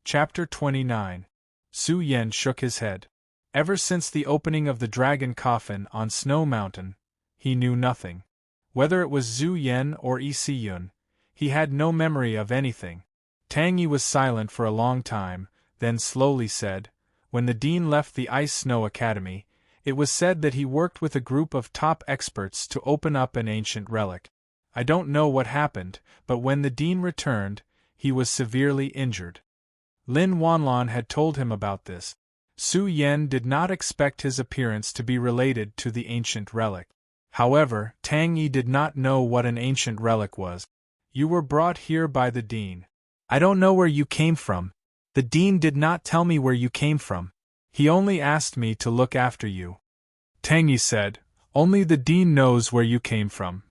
Chapter 29. Su Yen shook his head. Ever since the opening of the dragon coffin on Snow Mountain, he knew nothing. Whether it was Zhu Yen or Yi Si-yun, he had no memory of anything. Tang Yi was silent for a long time, then slowly said, "When the dean left the Ice Snow Academy, it was said that he worked with a group of top experts to open up an ancient relic. I don't know what happened, but when the dean returned, he was severely injured." Lin Wanlon had told him about this. Su Yen did not expect his appearance to be related to the ancient relic. However, Tang Yi did not know what an ancient relic was. "You were brought here by the dean." "I don't know where you came from. The dean did not tell me where you came from. He only asked me to look after you." Tang Yi said, "Only the dean knows where you came from."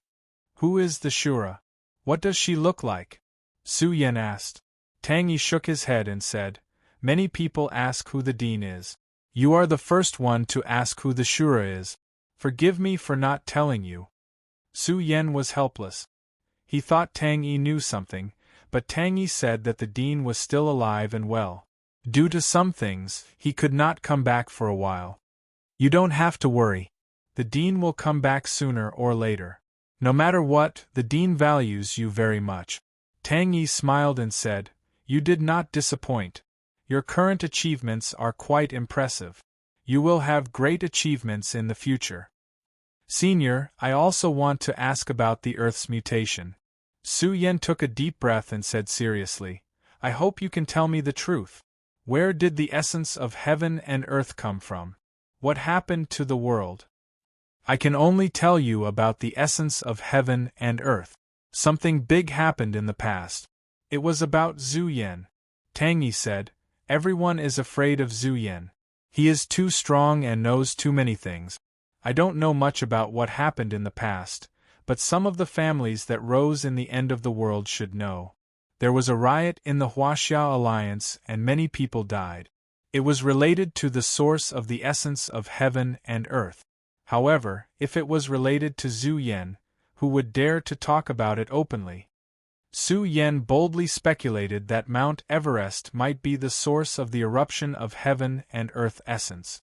"Who is the Shura? What does she look like?" Su Yen asked. Tang Yi shook his head and said, "Many people ask who the dean is. You are the first one to ask who the Shura is. Forgive me for not telling you." Su Yen was helpless. He thought Tang Yi knew something, but Tang Yi said that the dean was still alive and well. Due to some things, he could not come back for a while. "You don't have to worry. The dean will come back sooner or later. No matter what, the dean values you very much." Tang Yi smiled and said, "You did not disappoint. Your current achievements are quite impressive. You will have great achievements in the future." "Senior, I also want to ask about the Earth's mutation." Su Yen took a deep breath and said seriously, "I hope you can tell me the truth. Where did the essence of heaven and earth come from? What happened to the world?" "I can only tell you about the essence of heaven and earth. Something big happened in the past. It was about Zhu Yen." Tang Yi said, "Everyone is afraid of Zhu Yen. He is too strong and knows too many things. I don't know much about what happened in the past, but some of the families that rose in the end of the world should know. There was a riot in the Huaxia Alliance and many people died. It was related to the source of the essence of heaven and earth. However, if it was related to Zhu Yen, who would dare to talk about it openly?" Su Yen boldly speculated that Mount Everest might be the source of the eruption of heaven and earth essence.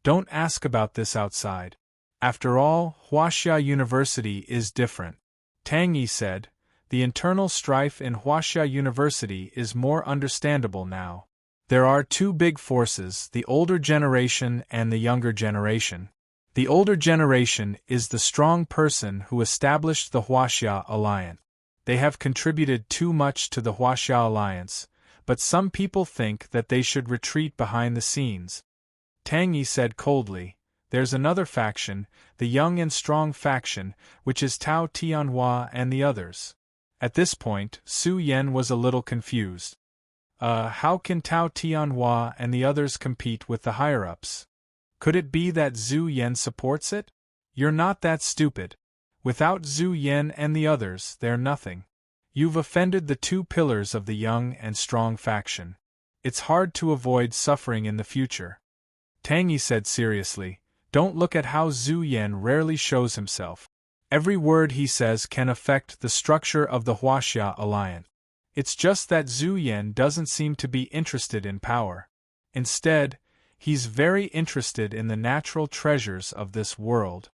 "Don't ask about this outside. After all, Huaxia University is different." Tang Yi said, "The internal strife in Huaxia University is more understandable now. There are two big forces, the older generation and the younger generation. The older generation is the strong person who established the Huaxia Alliance. They have contributed too much to the Huaxia Alliance, but some people think that they should retreat behind the scenes." Tang Yi said coldly, "There's another faction, the young and strong faction, which is Tao Tianhua and the others." At this point, Su Yen was a little confused. How can Tao Tianhua and the others compete with the higher-ups? Could it be that Zhu Yen supports it? You're not that stupid. Without Zhu Yen and the others, they're nothing. You've offended the two pillars of the young and strong faction. It's hard to avoid suffering in the future." Tang Yi said seriously, "Don't look at how Zhu Yen rarely shows himself. Every word he says can affect the structure of the Huaxia Alliance. It's just that Zhu Yen doesn't seem to be interested in power. Instead, he's very interested in the natural treasures of this world.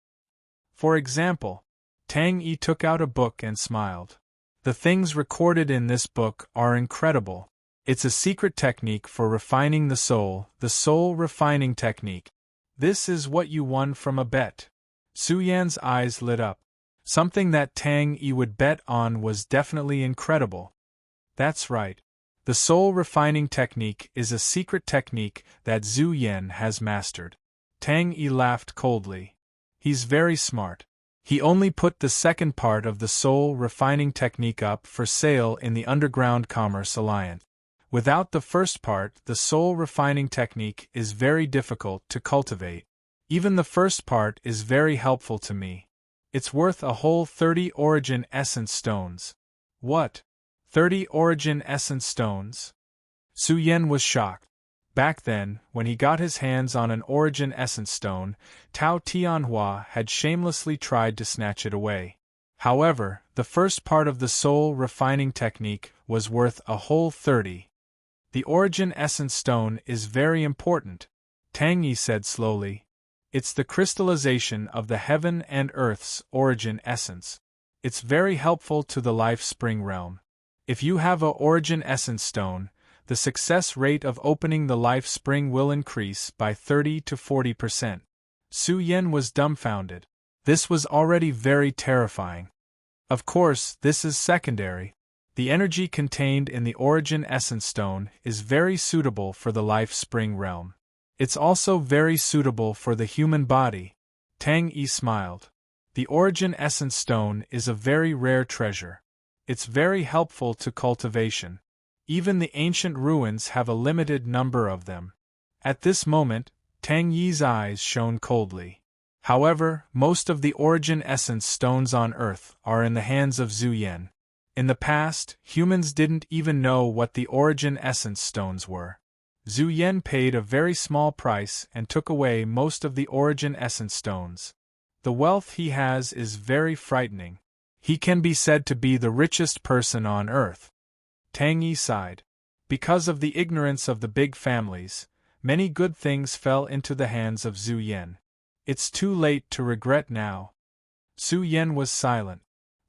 For example," Tang Yi took out a book and smiled. "The things recorded in this book are incredible. It's a secret technique for refining the soul refining technique. This is what you won from a bet." Su Yan's eyes lit up. Something that Tang Yi would bet on was definitely incredible. "That's right. The soul refining technique is a secret technique that Zhu Yen has mastered." Tang Yi laughed coldly. "He's very smart. He only put the second part of the soul refining technique up for sale in the Underground Commerce Alliance. Without the first part, the soul refining technique is very difficult to cultivate. Even the first part is very helpful to me. It's worth a whole 30 origin essence stones." "What? 30 origin essence stones?" Su Yen was shocked. Back then, when he got his hands on an origin essence stone, Tao Tianhua had shamelessly tried to snatch it away. However, the first part of the soul refining technique was worth a whole 30. The origin essence stone is very important, Tang Yi said slowly. It's the crystallization of the heaven and earth's origin essence. It's very helpful to the life spring realm. If you have a origin essence stone, the success rate of opening the life spring will increase by 30 to 40%. Su Yan was dumbfounded. This was already very terrifying. Of course, this is secondary. The energy contained in the origin essence stone is very suitable for the life spring realm. It's also very suitable for the human body. Tang Yi smiled. The origin essence stone is a very rare treasure. It's very helpful to cultivation. Even the ancient ruins have a limited number of them. At this moment, Tang Yi's eyes shone coldly. However, most of the origin essence stones on Earth are in the hands of Zhu Yan. In the past, humans didn't even know what the origin essence stones were. Zhu Yan paid a very small price and took away most of the origin essence stones. The wealth he has is very frightening. He can be said to be the richest person on Earth. Tang Yi sighed. Because of the ignorance of the big families, many good things fell into the hands of Zhu Yan. It's too late to regret now. Su Yan was silent.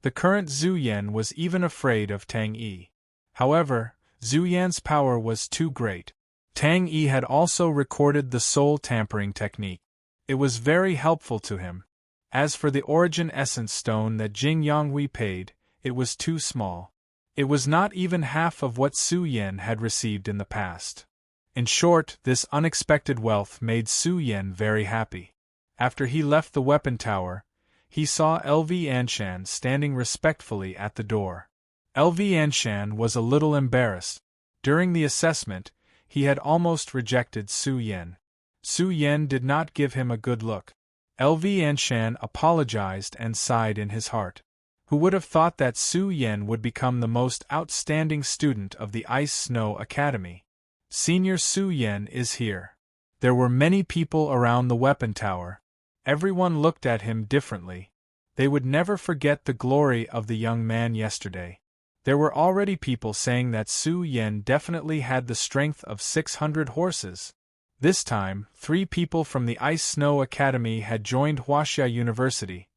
The current Zhu Yan was even afraid of Tang Yi. However, Zhu Yan's power was too great. Tang Yi had also recorded the soul tampering technique. It was very helpful to him. As for the origin essence stone that Jing Yonghui paid, it was too small. It was not even half of what Su Yan had received in the past. In short, this unexpected wealth made Su Yan very happy. After he left the weapon tower, he saw LV Anshan standing respectfully at the door. LV Anshan was a little embarrassed. During the assessment, he had almost rejected Su Yan. Su Yan did not give him a good look. LV Anshan apologized and sighed in his heart. Who would have thought that Su Yan would become the most outstanding student of the Ice Snow Academy? Senior Su Yan is here. There were many people around the weapon tower. Everyone looked at him differently. They would never forget the glory of the young man yesterday. There were already people saying that Su Yan definitely had the strength of 600 horses. This time, 3 people from the Ice Snow Academy had joined Huaxia University: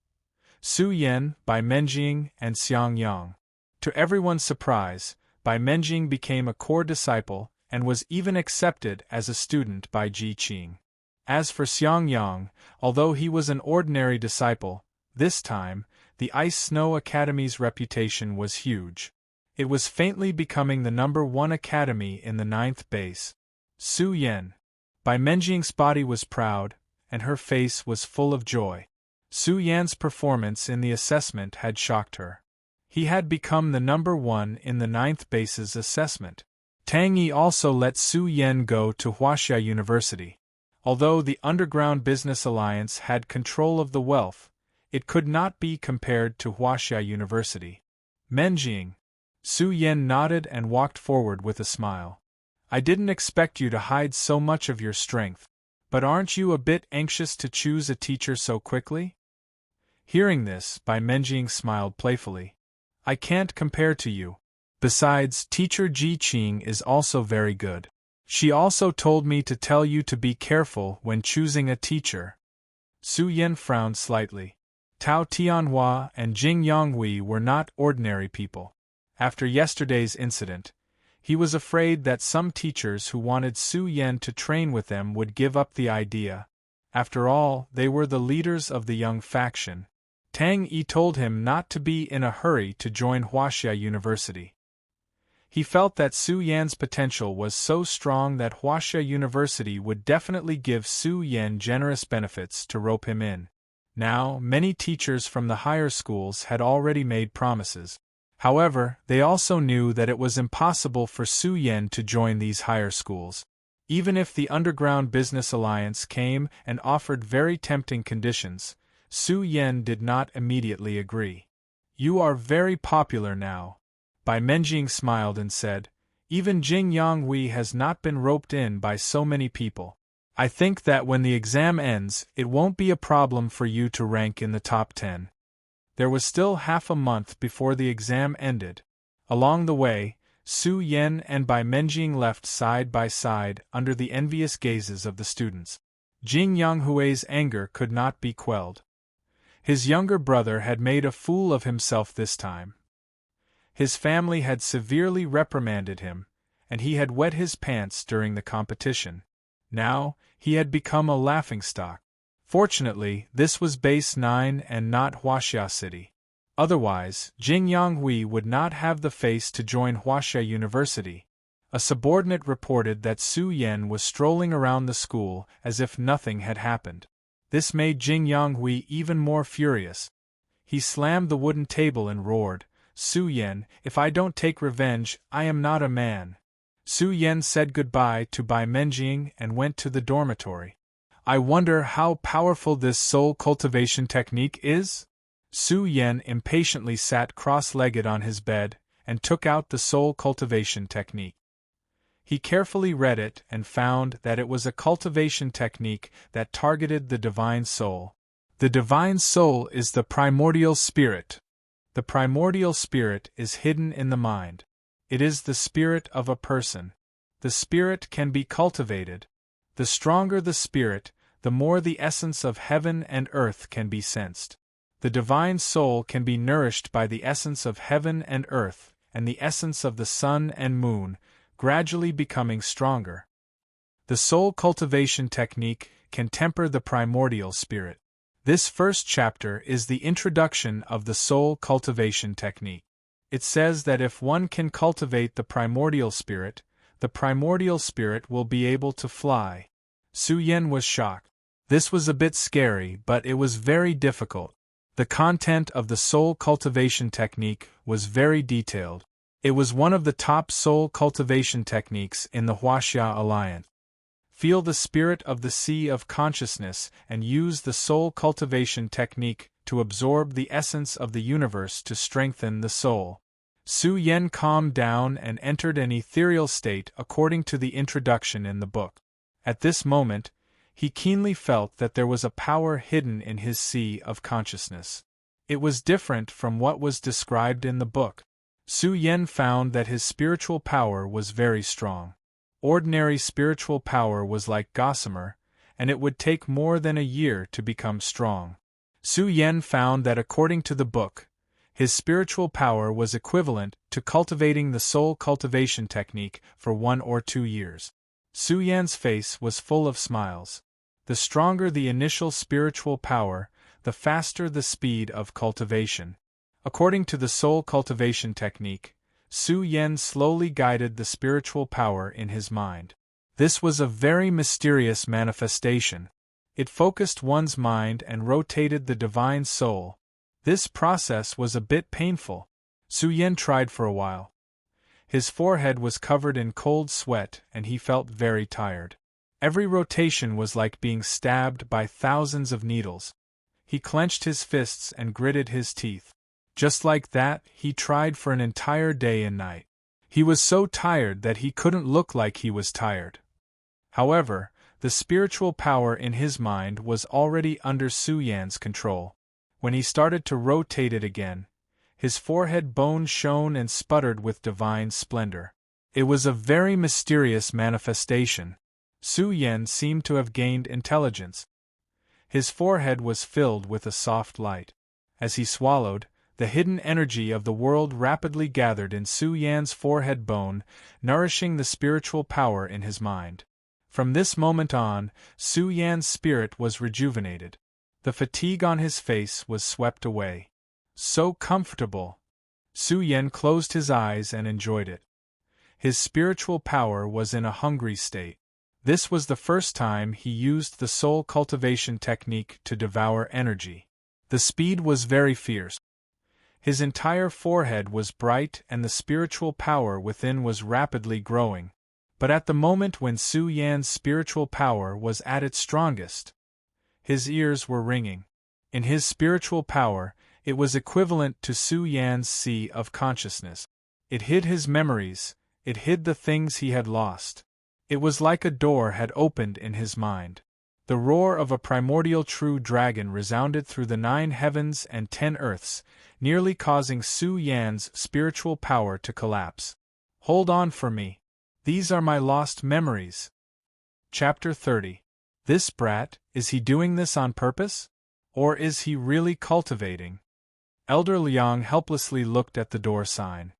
Su Yan, Bai Menjing, and Xiang Yang. To everyone's surprise, Bai Menjing became a core disciple and was even accepted as a student by Ji Qing. As for Xiang Yang, although he was an ordinary disciple, this time, the Ice Snow Academy's reputation was huge. It was faintly becoming the #1 academy in the 9th base. Su Yan. Bai Menjing's body was proud, and her face was full of joy. Su Yan's performance in the assessment had shocked her. He had become the #1 in the 9th base's assessment. Tang Yi also let Su Yan go to Huaxia University. Although the Underground Business Alliance had control of the wealth, it could not be compared to Huaxia University. Menjing. Su Yan nodded and walked forward with a smile. I didn't expect you to hide so much of your strength, but aren't you a bit anxious to choose a teacher so quickly? Hearing this, Bai Menjing smiled playfully. I can't compare to you. Besides, teacher Ji Qing is also very good. She also told me to tell you to be careful when choosing a teacher. Su Yan frowned slightly. Tao Tianhua and Jing Yonghui were not ordinary people. After yesterday's incident, he was afraid that some teachers who wanted Su Yan to train with them would give up the idea. After all, they were the leaders of the young faction. Tang Yi told him not to be in a hurry to join Huaxia University. He felt that Su Yan's potential was so strong that Huaxia University would definitely give Su Yan generous benefits to rope him in. Now, many teachers from the higher schools had already made promises. However, they also knew that it was impossible for Su Yan to join these higher schools. Even if the Underground Business Alliance came and offered very tempting conditions, Su Yan did not immediately agree. You are very popular now. Bai Menjing smiled and said, even Jing Yonghui has not been roped in by so many people. I think that when the exam ends, it won't be a problem for you to rank in the top 10. There was still half a month before the exam ended. Along the way, Su Yan and Bai Menjing left side by side under the envious gazes of the students. Jing Yanghui's anger could not be quelled. His younger brother had made a fool of himself this time. His family had severely reprimanded him, and he had wet his pants during the competition. Now, he had become a laughingstock. Fortunately, this was Base 9 and not Huaxia City. Otherwise, Jing Yanghui would not have the face to join Huaxia University. A subordinate reported that Su Yan was strolling around the school as if nothing had happened. This made Jing Yanghui even more furious. He slammed the wooden table and roared, "Su Yan, if I don't take revenge, I am not a man." Su Yan said goodbye to Bai Menjing and went to the dormitory. "I wonder how powerful this soul cultivation technique is?" Su Yan impatiently sat cross-legged on his bed and took out the soul cultivation technique. He carefully read it and found that it was a cultivation technique that targeted the divine soul. The divine soul is the primordial spirit. The primordial spirit is hidden in the mind. It is the spirit of a person. The spirit can be cultivated. The stronger the spirit, the more the essence of heaven and earth can be sensed. The divine soul can be nourished by the essence of heaven and earth, and the essence of the sun and moon, gradually becoming stronger. The soul cultivation technique can temper the primordial spirit. This first chapter is the introduction of the soul cultivation technique. It says that if one can cultivate the primordial spirit will be able to fly. Su Yan was shocked. This was a bit scary, but it was very difficult. The content of the soul cultivation technique was very detailed. It was one of the top soul cultivation techniques in the Huaxia Alliance. Feel the spirit of the sea of consciousness and use the soul cultivation technique to absorb the essence of the universe to strengthen the soul. Su Yan calmed down and entered an ethereal state according to the introduction in the book. At this moment, he keenly felt that there was a power hidden in his sea of consciousness. It was different from what was described in the book. Su Yan found that his spiritual power was very strong. Ordinary spiritual power was like gossamer, and it would take more than a year to become strong. Su Yan found that according to the book, his spiritual power was equivalent to cultivating the soul cultivation technique for 1 or 2 years. Su Yan's face was full of smiles. The stronger the initial spiritual power, the faster the speed of cultivation. According to the soul cultivation technique, Su Yan slowly guided the spiritual power in his mind. This was a very mysterious manifestation. It focused one's mind and rotated the divine soul. This process was a bit painful. Su Yan tried for a while. His forehead was covered in cold sweat and he felt very tired. Every rotation was like being stabbed by thousands of needles. He clenched his fists and gritted his teeth. Just like that, he tried for an entire day and night. He was so tired that he couldn't look like he was tired. However, the spiritual power in his mind was already under Su Yan's control. When he started to rotate it again, his forehead bone shone and sputtered with divine splendor. It was a very mysterious manifestation. Su Yan seemed to have gained intelligence. His forehead was filled with a soft light. As he swallowed, the hidden energy of the world rapidly gathered in Su Yan's forehead bone, nourishing the spiritual power in his mind. From this moment on, Su Yan's spirit was rejuvenated. The fatigue on his face was swept away. So comfortable! Su Yan closed his eyes and enjoyed it. His spiritual power was in a hungry state. This was the first time he used the soul cultivation technique to devour energy. The speed was very fierce. His entire forehead was bright and the spiritual power within was rapidly growing. But at the moment when Su Yan's spiritual power was at its strongest, his ears were ringing. In his spiritual power, it was equivalent to Su Yan's sea of consciousness. It hid his memories, it hid the things he had lost. It was like a door had opened in his mind. The roar of a primordial true dragon resounded through the 9 heavens and 10 earths, nearly causing Su Yan's spiritual power to collapse. Hold on for me. These are my lost memories. Chapter 30. This brat, is he doing this on purpose? Or is he really cultivating? Elder Liang helplessly looked at the door sign.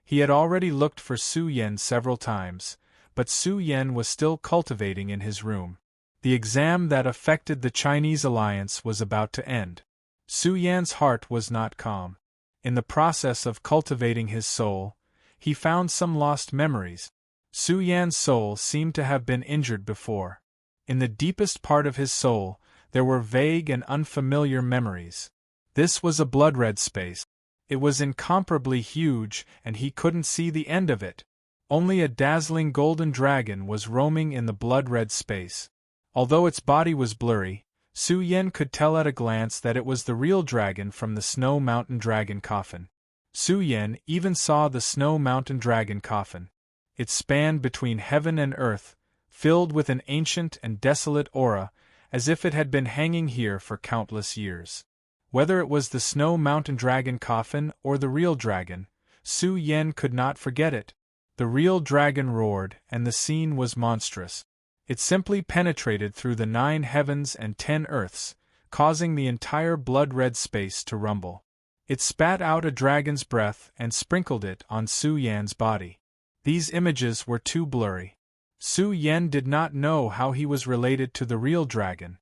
He had already looked for Su Yan several times, but Su Yan was still cultivating in his room. The exam that affected the Chinese alliance was about to end. Su Yan's heart was not calm. In the process of cultivating his soul, he found some lost memories. Su Yan's soul seemed to have been injured before. In the deepest part of his soul, there were vague and unfamiliar memories. This was a blood-red space. It was incomparably huge, and he couldn't see the end of it. Only a dazzling golden dragon was roaming in the blood-red space. Although its body was blurry, Su Yan could tell at a glance that it was the real dragon from the Snow Mountain Dragon coffin. Su Yan even saw the Snow Mountain Dragon coffin. It spanned between heaven and earth, filled with an ancient and desolate aura, as if it had been hanging here for countless years. Whether it was the Snow Mountain Dragon coffin or the real dragon, Su Yan could not forget it. The real dragon roared, and the scene was monstrous. It simply penetrated through the 9 heavens and 10 earths, causing the entire blood-red space to rumble. It spat out a dragon's breath and sprinkled it on Su Yan's body. These images were too blurry. Su Yan did not know how he was related to the real dragon.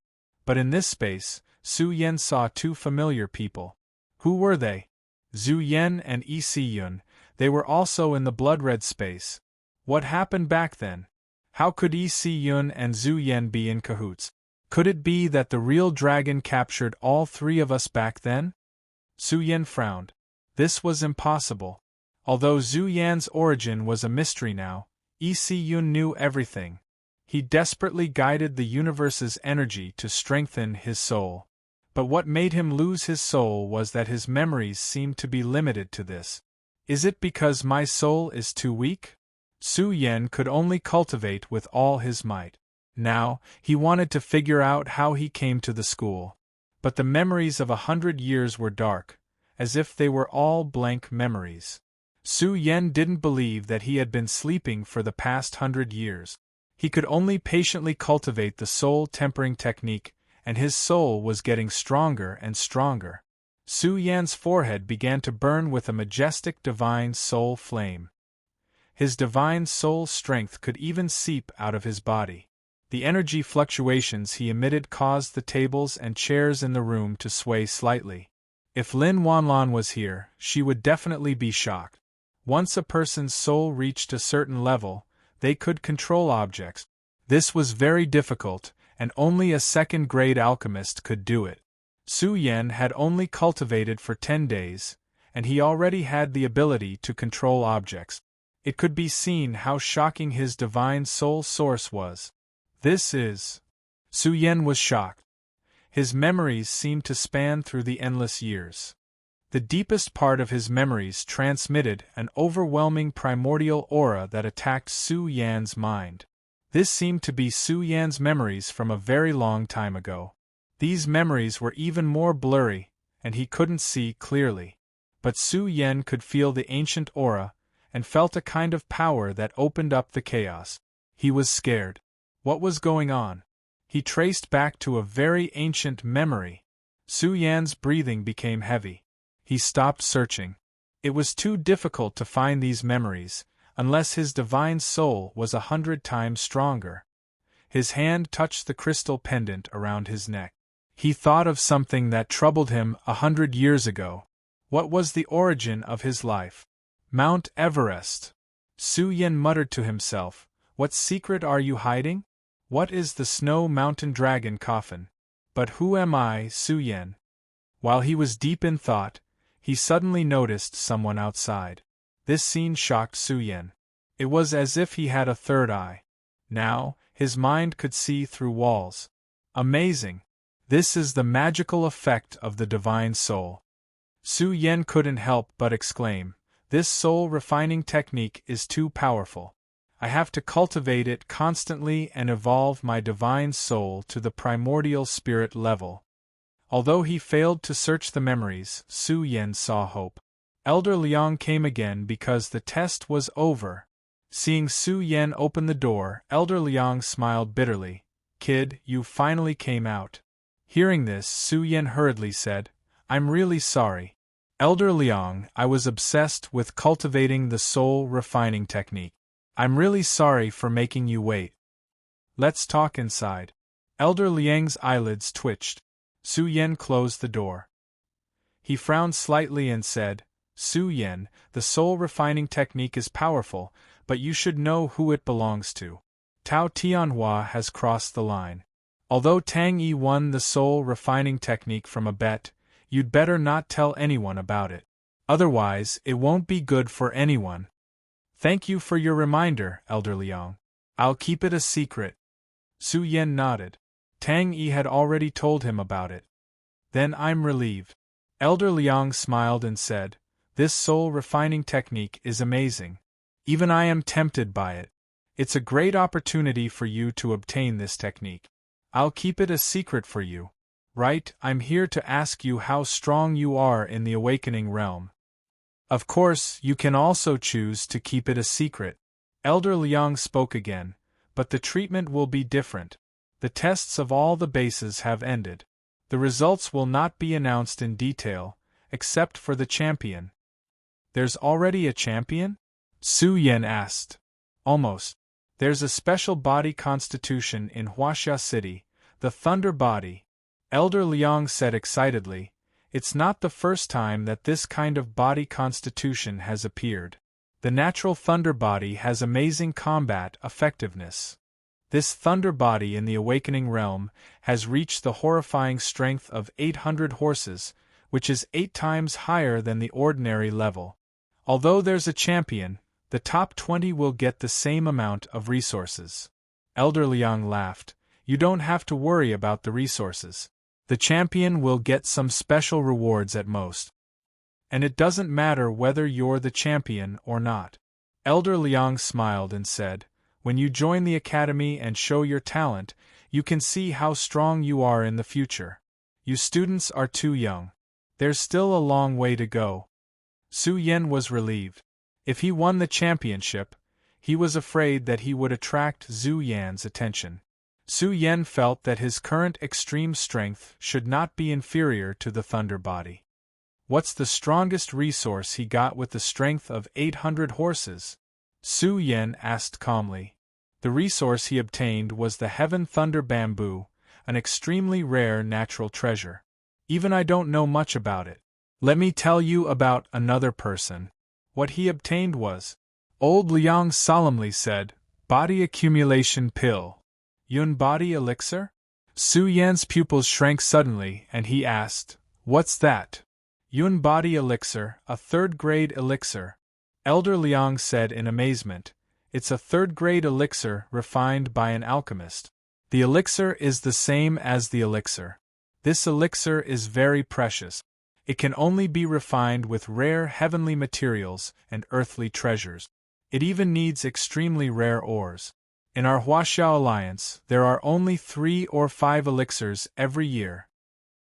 But in this space, Su Yan saw 2 familiar people. Who were they? Zhu Yan and Yi Si-yun. They were also in the blood-red space. What happened back then? How could Yi Si-yun and Zhu Yan be in cahoots? Could it be that the real dragon captured all 3 of us back then? Su Yan frowned. This was impossible. Although Zhu Yan's origin was a mystery now, Yi Si-yun knew everything. He desperately guided the universe's energy to strengthen his soul. But what made him lose his soul was that his memories seemed to be limited to this. Is it because my soul is too weak? Su Yan could only cultivate with all his might. Now, he wanted to figure out how he came to the school. But the memories of 100 years were dark, as if they were all blank memories. Su Yan didn't believe that he had been sleeping for the past 100 years. He could only patiently cultivate the soul-tempering technique, and his soul was getting stronger and stronger. Su Yan's forehead began to burn with a majestic divine soul flame. His divine soul strength could even seep out of his body. The energy fluctuations he emitted caused the tables and chairs in the room to sway slightly. If Lin Wanlan was here, she would definitely be shocked. Once a person's soul reached a certain level, they could control objects. This was very difficult, and only a second-grade alchemist could do it. Su Yan had only cultivated for 10 days, and he already had the ability to control objects. It could be seen how shocking his divine soul source was. This is... Su Yan was shocked. His memories seemed to span through the endless years. The deepest part of his memories transmitted an overwhelming primordial aura that attacked Su Yan's mind. This seemed to be Su Yan's memories from a very long time ago. These memories were even more blurry, and he couldn't see clearly. But Su Yan could feel the ancient aura, and felt a kind of power that opened up the chaos. He was scared. What was going on? He traced back to a very ancient memory. Su Yan's breathing became heavy. He stopped searching. It was too difficult to find these memories, unless his divine soul was 100 times stronger. His hand touched the crystal pendant around his neck. He thought of something that troubled him 100 years ago. What was the origin of his life? Mount Everest. Su Yan muttered to himself, "What secret are you hiding? What is the Snow Mountain Dragon coffin? But who am I, Su Yan?" While he was deep in thought, he suddenly noticed someone outside. This scene shocked Su Yan. It was as if he had a third eye. Now, his mind could see through walls. Amazing! This is the magical effect of the divine soul. Su Yan couldn't help but exclaim, "This soul-refining technique is too powerful. I have to cultivate it constantly and evolve my divine soul to the primordial spirit level." Although he failed to search the memories, Su Yan saw hope. Elder Liang came again because the test was over. Seeing Su Yan open the door, Elder Liang smiled bitterly. Kid, you finally came out. Hearing this, Su Yan hurriedly said, I'm really sorry. Elder Liang, I was obsessed with cultivating the soul refining technique. I'm really sorry for making you wait. Let's talk inside. Elder Liang's eyelids twitched. Su Yan closed the door. He frowned slightly and said, Su Yan, the soul refining technique is powerful, but you should know who it belongs to. Tao Tianhua has crossed the line. Although Tang Yi won the soul refining technique from a bet, you'd better not tell anyone about it. Otherwise, it won't be good for anyone. Thank you for your reminder, Elder Liang. I'll keep it a secret. Su Yan nodded. Tang Yi had already told him about it. Then I'm relieved. Elder Liang smiled and said, This soul refining technique is amazing. Even I am tempted by it. It's a great opportunity for you to obtain this technique. I'll keep it a secret for you. Right, I'm here to ask you how strong you are in the awakening realm. Of course, you can also choose to keep it a secret. Elder Liang spoke again, but the treatment will be different. The tests of all the bases have ended. The results will not be announced in detail, except for the champion. There's already a champion? Su Yan asked. Almost. There's a special body constitution in Huaxia City, the Thunder Body. Elder Liang said excitedly, It's not the first time that this kind of body constitution has appeared. The natural Thunder Body has amazing combat effectiveness. This Thunder Body in the Awakening Realm has reached the horrifying strength of 800 horses, which is 8 times higher than the ordinary level. Although there's a champion, the top 20 will get the same amount of resources. Elder Liang laughed. You don't have to worry about the resources. The champion will get some special rewards at most. And it doesn't matter whether you're the champion or not. Elder Liang smiled and said, When you join the academy and show your talent, you can see how strong you are in the future. You students are too young. There's still a long way to go. Su Yan was relieved. If he won the championship, he was afraid that he would attract Su Yan's attention. Su Yan felt that his current extreme strength should not be inferior to the Thunder Body. What's the strongest resource he got with the strength of 800 horses? Su Yan asked calmly. The resource he obtained was the Heaven Thunder Bamboo, an extremely rare natural treasure. Even I don't know much about it. Let me tell you about another person. What he obtained was, Old Liang solemnly said, Body Accumulation Pill. Yun Body Elixir? Su Yan's pupils shrank suddenly and he asked, What's that? Yun Body Elixir, a third-grade elixir. Elder Liang said in amazement, It's a third-grade elixir refined by an alchemist. The elixir is the same as the elixir. This elixir is very precious. It can only be refined with rare heavenly materials and earthly treasures. It even needs extremely rare ores. In our Huaxia Alliance, there are only 3 or 5 elixirs every year.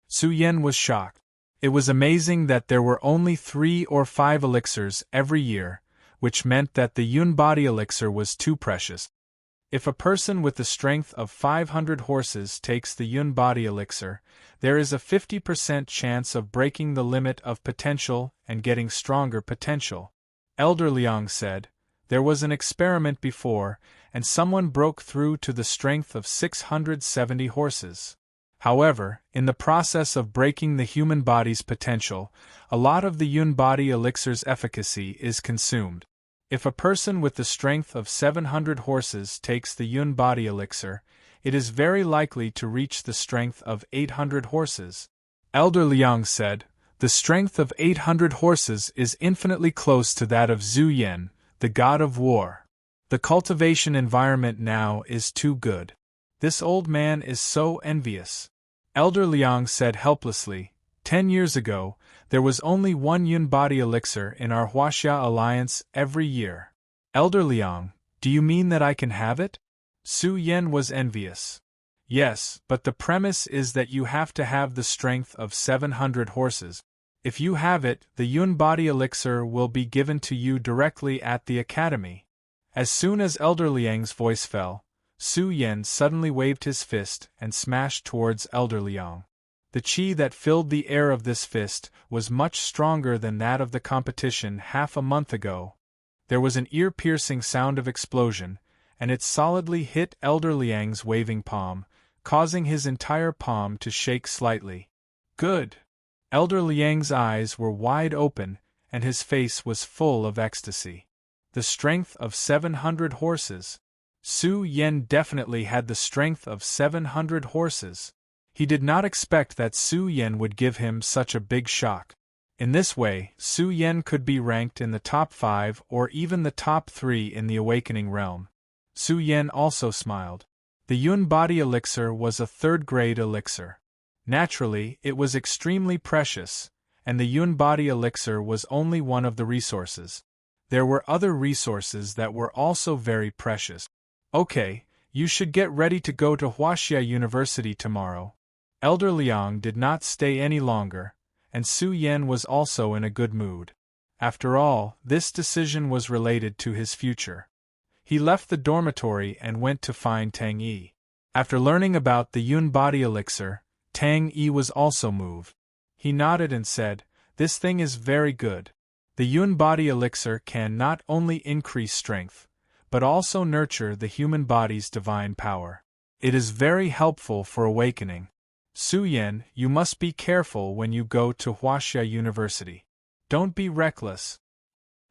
Su Yan was shocked. It was amazing that there were only 3 or 5 elixirs every year, which meant that the Yun Body elixir was too precious. If a person with the strength of 500 horses takes the Yun Body elixir, there is a 50% chance of breaking the limit of potential and getting stronger potential. Elder Liang said, There was an experiment before, and someone broke through to the strength of 670 horses. However, in the process of breaking the human body's potential, a lot of the Yun Body elixir's efficacy is consumed. If a person with the strength of 700 horses takes the Yun Body elixir, it is very likely to reach the strength of 800 horses. Elder Liang said, The strength of 800 horses is infinitely close to that of Zu Yan, the god of war. The cultivation environment now is too good. This old man is so envious. Elder Liang said helplessly, 10 years ago, there was only 1 Yun Body elixir in our Huaxia Alliance every year. Elder Liang, do you mean that I can have it? Su Yan was envious. Yes, but the premise is that you have to have the strength of 700 horses. If you have it, the Yun body elixir will be given to you directly at the academy. As soon as Elder Liang's voice fell, Su Yan suddenly waved his fist and smashed towards Elder Liang. The qi that filled the air of this fist was much stronger than that of the competition half a month ago. There was an ear-piercing sound of explosion, and it solidly hit Elder Liang's waving palm, causing his entire palm to shake slightly. Good! Elder Liang's eyes were wide open, and his face was full of ecstasy. The strength of 700 horses. Su Yan definitely had the strength of 700 horses. He did not expect that Su Yan would give him such a big shock. In this way, Su Yan could be ranked in the top 5 or even the top 3 in the awakening realm. Su Yan also smiled. The Yun body elixir was a third-grade elixir. Naturally, it was extremely precious, and the Yun body elixir was only one of the resources. There were other resources that were also very precious. Okay, you should get ready to go to Huaxia University tomorrow. Elder Liang did not stay any longer, and Su Yan was also in a good mood. After all, this decision was related to his future. He left the dormitory and went to find Tang Yi. After learning about the Yun body elixir, Tang Yi was also moved. He nodded and said, "This thing is very good. The Yun body elixir can not only increase strength, but also nurture the human body's divine power. It is very helpful for awakening. Su Yan, you must be careful when you go to Huaxia University. Don't be reckless.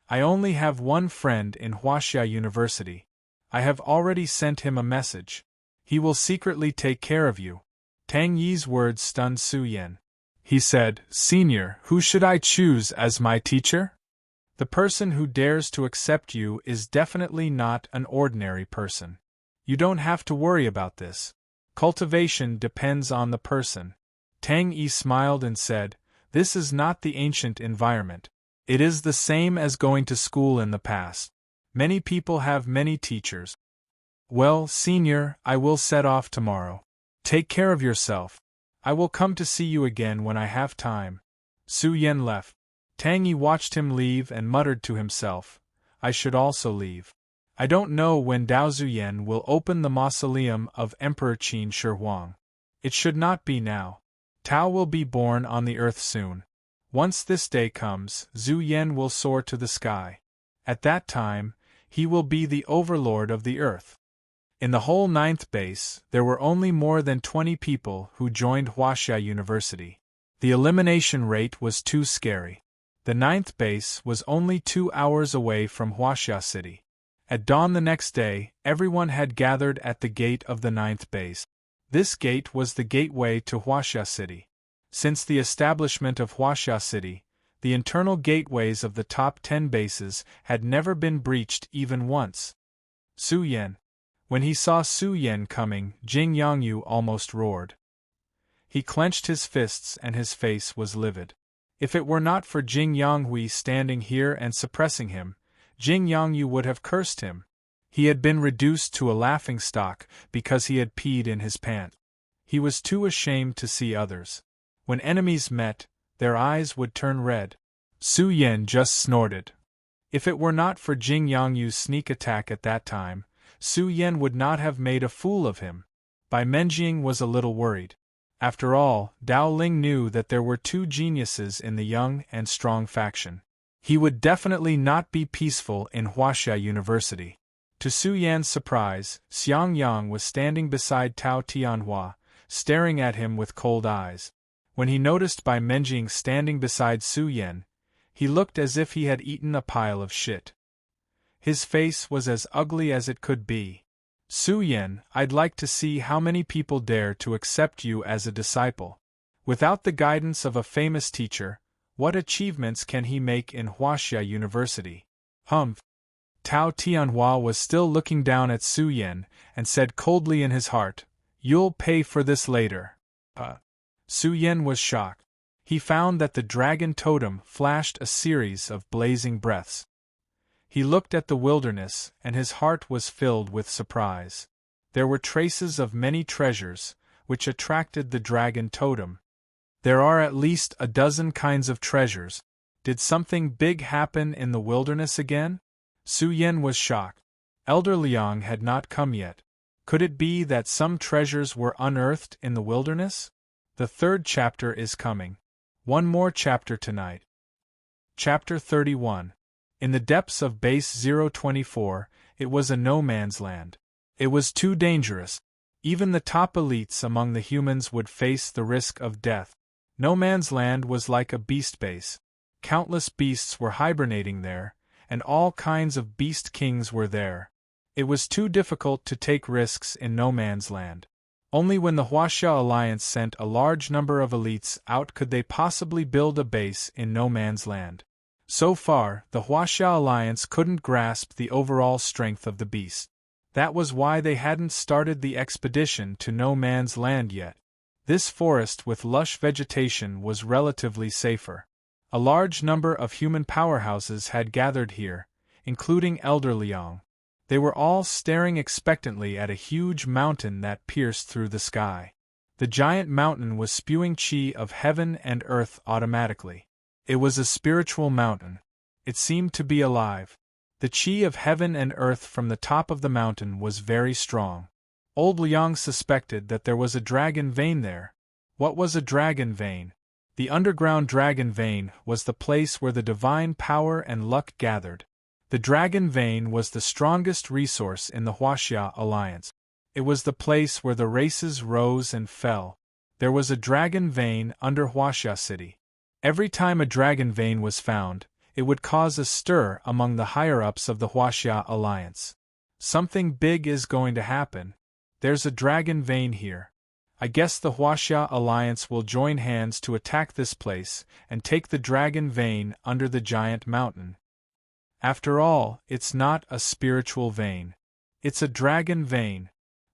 I only have one friend in Huaxia University. I have already sent him a message. He will secretly take care of you." Tang Yi's words stunned Su Yan. He said, "Senior, who should I choose as my teacher? The person who dares to accept you is definitely not an ordinary person. You don't have to worry about this. Cultivation depends on the person." Tang Yi smiled and said, "This is not the ancient environment. It is the same as going to school in the past. Many people have many teachers. Well, senior, I will set off tomorrow. Take care of yourself. I will come to see you again when I have time." Su Yan left. Tang Yi watched him leave and muttered to himself, "I should also leave. I don't know when Dao Zuyan will open the mausoleum of Emperor Qin Shi Huang. It should not be now. Tao will be born on the earth soon. Once this day comes, Zhu Yan will soar to the sky. At that time, he will be the overlord of the earth." In the whole 9th base, there were only more than 20 people who joined Huaxia University. The elimination rate was too scary. The 9th base was only 2 hours away from Huaxia City. At dawn the next day, everyone had gathered at the gate of the 9th base. This gate was the gateway to Huaxia City. Since the establishment of Huaxia City, the internal gateways of the top 10 bases had never been breached even once. Su Yan. When he saw Su Yan coming, Jing Yangyu almost roared. He clenched his fists and his face was livid. If it were not for Jing Yanghui standing here and suppressing him, Jing Yangyu would have cursed him. He had been reduced to a laughingstock because he had peed in his pants. He was too ashamed to see others. When enemies met, their eyes would turn red. Su Yan just snorted. If it were not for Jing Yangyu's sneak attack at that time, Su Yan would not have made a fool of him. Bai Menjing was a little worried. After all, Dao Ling knew that there were 2 geniuses in the young and strong faction. He would definitely not be peaceful in Huaxia University. To Su Yan's surprise, Xiang Yang was standing beside Tao Tianhua, staring at him with cold eyes. When he noticed Bai Menjing standing beside Su Yan, he looked as if he had eaten a pile of shit. His face was as ugly as it could be. "Su Yan, I'd like to see how many people dare to accept you as a disciple. Without the guidance of a famous teacher, what achievements can he make in Huaxia University?" Humph. Tao Tianhua was still looking down at Su Yan, and said coldly in his heart, "You'll pay for this later." Su Yan was shocked. He found that the dragon totem flashed a series of blazing breaths. He looked at the wilderness, and his heart was filled with surprise. There were traces of many treasures, which attracted the dragon totem. There are at least a dozen kinds of treasures. Did something big happen in the wilderness again? Su Yen was shocked. Elder Liang had not come yet. Could it be that some treasures were unearthed in the wilderness? The third chapter is coming. One more chapter tonight. Chapter 31. In the depths of Base 024, it was a no-man's land. It was too dangerous. Even the top elites among the humans would face the risk of death. No Man's Land was like a beast base. Countless beasts were hibernating there, and all kinds of beast kings were there. It was too difficult to take risks in No Man's Land. Only when the Huaxia Alliance sent a large number of elites out could they possibly build a base in No Man's Land. So far, the Huaxia Alliance couldn't grasp the overall strength of the beast. That was why they hadn't started the expedition to No Man's Land yet. This forest with lush vegetation was relatively safer. A large number of human powerhouses had gathered here, including Elder Liang. They were all staring expectantly at a huge mountain that pierced through the sky. The giant mountain was spewing qi of heaven and earth automatically. It was a spiritual mountain. It seemed to be alive. The qi of heaven and earth from the top of the mountain was very strong. Old Liang suspected that there was a dragon vein there. What was a dragon vein? The underground dragon vein was the place where the divine power and luck gathered. The dragon vein was the strongest resource in the Huaxia Alliance. It was the place where the races rose and fell. There was a dragon vein under Huaxia City. Every time a dragon vein was found, it would cause a stir among the higher-ups of the Huaxia Alliance. Something big is going to happen. There's a dragon vein here. I guess the Huaxia Alliance will join hands to attack this place and take the dragon vein under the giant mountain. After all, it's not a spiritual vein. It's a dragon vein.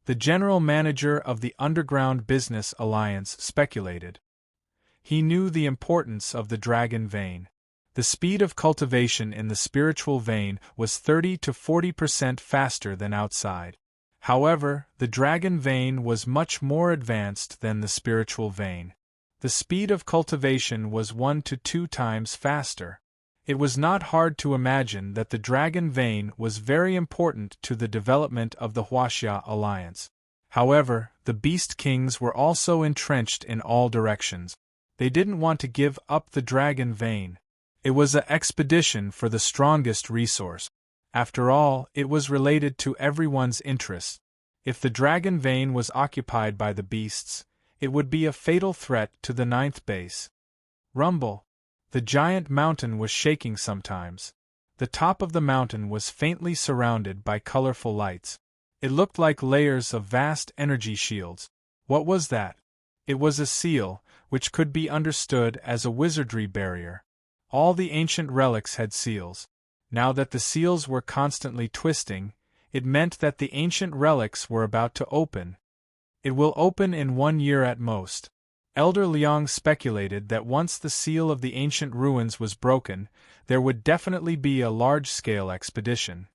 The general manager of the Underground Business Alliance speculated. He knew the importance of the dragon vein. The speed of cultivation in the spiritual vein was 30 to 40% faster than outside. However, the dragon vein was much more advanced than the spiritual vein. The speed of cultivation was 1 to 2 times faster. It was not hard to imagine that the dragon vein was very important to the development of the Huaxia Alliance. However, the Beast Kings were also entrenched in all directions. They didn't want to give up the dragon vein. It was an expedition for the strongest resource. After all, it was related to everyone's interests. If the dragon vein was occupied by the beasts, it would be a fatal threat to the 9th base. Rumble. The giant mountain was shaking sometimes. The top of the mountain was faintly surrounded by colorful lights. It looked like layers of vast energy shields. What was that? It was a seal, which could be understood as a wizardry barrier. All the ancient relics had seals. Now that the seals were constantly twisting, it meant that the ancient relics were about to open. It will open in 1 year at most. Elder Liang speculated that once the seal of the ancient ruins was broken, there would definitely be a large-scale expedition.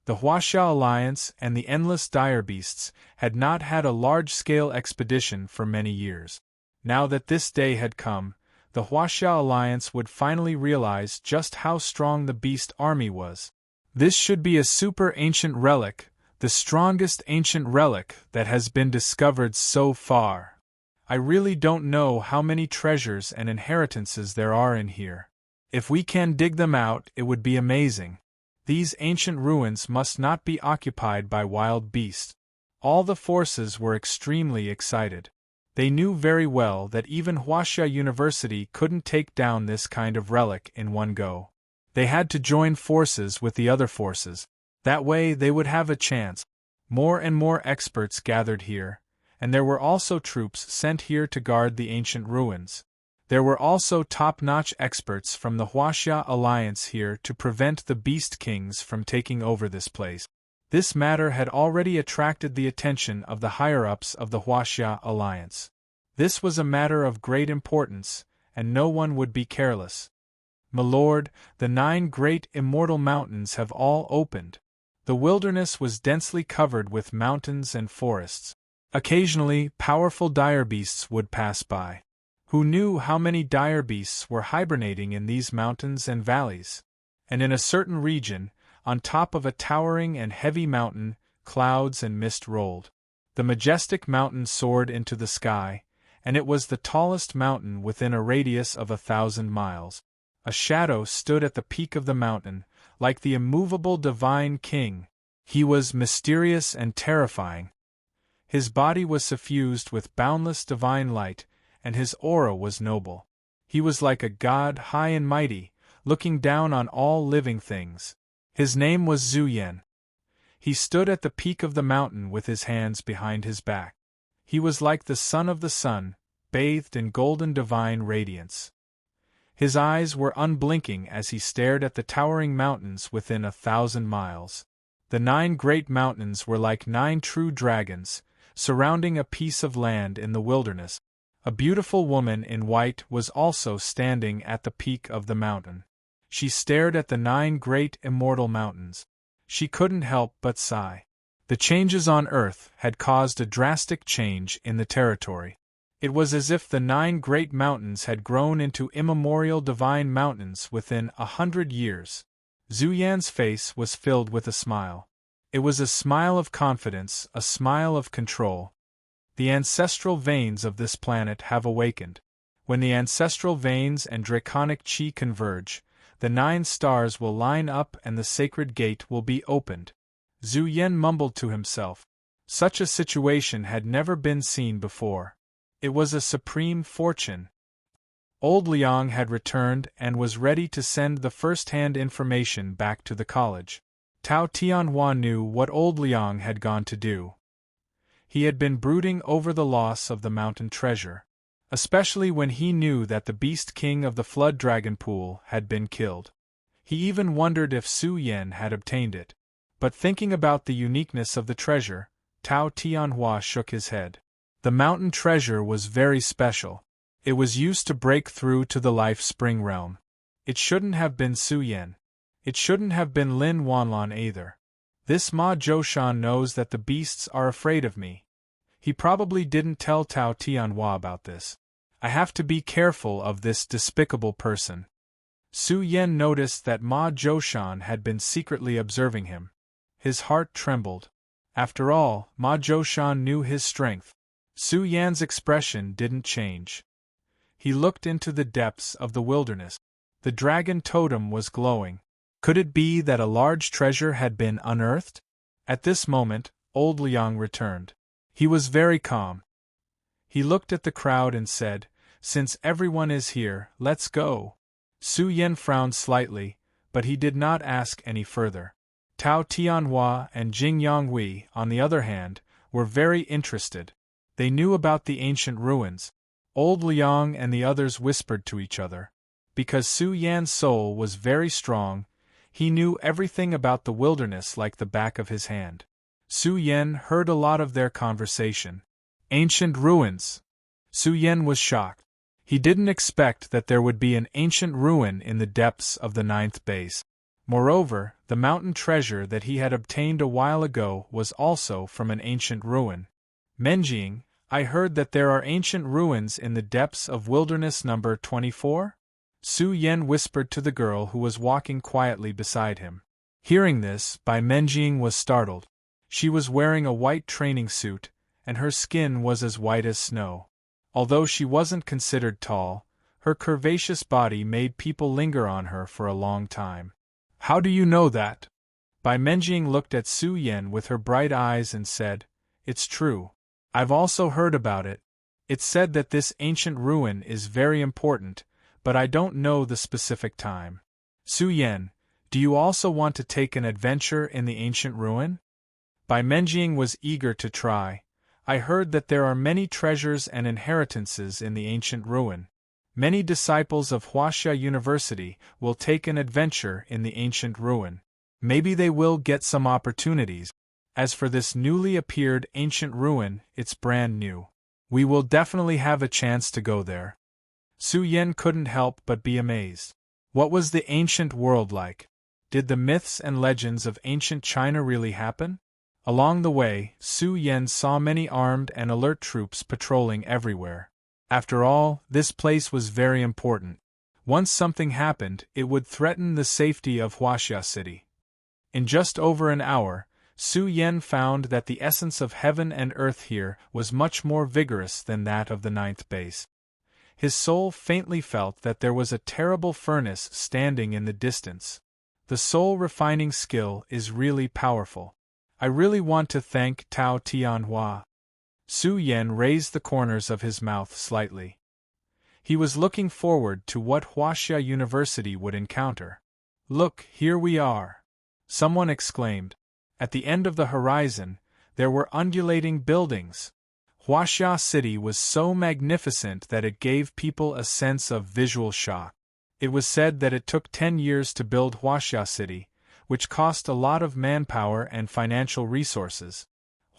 The Huaxia Alliance and the Endless Dire Beasts had not had a large-scale expedition for many years. Now that this day had come, the Huaxia Alliance would finally realize just how strong the beast army was. This should be a super ancient relic, the strongest ancient relic that has been discovered so far. I really don't know how many treasures and inheritances there are in here. If we can dig them out, it would be amazing. These ancient ruins must not be occupied by wild beasts. All the forces were extremely excited. They knew very well that even Huaxia University couldn't take down this kind of relic in one go. They had to join forces with the other forces. That way they would have a chance. More and more experts gathered here, and there were also troops sent here to guard the ancient ruins. There were also top-notch experts from the Huaxia Alliance here to prevent the Beast Kings from taking over this place. This matter had already attracted the attention of the higher-ups of the Huaxia Alliance. This was a matter of great importance, and no one would be careless. My lord, the 9 great immortal mountains have all opened. The wilderness was densely covered with mountains and forests. Occasionally, powerful dire beasts would pass by. Who knew how many dire beasts were hibernating in these mountains and valleys? And in a certain region, on top of a towering and heavy mountain, clouds and mist rolled. The majestic mountain soared into the sky, and it was the tallest mountain within a radius of 1,000 miles. A shadow stood at the peak of the mountain, like the immovable divine king. He was mysterious and terrifying. His body was suffused with boundless divine light, and his aura was noble. He was like a god high and mighty, looking down on all living things. His name was Zhu Yan. He stood at the peak of the mountain with his hands behind his back. He was like the son of the sun, bathed in golden divine radiance. His eyes were unblinking as he stared at the towering mountains within 1,000 miles. The 9 great mountains were like 9 true dragons, surrounding a piece of land in the wilderness. A beautiful woman in white was also standing at the peak of the mountain. She stared at the 9 great immortal mountains. She couldn't help but sigh. The changes on Earth had caused a drastic change in the territory. It was as if the 9 great mountains had grown into immemorial divine mountains within 100 years. Zhu Yan's face was filled with a smile. It was a smile of confidence, a smile of control. The ancestral veins of this planet have awakened. When the ancestral veins and draconic chi converge, the 9 stars will line up and the sacred gate will be opened. Zhu Yan mumbled to himself. Such a situation had never been seen before. It was a supreme fortune. Old Liang had returned and was ready to send the first-hand information back to the college. Tao Tianhua knew what old Liang had gone to do. He had been brooding over the loss of the mountain treasure, especially when he knew that the beast king of the flood dragon pool had been killed. He even wondered if Su Yan had obtained it. But thinking about the uniqueness of the treasure, Tao Tianhua shook his head. The mountain treasure was very special. It was used to break through to the life spring realm. It shouldn't have been Su Yan. It shouldn't have been Lin Wanlan either. This Ma Zhoushan knows that the beasts are afraid of me. He probably didn't tell Tao Tianhua about this. I have to be careful of this despicable person. Su Yan noticed that Ma Zhoushan had been secretly observing him. His heart trembled. After all, Ma Zhoushan knew his strength. Su Yan's expression didn't change. He looked into the depths of the wilderness. The dragon totem was glowing. Could it be that a large treasure had been unearthed? At this moment, old Liang returned. He was very calm. He looked at the crowd and said, "Since everyone is here, let's go." Su Yan frowned slightly, but he did not ask any further. Tao Tianhua and Jing Yonghui, on the other hand, were very interested. They knew about the ancient ruins. Old Liang and the others whispered to each other. Because Su Yan's soul was very strong, he knew everything about the wilderness like the back of his hand. Su Yan heard a lot of their conversation. Ancient ruins. Su Yan was shocked. He didn't expect that there would be an ancient ruin in the depths of the 9th base. Moreover, the mountain treasure that he had obtained a while ago was also from an ancient ruin. Menjing, I heard that there are ancient ruins in the depths of wilderness number 24? Su Yan whispered to the girl who was walking quietly beside him. Hearing this, Bai Menjing was startled. She was wearing a white training suit, and her skin was as white as snow. Although she wasn't considered tall, her curvaceous body made people linger on her for a long time. How do you know that? Bai Menjing looked at Su Yan with her bright eyes and said, It's true. I've also heard about it. It's said that this ancient ruin is very important, but I don't know the specific time. Su Yan, do you also want to take an adventure in the ancient ruin? Bai Menjing was eager to try. I heard that there are many treasures and inheritances in the ancient ruin. Many disciples of Huaxia University will take an adventure in the ancient ruin. Maybe they will get some opportunities. As for this newly appeared ancient ruin, it's brand new. We will definitely have a chance to go there. Su Yan couldn't help but be amazed. What was the ancient world like? Did the myths and legends of ancient China really happen? Along the way, Su Yan saw many armed and alert troops patrolling everywhere. After all, this place was very important. Once something happened, it would threaten the safety of Huaxia City. In just over an hour, Su Yan found that the essence of heaven and earth here was much more vigorous than that of the ninth base. His soul faintly felt that there was a terrible furnace standing in the distance. The soul-refining skill is really powerful. I really want to thank Tao Tianhua. Su Yan raised the corners of his mouth slightly. He was looking forward to what Huaxia University would encounter. Look, here we are! Someone exclaimed. At the end of the horizon, there were undulating buildings. Huaxia City was so magnificent that it gave people a sense of visual shock. It was said that it took 10 years to build Huaxia City, which cost a lot of manpower and financial resources.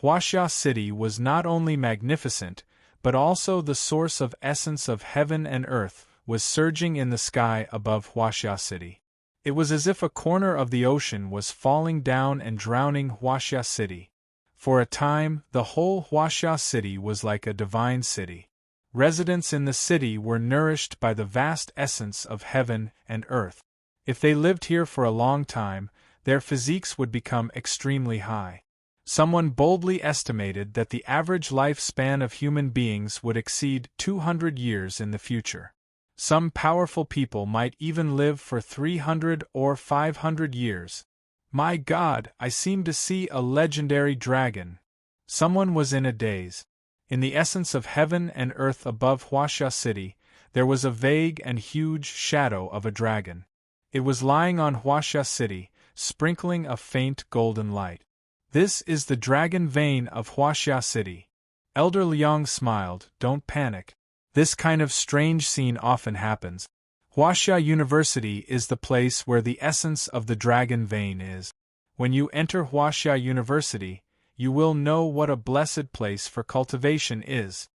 Huaxia City was not only magnificent, but also the source of essence of heaven and earth was surging in the sky above Huaxia City. It was as if a corner of the ocean was falling down and drowning Huaxia City. For a time, the whole Huaxia City was like a divine city. Residents in the city were nourished by the vast essence of heaven and earth. If they lived here for a long time, their physiques would become extremely high. Someone boldly estimated that the average lifespan of human beings would exceed 200 years in the future. Some powerful people might even live for 300 or 500 years. My God, I seem to see a legendary dragon. Someone was in a daze. In the essence of heaven and earth above Huaxia City, there was a vague and huge shadow of a dragon. It was lying on Huaxia City, sprinkling a faint golden light. This is the dragon vein of Huaxia City. Elder Liang smiled. Don't panic. This kind of strange scene often happens. Huaxia University is the place where the essence of the dragon vein is. When you enter Huaxia University, you will know what a blessed place for cultivation is.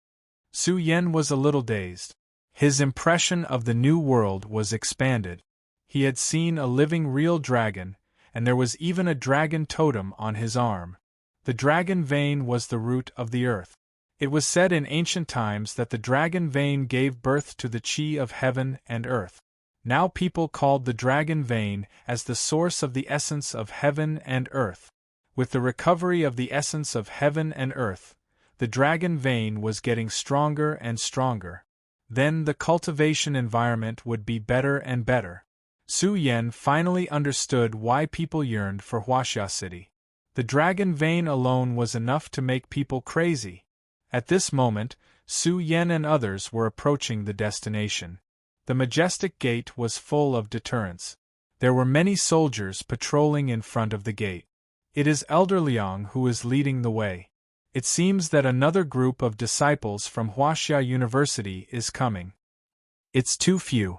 Su Yan was a little dazed. His impression of the new world was expanded. He had seen a living real dragon, and there was even a dragon totem on his arm. The dragon vein was the root of the earth. It was said in ancient times that the dragon vein gave birth to the chi of heaven and earth. Now people called the dragon vein as the source of the essence of heaven and earth. With the recovery of the essence of heaven and earth, the dragon vein was getting stronger and stronger. Then the cultivation environment would be better and better. Su Yan finally understood why people yearned for Huaxia City. The dragon vein alone was enough to make people crazy. At this moment, Su Yan and others were approaching the destination. The majestic gate was full of deterrents. There were many soldiers patrolling in front of the gate. It is Elder Liang who is leading the way. It seems that another group of disciples from Huaxia University is coming. It's too few.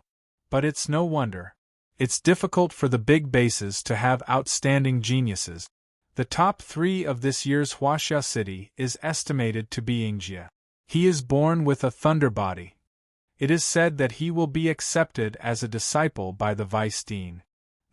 But it's no wonder. It's difficult for the big bases to have outstanding geniuses. The top 3 of this year's Huaxia City is estimated to be Yingjie. He is born with a thunder body. It is said that he will be accepted as a disciple by the vice dean.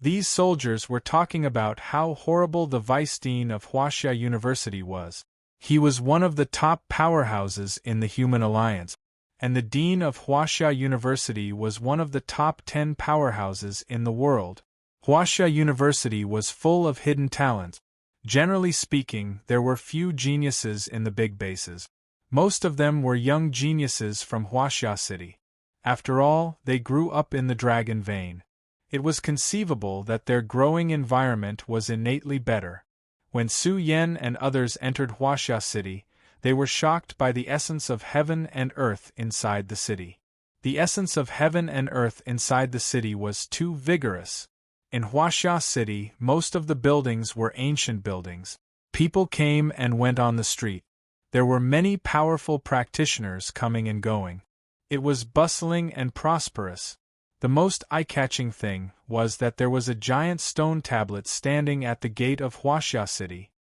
These soldiers were talking about how horrible the vice dean of Huaxia University was. He was one of the top powerhouses in the Human Alliance, and the dean of Huaxia University was one of the top 10 powerhouses in the world. Huaxia University was full of hidden talents. Generally speaking, there were few geniuses in the big bases. Most of them were young geniuses from Huaxia City. After all, they grew up in the dragon vein. It was conceivable that their growing environment was innately better. When Su Yan and others entered Huaxia City, they were shocked by the essence of heaven and earth inside the city. The essence of heaven and earth inside the city was too vigorous. In Huaxia City, most of the buildings were ancient buildings. People came and went on the street. There were many powerful practitioners coming and going. It was bustling and prosperous. The most eye-catching thing was that there was a giant stone tablet standing at the gate of Huaxia City.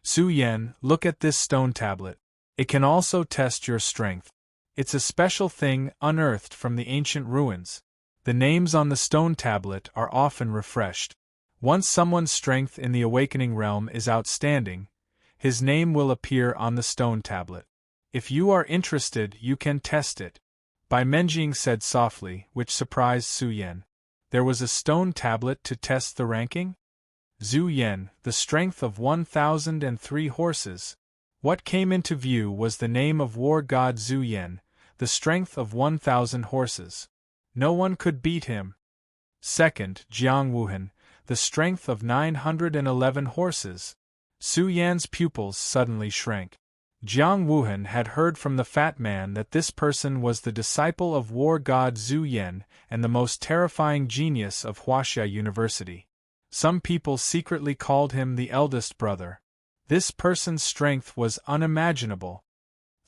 Su Yan, look at this stone tablet. It can also test your strength. It's a special thing unearthed from the ancient ruins. The names on the stone tablet are often refreshed. Once someone's strength in the awakening realm is outstanding, his name will appear on the stone tablet. If you are interested, you can test it. Bai Menjing said softly, which surprised Su Yan. There was a stone tablet to test the ranking? Zhu Yan, the strength of 1,003 horses. What came into view was the name of war god Zhu Yan, the strength of 1,000 horses. No one could beat him. Second, Jiang Wuhan, the strength of 911 horses. Su Yan's pupils suddenly shrank. Jiang Wuhan had heard from the fat man that this person was the disciple of war god Zhu Yan and the most terrifying genius of Huaxia University. Some people secretly called him the eldest brother. This person's strength was unimaginable.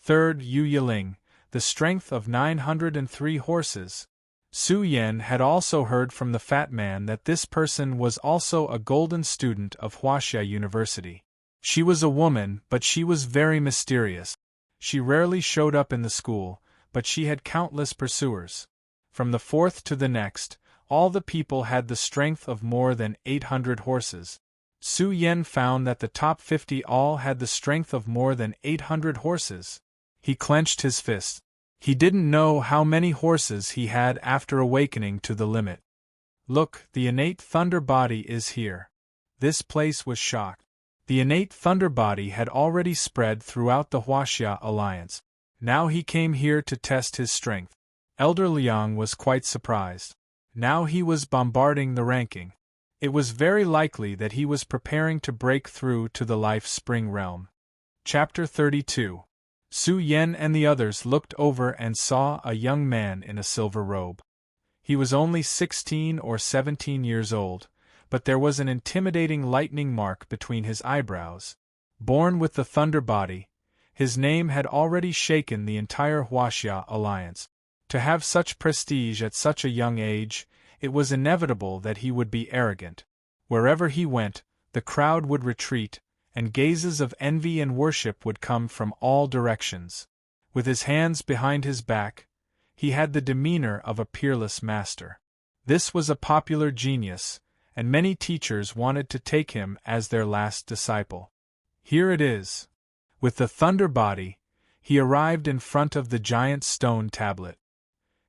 Third, Yu Yiling, the strength of 903 horses. Su Yan had also heard from the fat man that this person was also a golden student of Huaxia University. She was a woman, but she was very mysterious. She rarely showed up in the school, but she had countless pursuers. From the fourth to the next, all the people had the strength of more than 800 horses. Su Yan found that the top 50 all had the strength of more than 800 horses. He clenched his fist. He didn't know how many horses he had after awakening to the limit. Look, the innate thunder body is here. This place was shocked. The innate thunder body had already spread throughout the Huaxia alliance. Now he came here to test his strength. Elder Liang was quite surprised. Now he was bombarding the ranking. It was very likely that he was preparing to break through to the Life Spring realm. Chapter 32. Su Yan and the others looked over and saw a young man in a silver robe. He was only 16 or 17 years old, but there was an intimidating lightning mark between his eyebrows. Born with the thunder body, his name had already shaken the entire Huaxia alliance. To have such prestige at such a young age, it was inevitable that he would be arrogant. Wherever he went, the crowd would retreat, and gazes of envy and worship would come from all directions. With his hands behind his back, he had the demeanor of a peerless master. This was a popular genius, and many teachers wanted to take him as their last disciple. Here it is. With the thunder body, he arrived in front of the giant stone tablet.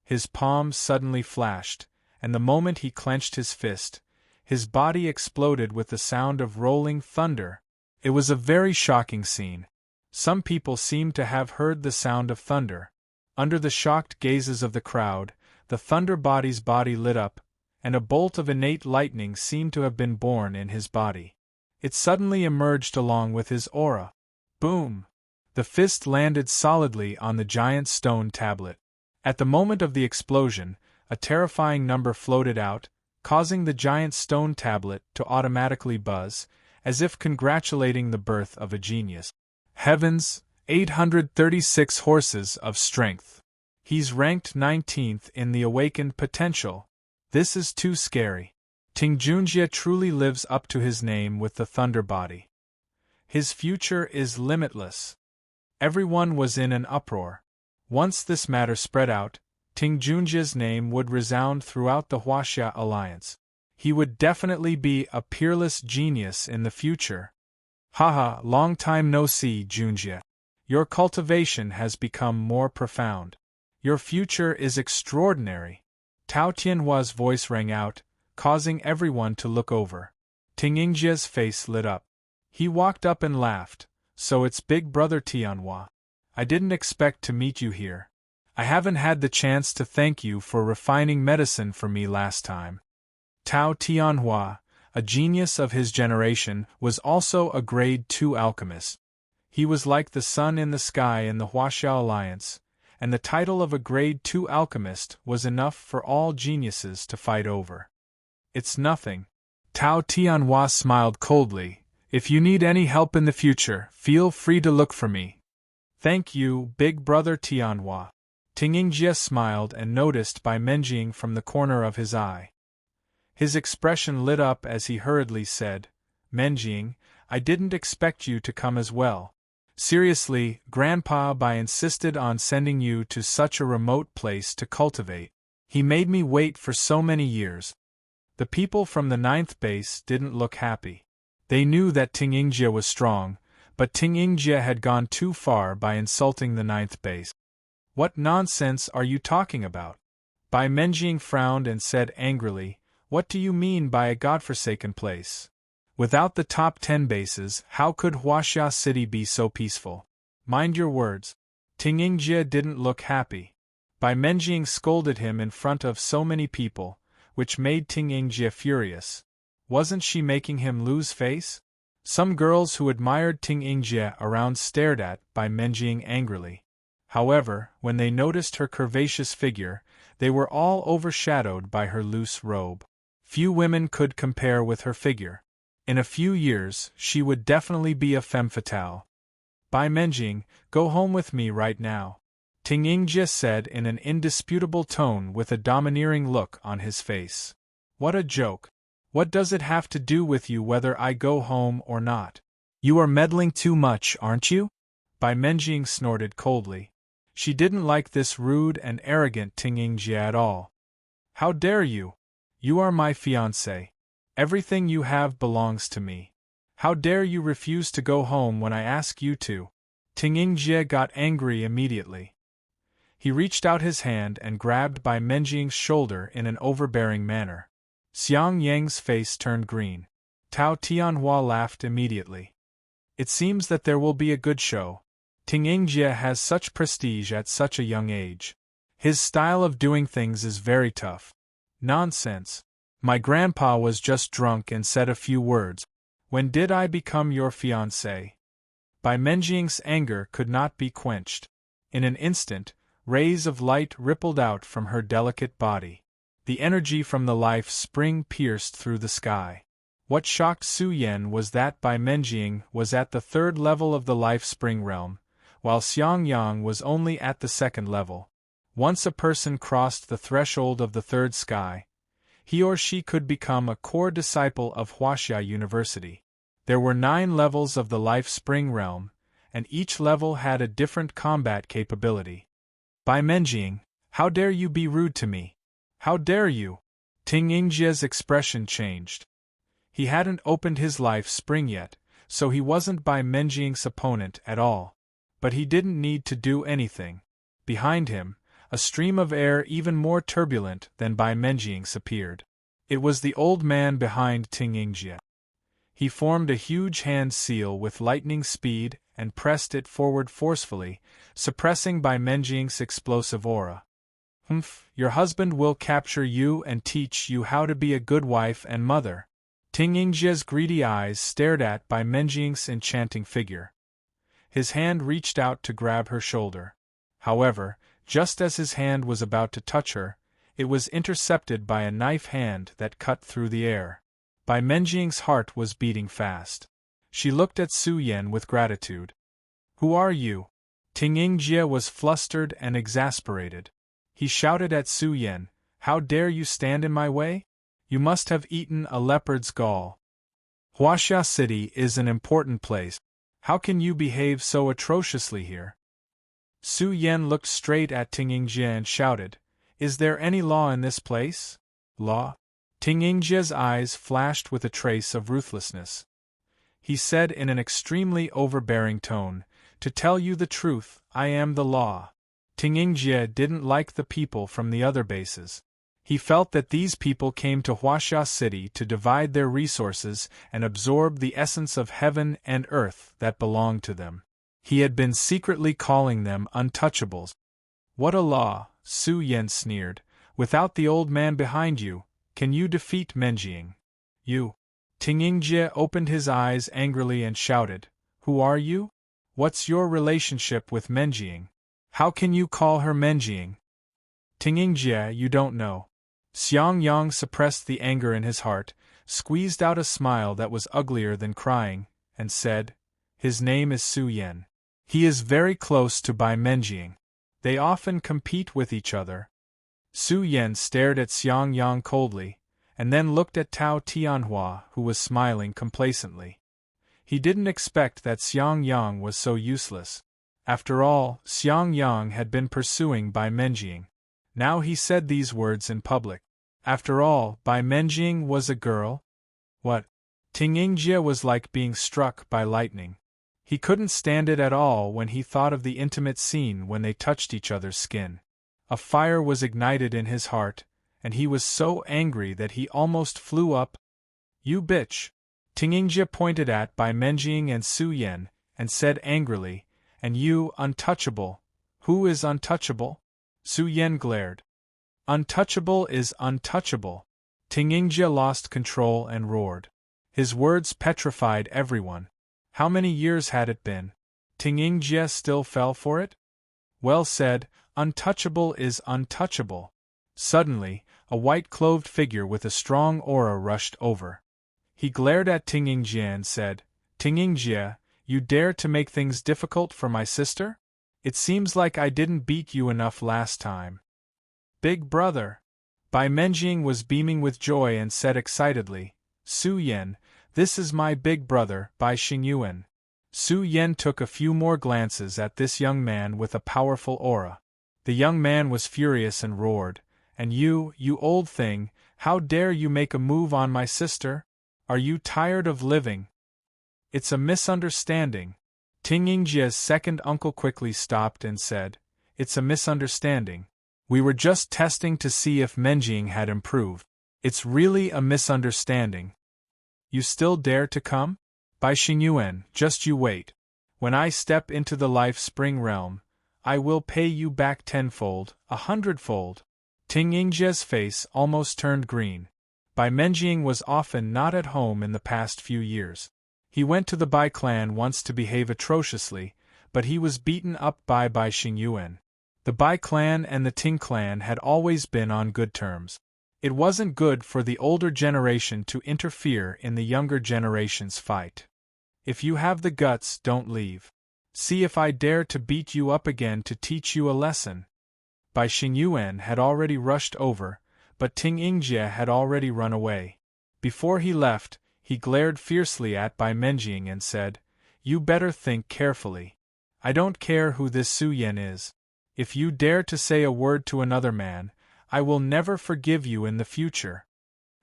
His palms suddenly flashed, and the moment he clenched his fist, his body exploded with the sound of rolling thunder. It was a very shocking scene. Some people seemed to have heard the sound of thunder. Under the shocked gazes of the crowd, the thunder body's body lit up, and a bolt of innate lightning seemed to have been born in his body. It suddenly emerged along with his aura. Boom! The fist landed solidly on the giant stone tablet. At the moment of the explosion, a terrifying number floated out, causing the giant stone tablet to automatically buzz, as if congratulating the birth of a genius. Heavens, 836 horses of strength. He's ranked 19th in the awakened potential. This is too scary. Tingjunjie truly lives up to his name with the thunder body. His future is limitless. Everyone was in an uproar. Once this matter spread out, Tingjunjie's name would resound throughout the Huaxia alliance. He would definitely be a peerless genius in the future. Haha, long time no see, Junjie. Your cultivation has become more profound. Your future is extraordinary. Tao Tianhua's voice rang out, causing everyone to look over. Tingjunjie's face lit up. He walked up and laughed. So it's big brother Tianhua. I didn't expect to meet you here. I haven't had the chance to thank you for refining medicine for me last time. Tao Tianhua, a genius of his generation, was also a grade 2 alchemist. He was like the sun in the sky in the Huaxia alliance, and the title of a grade 2 alchemist was enough for all geniuses to fight over. It's nothing. Tao Tianhua smiled coldly. If you need any help in the future, feel free to look for me. Thank you, big brother Tianhua. Tingjunjie smiled and noticed Bai Menjing from the corner of his eye. His expression lit up as he hurriedly said, Menjing, I didn't expect you to come as well. Seriously, Grandpa Bai insisted on sending you to such a remote place to cultivate. He made me wait for so many years. The people from the 9th base didn't look happy. They knew that Tingjunjie was strong, But Ting Yingjie had gone too far by insulting the ninth base. What nonsense are you talking about? Bai Menjing frowned and said angrily, what do you mean by a godforsaken place? Without the top 10 bases, how could Huaxia City be so peaceful? Mind your words. Ting Yingjie didn't look happy. Bai Menjing scolded him in front of so many people, which made Ting Yingjie furious. Wasn't she making him lose face? Some girls who admired Ting Yingjie around stared at Bai Menjing angrily. However, when they noticed her curvaceous figure, they were all overshadowed by her loose robe. Few women could compare with her figure. In a few years, she would definitely be a femme fatale. Bai Menjing, go home with me right now, Ting Yingjie said in an indisputable tone with a domineering look on his face. What a joke. What does it have to do with you whether I go home or not? You are meddling too much, aren't you? Bai Menjing snorted coldly. She didn't like this rude and arrogant Ting Yingjie at all. How dare you? You are my fiancé. Everything you have belongs to me. How dare you refuse to go home when I ask you to? Ting Yingjie got angry immediately. He reached out his hand and grabbed Bai Menjing's shoulder in an overbearing manner. Xiang Yang's face turned green. Tao Tianhua laughed immediately. It seems that there will be a good show. Ting Yingjie has such prestige at such a young age. His style of doing things is very tough. Nonsense. My grandpa was just drunk and said a few words. When did I become your fiancé? Bai Menjing's anger could not be quenched. In an instant, rays of light rippled out from her delicate body. The energy from the life spring pierced through the sky. What shocked Su Yan was that Bai Menjing was at the 3rd level of the life spring realm, while Xiang Yang was only at the 2nd level. Once a person crossed the threshold of the 3rd sky, he or she could become a core disciple of Huaxia University. There were 9 levels of the life spring realm, and each level had a different combat capability. Bai Menjing, how dare you be rude to me? How dare you? Ting Yingjie's expression changed. He hadn't opened his life spring yet, so he wasn't Bai Menjing's opponent at all. But he didn't need to do anything. Behind him, a stream of air even more turbulent than Bai Menjing's appeared. It was the old man behind Ting Yingjie. He formed a huge hand seal with lightning speed and pressed it forward forcefully, suppressing Bai Menjing's explosive aura. Humph, your husband will capture you and teach you how to be a good wife and mother. Ting Yingjie's greedy eyes stared at Bai Menjing's enchanting figure. His hand reached out to grab her shoulder. However, just as his hand was about to touch her, it was intercepted by a knife hand that cut through the air. Bai Menjing's heart was beating fast. She looked at Su Yan with gratitude. Who are you? Ting Yingjie was flustered and exasperated. He shouted at Su Yan, how dare you stand in my way? You must have eaten a leopard's gall. Huaxia City is an important place. How can you behave so atrociously here? Su Yan looked straight at Ting Yingjie and shouted, is there any law in this place? Law? Ting Yingjie's eyes flashed with a trace of ruthlessness. He said in an extremely overbearing tone, to tell you the truth, I am the law. Ting Yingjie didn't like the people from the other bases. He felt that these people came to Huaxia City to divide their resources and absorb the essence of heaven and earth that belonged to them. He had been secretly calling them untouchables. What a law, Su Yan sneered. Without the old man behind you, can you defeat Menjing? You. Ting Yingjie opened his eyes angrily and shouted, who are you? What's your relationship with Menjing? How can you call her Menjing? Ting Yingjie, you don't know. Xiang Yang suppressed the anger in his heart, squeezed out a smile that was uglier than crying, and said, his name is Su Yan. He is very close to Bai Menjing. They often compete with each other. Su Yan stared at Xiang Yang coldly, and then looked at Tao Tianhua, who was smiling complacently. He didn't expect that Xiang Yang was so useless. After all, Xiang Yang had been pursuing Bai Menjing. Now he said these words in public. After all, Bai Menjing was a girl? What? Ting Yingjie was like being struck by lightning. He couldn't stand it at all when he thought of the intimate scene when they touched each other's skin. A fire was ignited in his heart, and he was so angry that he almost flew up. "You bitch!" Tingyingjie pointed at Bai Menjing and Su Yan, and said angrily, "And you, untouchable, who is untouchable?" Su Yan glared. "Untouchable is untouchable." Tingyingjie lost control and roared. His words petrified everyone. How many years had it been? Tingyingjie still fell for it? Well said, untouchable is untouchable. Suddenly, a white-clothed figure with a strong aura rushed over. He glared at Tingyingjie and said, "Tingyingjie, you dare to make things difficult for my sister? It seems like I didn't beat you enough last time." "Big brother!" Bai Menjing was beaming with joy and said excitedly, "Su Yan, this is my big brother, Bai Xingyuan." Su Yan took a few more glances at this young man with a powerful aura. The young man was furious and roared, "And you old thing, how dare you make a move on my sister? Are you tired of living?" "It's a misunderstanding." Tingyingjie's second uncle quickly stopped and said, "It's a misunderstanding. We were just testing to see if Menjing had improved. It's really a misunderstanding." "You still dare to come? Bai Xingyuan, just you wait. When I step into the life spring realm, I will pay you back tenfold, 100-fold. Tingyingjie's face almost turned green. Bai Menjing was often not at home in the past few years. He went to the Bai clan once to behave atrociously, but he was beaten up by Bai Xingyuan. The Bai clan and the Ting clan had always been on good terms. It wasn't good for the older generation to interfere in the younger generation's fight. If you have the guts, don't leave. See if I dare to beat you up again to teach you a lesson." Bai Xingyuan had already rushed over, but Tingyingjie had already run away. Before he left, he glared fiercely at Bai Menjing and said, "You better think carefully. I don't care who this Su Yan is. If you dare to say a word to another man, I will never forgive you in the future."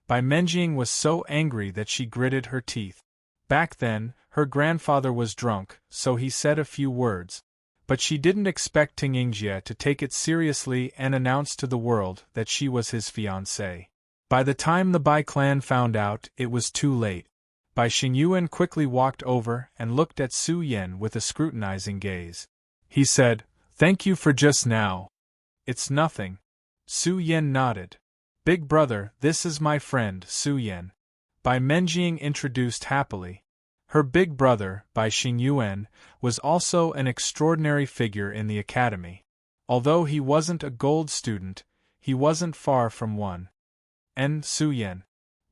Bai Menjing was so angry that she gritted her teeth. Back then, her grandfather was drunk, so he said a few words. But she didn't expect Tingyingjie to take it seriously and announce to the world that she was his fiancée. By the time the Bai clan found out, it was too late. Bai Xingyuan quickly walked over and looked at Su Yan with a scrutinizing gaze. He said, "Thank you for just now." "It's nothing." Su Yan nodded. "Big brother, this is my friend, Su Yan." Bai Menjing introduced happily. Her big brother, Bai Xingyuan, was also an extraordinary figure in the academy. Although he wasn't a gold student, he wasn't far from one. "And Su Yan."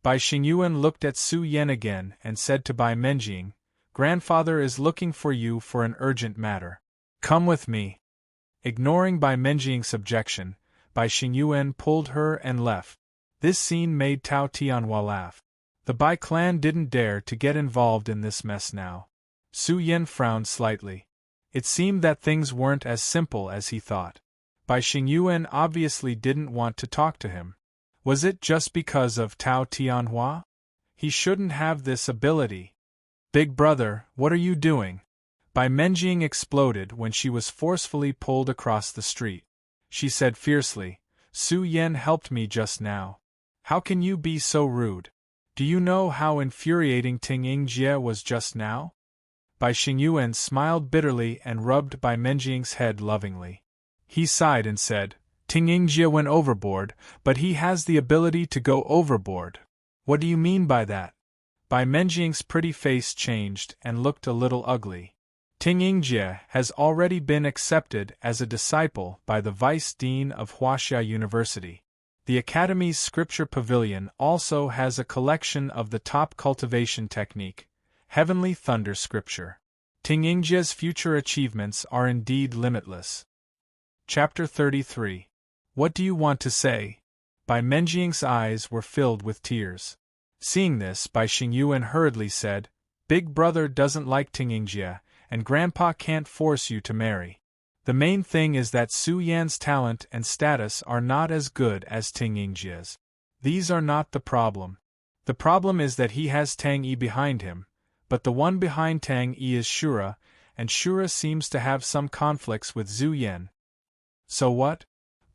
Bai Xingyuan looked at Su Yan again and said to Bai Menjing, "Grandfather is looking for you for an urgent matter. Come with me." Ignoring Bai Menjing's objection, Bai Xingyuan pulled her and left. This scene made Tao Tianhua laugh. The Bai clan didn't dare to get involved in this mess now. Su Yan frowned slightly. It seemed that things weren't as simple as he thought. Bai Xingyuan obviously didn't want to talk to him. Was it just because of Tao Tianhua? He shouldn't have this ability. "Big brother, what are you doing?" Bai Menjing exploded when she was forcefully pulled across the street. She said fiercely, "Su Yan helped me just now. How can you be so rude? Do you know how infuriating Tingyingjie was just now?" Bai Xingyuan smiled bitterly and rubbed Bai Menjing's head lovingly. He sighed and said, "Tingyingjie went overboard, but he has the ability to go overboard." "What do you mean by that?" Bai Menjing's pretty face changed and looked a little ugly. Tingyingjie has already been accepted as a disciple by the Vice Dean of Huaxia University. The Academy's Scripture Pavilion also has a collection of the top cultivation technique, Heavenly Thunder Scripture. Tingyingjie's future achievements are indeed limitless. Chapter 33. What do you want to say? Bai Menjing's eyes were filled with tears. Seeing this, Bai Xingyuan hurriedly said, "Big brother doesn't like Tingyingjie, and Grandpa can't force you to marry. The main thing is that Su Yan's talent and status are not as good as Tingyingjie's. These are not the problem. The problem is that he has Tang Yi behind him, but the one behind Tang Yi is Shura, and Shura seems to have some conflicts with Zhu Yan. So what?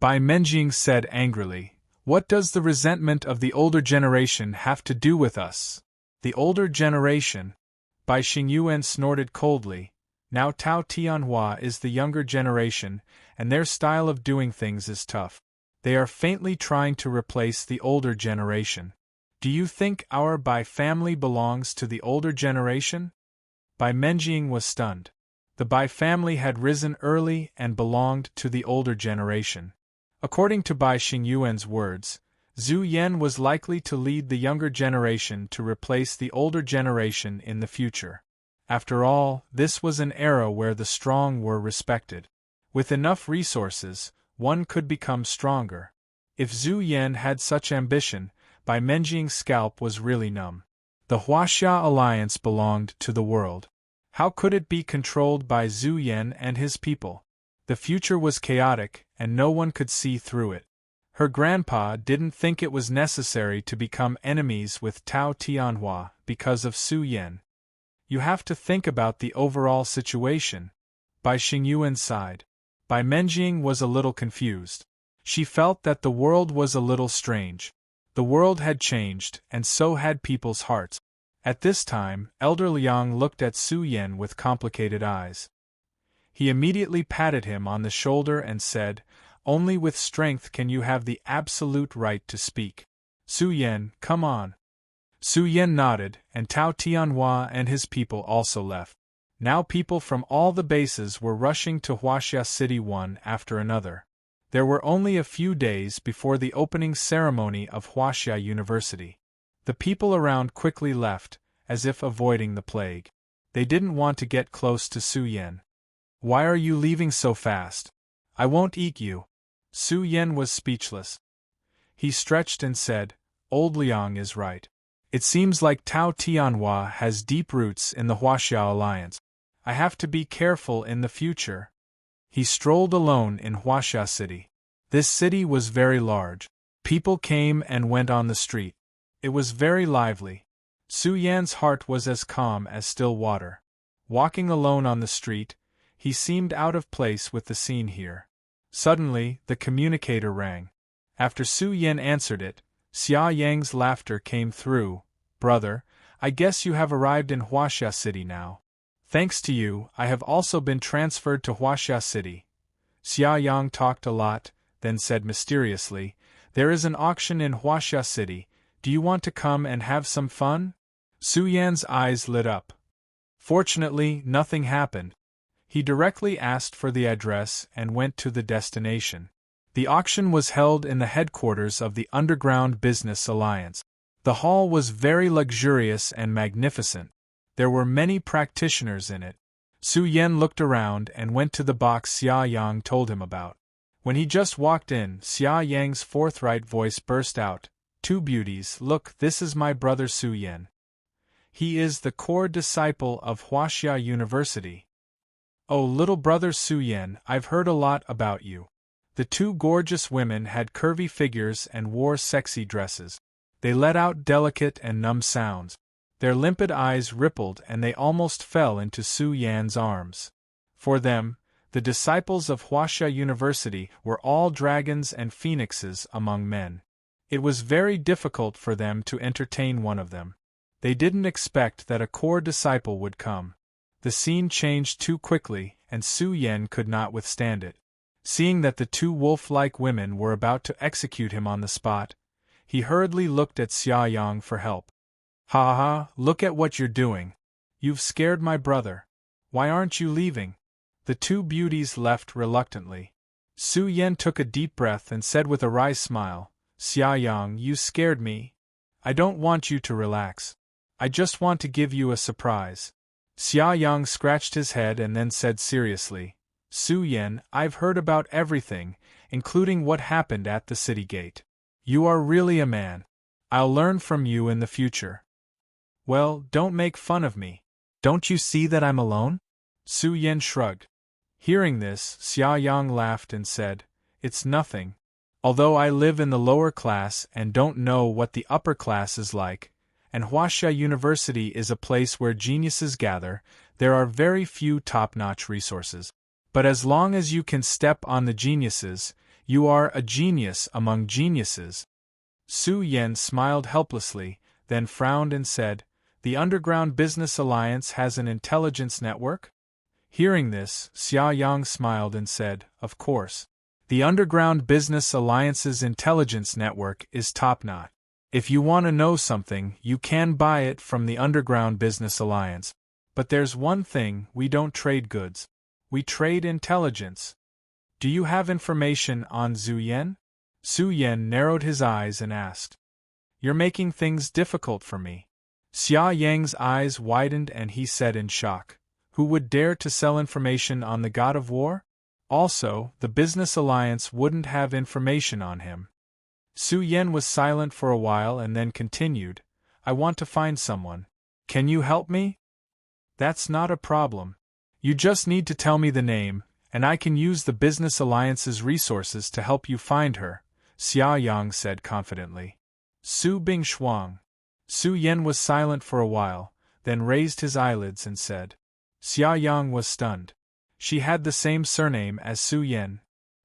Bai Menjing said angrily. What does the resentment of the older generation have to do with us? The older generation? Bai Xingyuan snorted coldly. Now Tao Tianhua is the younger generation, and their style of doing things is tough. They are faintly trying to replace the older generation. Do you think our Bai family belongs to the older generation? Bai Menjing was stunned. The Bai family had risen early and belonged to the older generation. According to Bai Xingyuan's words, Zhu Yan was likely to lead the younger generation to replace the older generation in the future. After all, this was an era where the strong were respected. With enough resources, one could become stronger. If Zhu Yan had such ambition, Bai Menjing's scalp was really numb. The Huaxia alliance belonged to the world. How could it be controlled by Zhu Yan and his people? The future was chaotic, and no one could see through it. Her grandpa didn't think it was necessary to become enemies with Tao Tianhua because of Su Yan. You have to think about the overall situation. Bai Xingyuan sighed. Bai Menjing was a little confused. She felt that the world was a little strange. The world had changed, and so had people's hearts. At this time, Elder Liang looked at Su Yan with complicated eyes. He immediately patted him on the shoulder and said, "Only with strength can you have the absolute right to speak. Su Yan, come on." Su Yan nodded, and Tao Tianhua and his people also left. Now people from all the bases were rushing to Huaxia City one after another. There were only a few days before the opening ceremony of Huaxia University. The people around quickly left, as if avoiding the plague. They didn't want to get close to Su Yan. "Why are you leaving so fast? I won't eat you." Su Yan was speechless. He stretched and said, "Old Liang is right. It seems like Tao Tianhua has deep roots in the Huaxia alliance. I have to be careful in the future." He strolled alone in Huaxia City. This city was very large. People came and went on the street. It was very lively. Su Yan's heart was as calm as still water. Walking alone on the street, he seemed out of place with the scene here. Suddenly, the communicator rang. After Su Yan answered it, Xia Yang's laughter came through. "Brother, I guess you have arrived in Huaxia City now. Thanks to you, I have also been transferred to Huaxia City." Xia Yang talked a lot, then said mysteriously, "There is an auction in Huaxia City. Do you want to come and have some fun?" Su Yan's eyes lit up. Fortunately, nothing happened. He directly asked for the address and went to the destination. The auction was held in the headquarters of the Underground Business Alliance. The hall was very luxurious and magnificent. There were many practitioners in it. Su Yan looked around and went to the box Xia Yang told him about. When he just walked in, Xia Yang's forthright voice burst out, "Two beauties, look, this is my brother Su Yan. He is the core disciple of Huaxia University." "Oh, little brother Su Yan, I've heard a lot about you." The two gorgeous women had curvy figures and wore sexy dresses. They let out delicate and numb sounds. Their limpid eyes rippled and they almost fell into Su Yan's arms. For them, the disciples of Huaxia University were all dragons and phoenixes among men. It was very difficult for them to entertain one of them. They didn't expect that a core disciple would come. The scene changed too quickly, and Su Yan could not withstand it. Seeing that the two wolf-like women were about to execute him on the spot, he hurriedly looked at Xia Yang for help. "Ha ha, look at what you're doing. You've scared my brother. Why aren't you leaving?" The two beauties left reluctantly. Su Yan took a deep breath and said with a wry smile, "Xia Yang, you scared me. I don't want you to relax. I just want to give you a surprise." Xia Yang scratched his head and then said seriously, "Su Yan, I've heard about everything, including what happened at the city gate. You are really a man. I'll learn from you in the future." "Well, don't make fun of me. Don't you see that I'm alone?" Su Yan shrugged. Hearing this, Xia Yang laughed and said, "It's nothing. Although I live in the lower class and don't know what the upper class is like, and Huaxia University is a place where geniuses gather. There are very few top-notch resources. But as long as you can step on the geniuses, you are a genius among geniuses. Su Yan smiled helplessly, then frowned and said, "The Underground Business Alliance has an intelligence network?" Hearing this, Xia Yang smiled and said, "Of course. The Underground Business Alliance's intelligence network is top-notch. If you want to know something, you can buy it from the Underground Business Alliance. But there's one thing, we don't trade goods. We trade intelligence. Do you have information on Zhu Yan?" Su Yan narrowed his eyes and asked. "You're making things difficult for me." Xia Yang's eyes widened and he said in shock, "Who would dare to sell information on the god of war? Also, the Business Alliance wouldn't have information on him." Su Yan was silent for a while and then continued, "I want to find someone. Can you help me?" "That's not a problem. You just need to tell me the name, and I can use the Business Alliance's resources to help you find her," Xia Yang said confidently. Su Bingshuang. Su Yan was silent for a while, then raised his eyelids and said. Xia Yang was stunned. She had the same surname as Su Yan.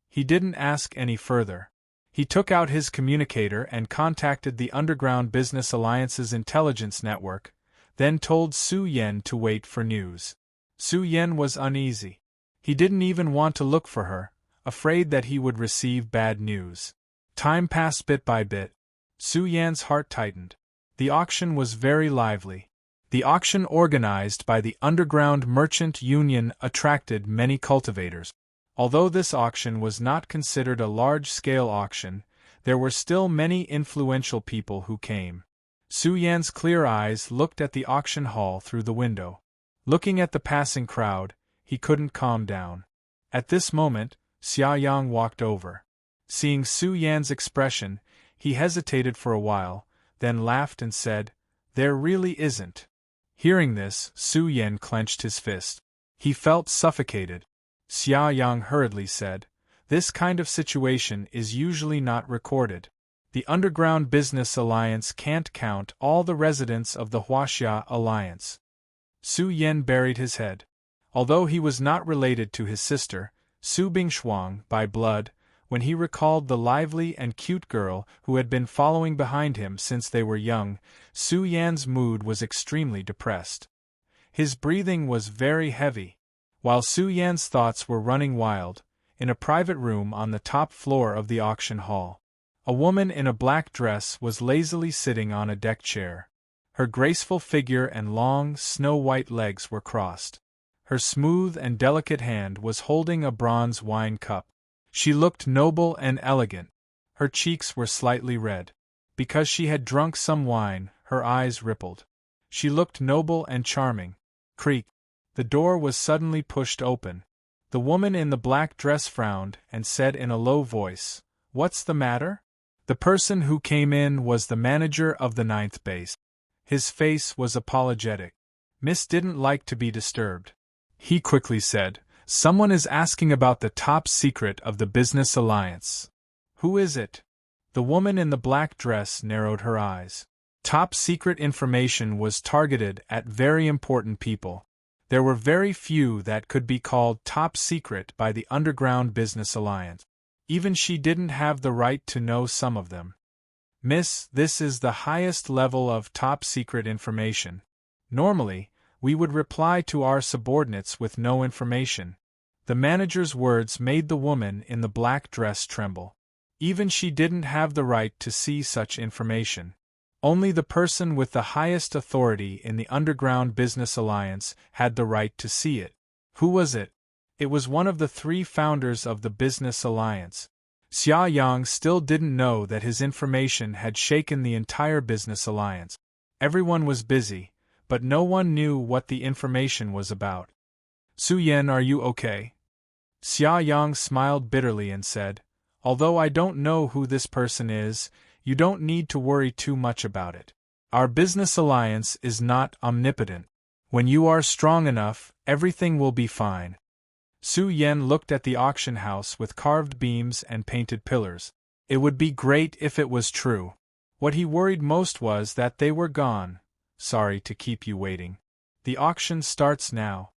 He didn't ask any further. He took out his communicator and contacted the Underground Business Alliance's intelligence network, then told Su Yan to wait for news. Su Yan was uneasy. He didn't even want to look for her, afraid that he would receive bad news. Time passed bit by bit. Su Yan's heart tightened. The auction was very lively. The auction organized by the Underground Merchant Union attracted many cultivators. Although this auction was not considered a large-scale auction, there were still many influential people who came. Su Yan's clear eyes looked at the auction hall through the window. Looking at the passing crowd, he couldn't calm down. At this moment, Xia Yang walked over. Seeing Su Yan's expression, he hesitated for a while, then laughed and said, "There really isn't." Hearing this, Su Yan clenched his fist. He felt suffocated. Xia Yang hurriedly said, "This kind of situation is usually not recorded. The Underground Business Alliance can't count all the residents of the Huaxia Alliance." Su Yan buried his head. Although he was not related to his sister, Su Bingshuang, by blood, when he recalled the lively and cute girl who had been following behind him since they were young, Su Yan's mood was extremely depressed. His breathing was very heavy. While Su Yan's thoughts were running wild, in a private room on the top floor of the auction hall, a woman in a black dress was lazily sitting on a deck chair. Her graceful figure and long, snow-white legs were crossed. Her smooth and delicate hand was holding a bronze wine cup. She looked noble and elegant. Her cheeks were slightly red. Because she had drunk some wine, her eyes rippled. She looked noble and charming. Creak. The door was suddenly pushed open. The woman in the black dress frowned and said in a low voice, "What's the matter?" The person who came in was the manager of the 9th base. His face was apologetic. Miss didn't like to be disturbed. He quickly said, "Someone is asking about the top secret of the Business Alliance." "Who is it?" The woman in the black dress narrowed her eyes. Top secret information was targeted at very important people. There were very few that could be called top secret by the Underground Business Alliance. Even she didn't have the right to know some of them. "Miss, this is the highest level of top secret information. Normally, we would reply to our subordinates with no information." The manager's words made the woman in the black dress tremble. Even she didn't have the right to see such information. Only the person with the highest authority in the Underground Business Alliance had the right to see it. Who was it? It was one of the 3 founders of the Business Alliance. Xia Yang still didn't know that his information had shaken the entire Business Alliance. Everyone was busy, but no one knew what the information was about. "Su Yan, are you okay?" Xia Yang smiled bitterly and said, "Although I don't know who this person is, you don't need to worry too much about it. Our business alliance is not omnipotent. When you are strong enough, everything will be fine." Su Yan looked at the auction house with carved beams and painted pillars. It would be great if it was true. What he worried most was that they were gone. Sorry to keep you waiting. The auction starts now.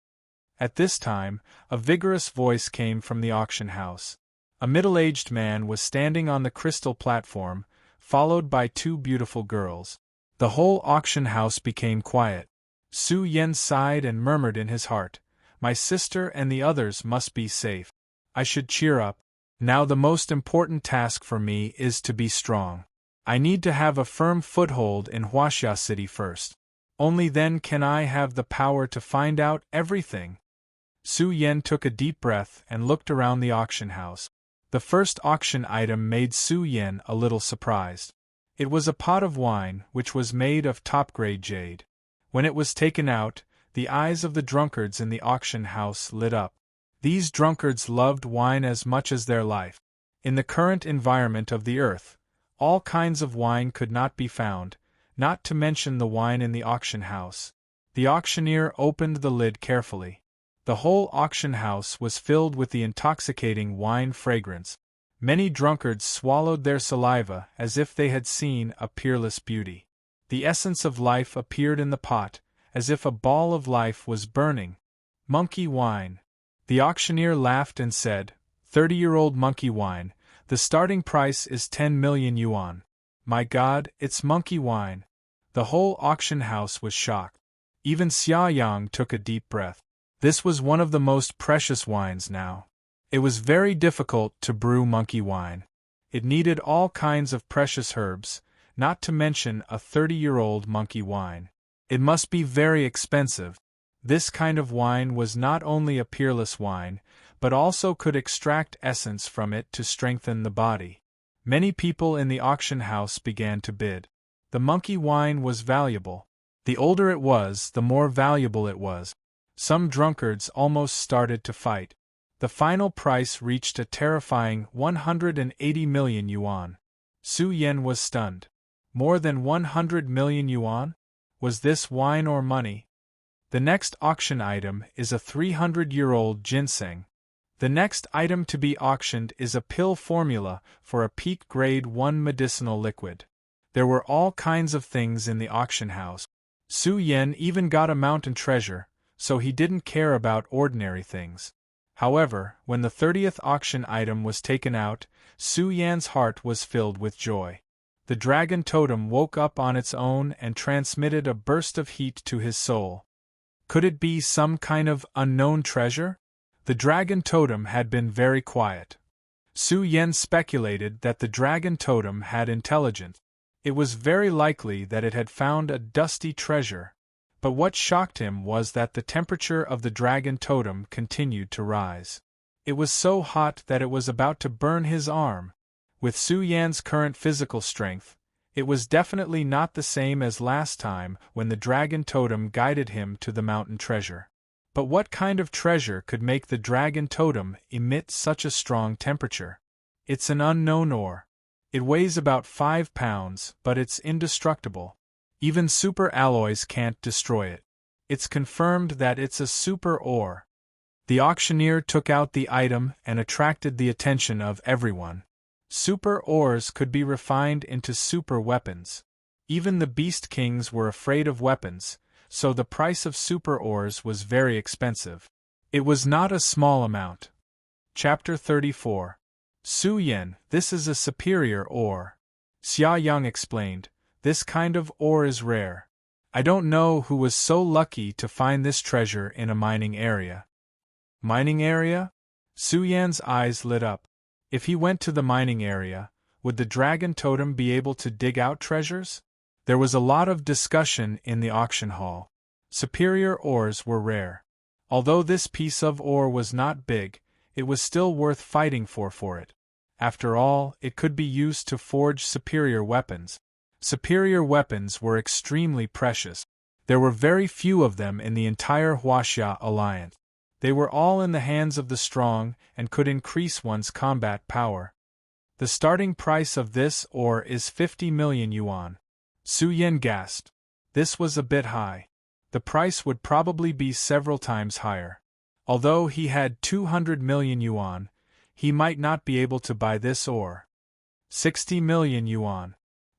At this time, a vigorous voice came from the auction house. A middle-aged man was standing on the crystal platform, followed by two beautiful girls. The whole auction house became quiet. Su Yen sighed and murmured in his heart, "My sister and the others must be safe. I should cheer up. Now the most important task for me is to be strong. I need to have a firm foothold in Huaxia City first. Only then can I have the power to find out everything." Su Yen took a deep breath and looked around the auction house. The first auction item made Su Yen a little surprised. It was a pot of wine which was made of top-grade jade. When it was taken out, the eyes of the drunkards in the auction house lit up. These drunkards loved wine as much as their life. In the current environment of the earth, all kinds of wine could not be found, not to mention the wine in the auction house. The auctioneer opened the lid carefully. The whole auction house was filled with the intoxicating wine fragrance. Many drunkards swallowed their saliva as if they had seen a peerless beauty. The essence of life appeared in the pot, as if a ball of life was burning. Monkey wine. The auctioneer laughed and said, 30-year-old monkey wine, the starting price is 10 million yuan. My God, it's monkey wine. The whole auction house was shocked. Even Xia Yang took a deep breath. This was one of the most precious wines now. It was very difficult to brew monkey wine. It needed all kinds of precious herbs, not to mention a 30-year-old monkey wine. It must be very expensive. This kind of wine was not only a peerless wine, but also could extract essence from it to strengthen the body. Many people in the auction house began to bid. The monkey wine was valuable. The older it was, the more valuable it was. Some drunkards almost started to fight. The final price reached a terrifying 180 million yuan. Su Yen was stunned. More than 100 million yuan? Was this wine or money? The next auction item is a 300-year-old ginseng. The next item to be auctioned is a pill formula for a peak grade 1 medicinal liquid. There were all kinds of things in the auction house. Su Yen even got a mountain treasure, so he didn't care about ordinary things. However, when the 30th auction item was taken out, Su Yan's heart was filled with joy. The dragon totem woke up on its own and transmitted a burst of heat to his soul. Could it be some kind of unknown treasure? The dragon totem had been very quiet. Su Yen speculated that the dragon totem had intelligence. It was very likely that it had found a dusty treasure. But what shocked him was that the temperature of the dragon totem continued to rise. It was so hot that it was about to burn his arm. With Su Yan's current physical strength, it was definitely not the same as last time when the dragon totem guided him to the mountain treasure. But what kind of treasure could make the dragon totem emit such a strong temperature? It's an unknown ore. It weighs about 5 pounds, but it's indestructible. Even super alloys can't destroy it. It's confirmed that it's a super ore. The auctioneer took out the item and attracted the attention of everyone. Super ores could be refined into super weapons. Even the beast kings were afraid of weapons, so the price of super ores was very expensive. It was not a small amount. Chapter 34. Su Yen, this is a superior ore. Xia Yang explained, this kind of ore is rare. I don't know who was so lucky to find this treasure in a mining area. Mining area? Su Yan's eyes lit up. If he went to the mining area, would the dragon totem be able to dig out treasures? There was a lot of discussion in the auction hall. Superior ores were rare. Although this piece of ore was not big, it was still worth fighting for it. After all, it could be used to forge superior weapons. Superior weapons were extremely precious. There were very few of them in the entire Huaxia alliance. They were all in the hands of the strong and could increase one's combat power. The starting price of this ore is 50 million yuan. Su Yen gasped. This was a bit high. The price would probably be several times higher. Although he had 200 million yuan, he might not be able to buy this ore. 60 million yuan.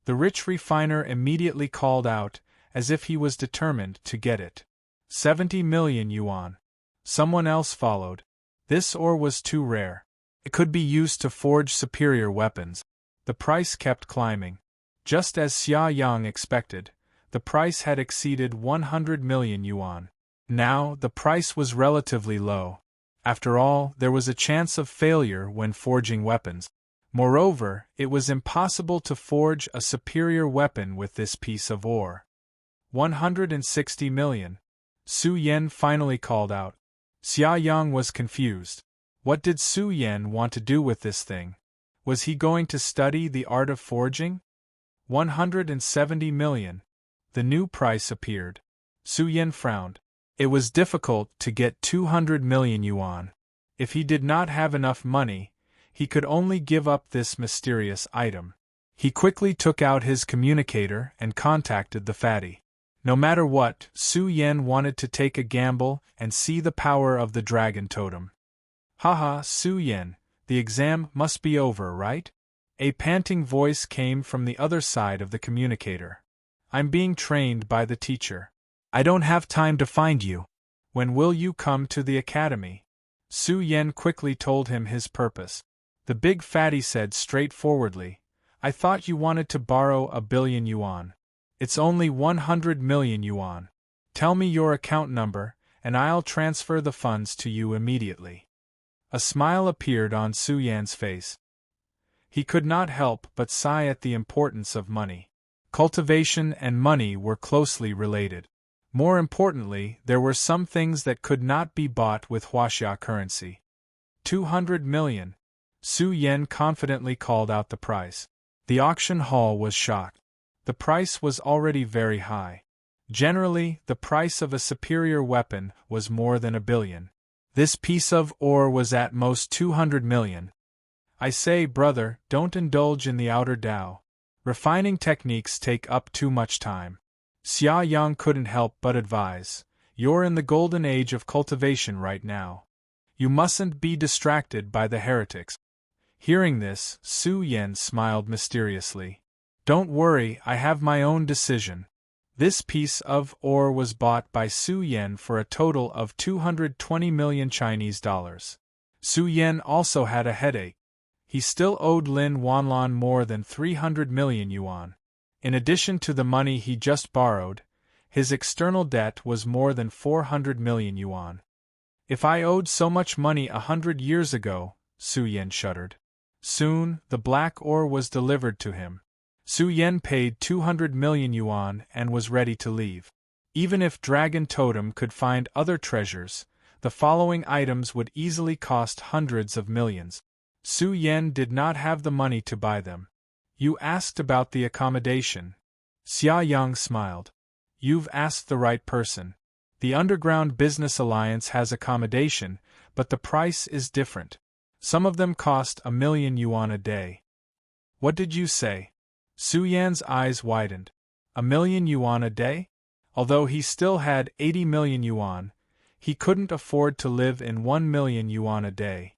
The rich refiner immediately called out, as if he was determined to get it. 70 million yuan. Someone else followed. This ore was too rare. It could be used to forge superior weapons. The price kept climbing. Just as Xia Yang expected, the price had exceeded 100 million yuan. Now, the price was relatively low. After all, there was a chance of failure when forging weapons. Moreover, it was impossible to forge a superior weapon with this piece of ore. 160 million. Su Yan finally called out. Xia Yang was confused. What did Su Yan want to do with this thing? Was he going to study the art of forging? 170 million. The new price appeared. Su Yan frowned. It was difficult to get 200 million yuan. If he did not have enough money, he could only give up this mysterious item. He quickly took out his communicator and contacted the fatty. No matter what, Su Yan wanted to take a gamble and see the power of the dragon totem. Haha, Su Yan, the exam must be over, right? A panting voice came from the other side of the communicator. I'm being trained by the teacher. I don't have time to find you. When will you come to the academy? Su Yan quickly told him his purpose. The big fatty said straightforwardly, I thought you wanted to borrow 1 billion yuan. It's only 100 million yuan. Tell me your account number, and I'll transfer the funds to you immediately. A smile appeared on Su Yan's face. He could not help but sigh at the importance of money. Cultivation and money were closely related. More importantly, there were some things that could not be bought with Huaxia currency. 200 million. Su Yan confidently called out the price. The auction hall was shocked. The price was already very high. Generally, the price of a superior weapon was more than 1 billion. This piece of ore was at most 200 million. I say, brother, don't indulge in the outer Tao. Refining techniques take up too much time. Xia Yang couldn't help but advise, you're in the golden age of cultivation right now. You mustn't be distracted by the heretics. Hearing this, Su Yan smiled mysteriously. Don't worry, I have my own decision. This piece of ore was bought by Su Yan for a total of 220 million Chinese dollars. Su Yan also had a headache. He still owed Lin Wanlan more than 300 million yuan. In addition to the money he just borrowed, his external debt was more than 400 million yuan. If I owed so much money 100 years ago, Su Yan shuddered. Soon, the black ore was delivered to him. Su Yan paid 200 million yuan and was ready to leave. Even if Dragon Totem could find other treasures, the following items would easily cost hundreds of millions. Su Yan did not have the money to buy them. You asked about the accommodation. Xia Yang smiled. You've asked the right person. The Underground Business Alliance has accommodation, but the price is different. Some of them cost 1 million yuan a day. What did you say? Su Yan's eyes widened. 1 million yuan a day? Although he still had 80 million yuan, he couldn't afford to live in 1 million yuan a day.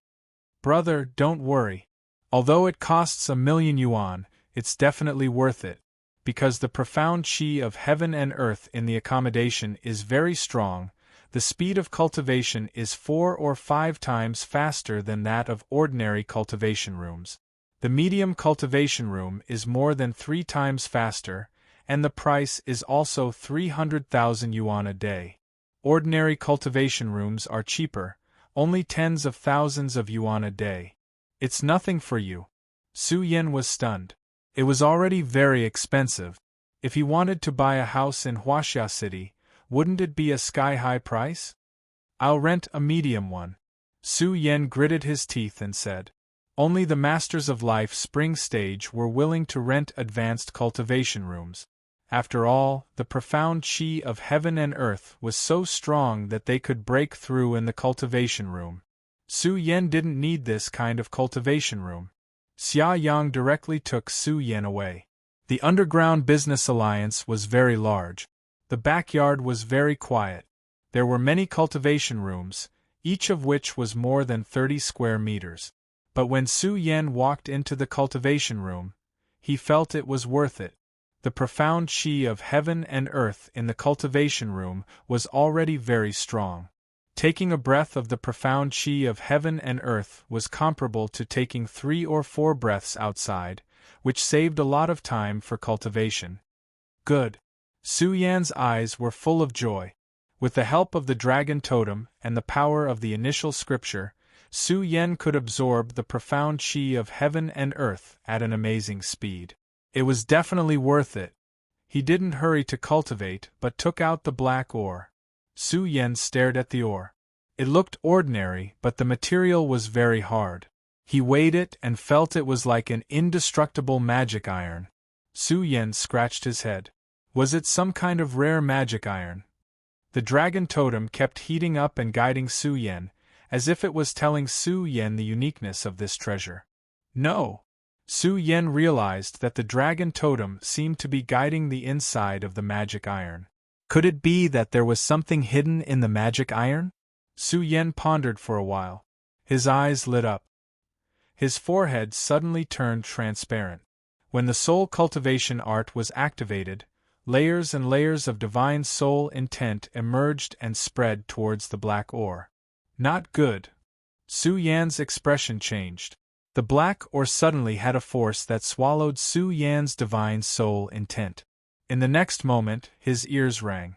Brother, don't worry. Although it costs 1 million yuan, it's definitely worth it, because the profound chi of heaven and earth in the accommodation is very strong. The speed of cultivation is 4 or 5 times faster than that of ordinary cultivation rooms. The medium cultivation room is more than 3 times faster, and the price is also 300,000 yuan a day. Ordinary cultivation rooms are cheaper, only tens of thousands of yuan a day. It's nothing for you. Su Yan was stunned. It was already very expensive. If he wanted to buy a house in Huaxia City, wouldn't it be a sky-high price? I'll rent a medium one. Su Yan gritted his teeth and said. Only the Masters of Life Spring Stage were willing to rent advanced cultivation rooms. After all, the profound chi of heaven and earth was so strong that they could break through in the cultivation room. Su Yan didn't need this kind of cultivation room. Xia Yang directly took Su Yan away. The Underground Business Alliance was very large. The backyard was very quiet. There were many cultivation rooms, each of which was more than 30 square meters. But when Su Yan walked into the cultivation room, he felt it was worth it. The profound chi of heaven and earth in the cultivation room was already very strong. Taking a breath of the profound chi of heaven and earth was comparable to taking 3 or 4 breaths outside, which saved a lot of time for cultivation. Good. Su Yan's eyes were full of joy. With the help of the dragon totem and the power of the initial scripture, Su Yan could absorb the profound chi of heaven and earth at an amazing speed. It was definitely worth it. He didn't hurry to cultivate but took out the black ore. Su Yan stared at the ore. It looked ordinary, but the material was very hard. He weighed it and felt it was like an indestructible magic iron. Su Yan scratched his head. Was it some kind of rare magic iron? The dragon totem kept heating up and guiding Su Yan, as if it was telling Su Yan the uniqueness of this treasure. No! Su Yan realized that the dragon totem seemed to be guiding the inside of the magic iron. Could it be that there was something hidden in the magic iron? Su Yan pondered for a while. His eyes lit up. His forehead suddenly turned transparent. When the soul cultivation art was activated, layers and layers of divine soul intent emerged and spread towards the black ore. Not good. Su Yan's expression changed. The black ore suddenly had a force that swallowed Su Yan's divine soul intent. In the next moment, his ears rang.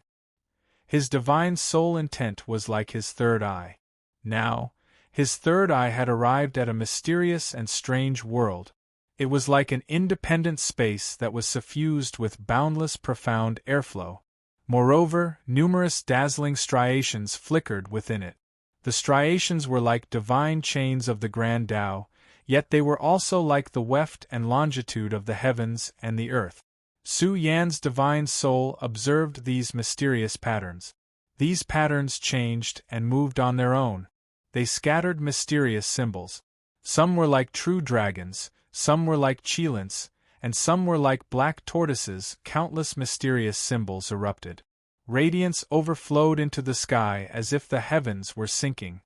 His divine soul intent was like his third eye. Now, his third eye had arrived at a mysterious and strange world. It was like an independent space that was suffused with boundless profound airflow. Moreover, numerous dazzling striations flickered within it. The striations were like divine chains of the Grand Tao, yet they were also like the weft and longitude of the heavens and the earth. Su Yan's divine soul observed these mysterious patterns. These patterns changed and moved on their own. They scattered mysterious symbols. Some were like true dragons, some were like cheilants, and some were like black tortoises. Countless mysterious symbols erupted. Radiance overflowed into the sky as if the heavens were sinking.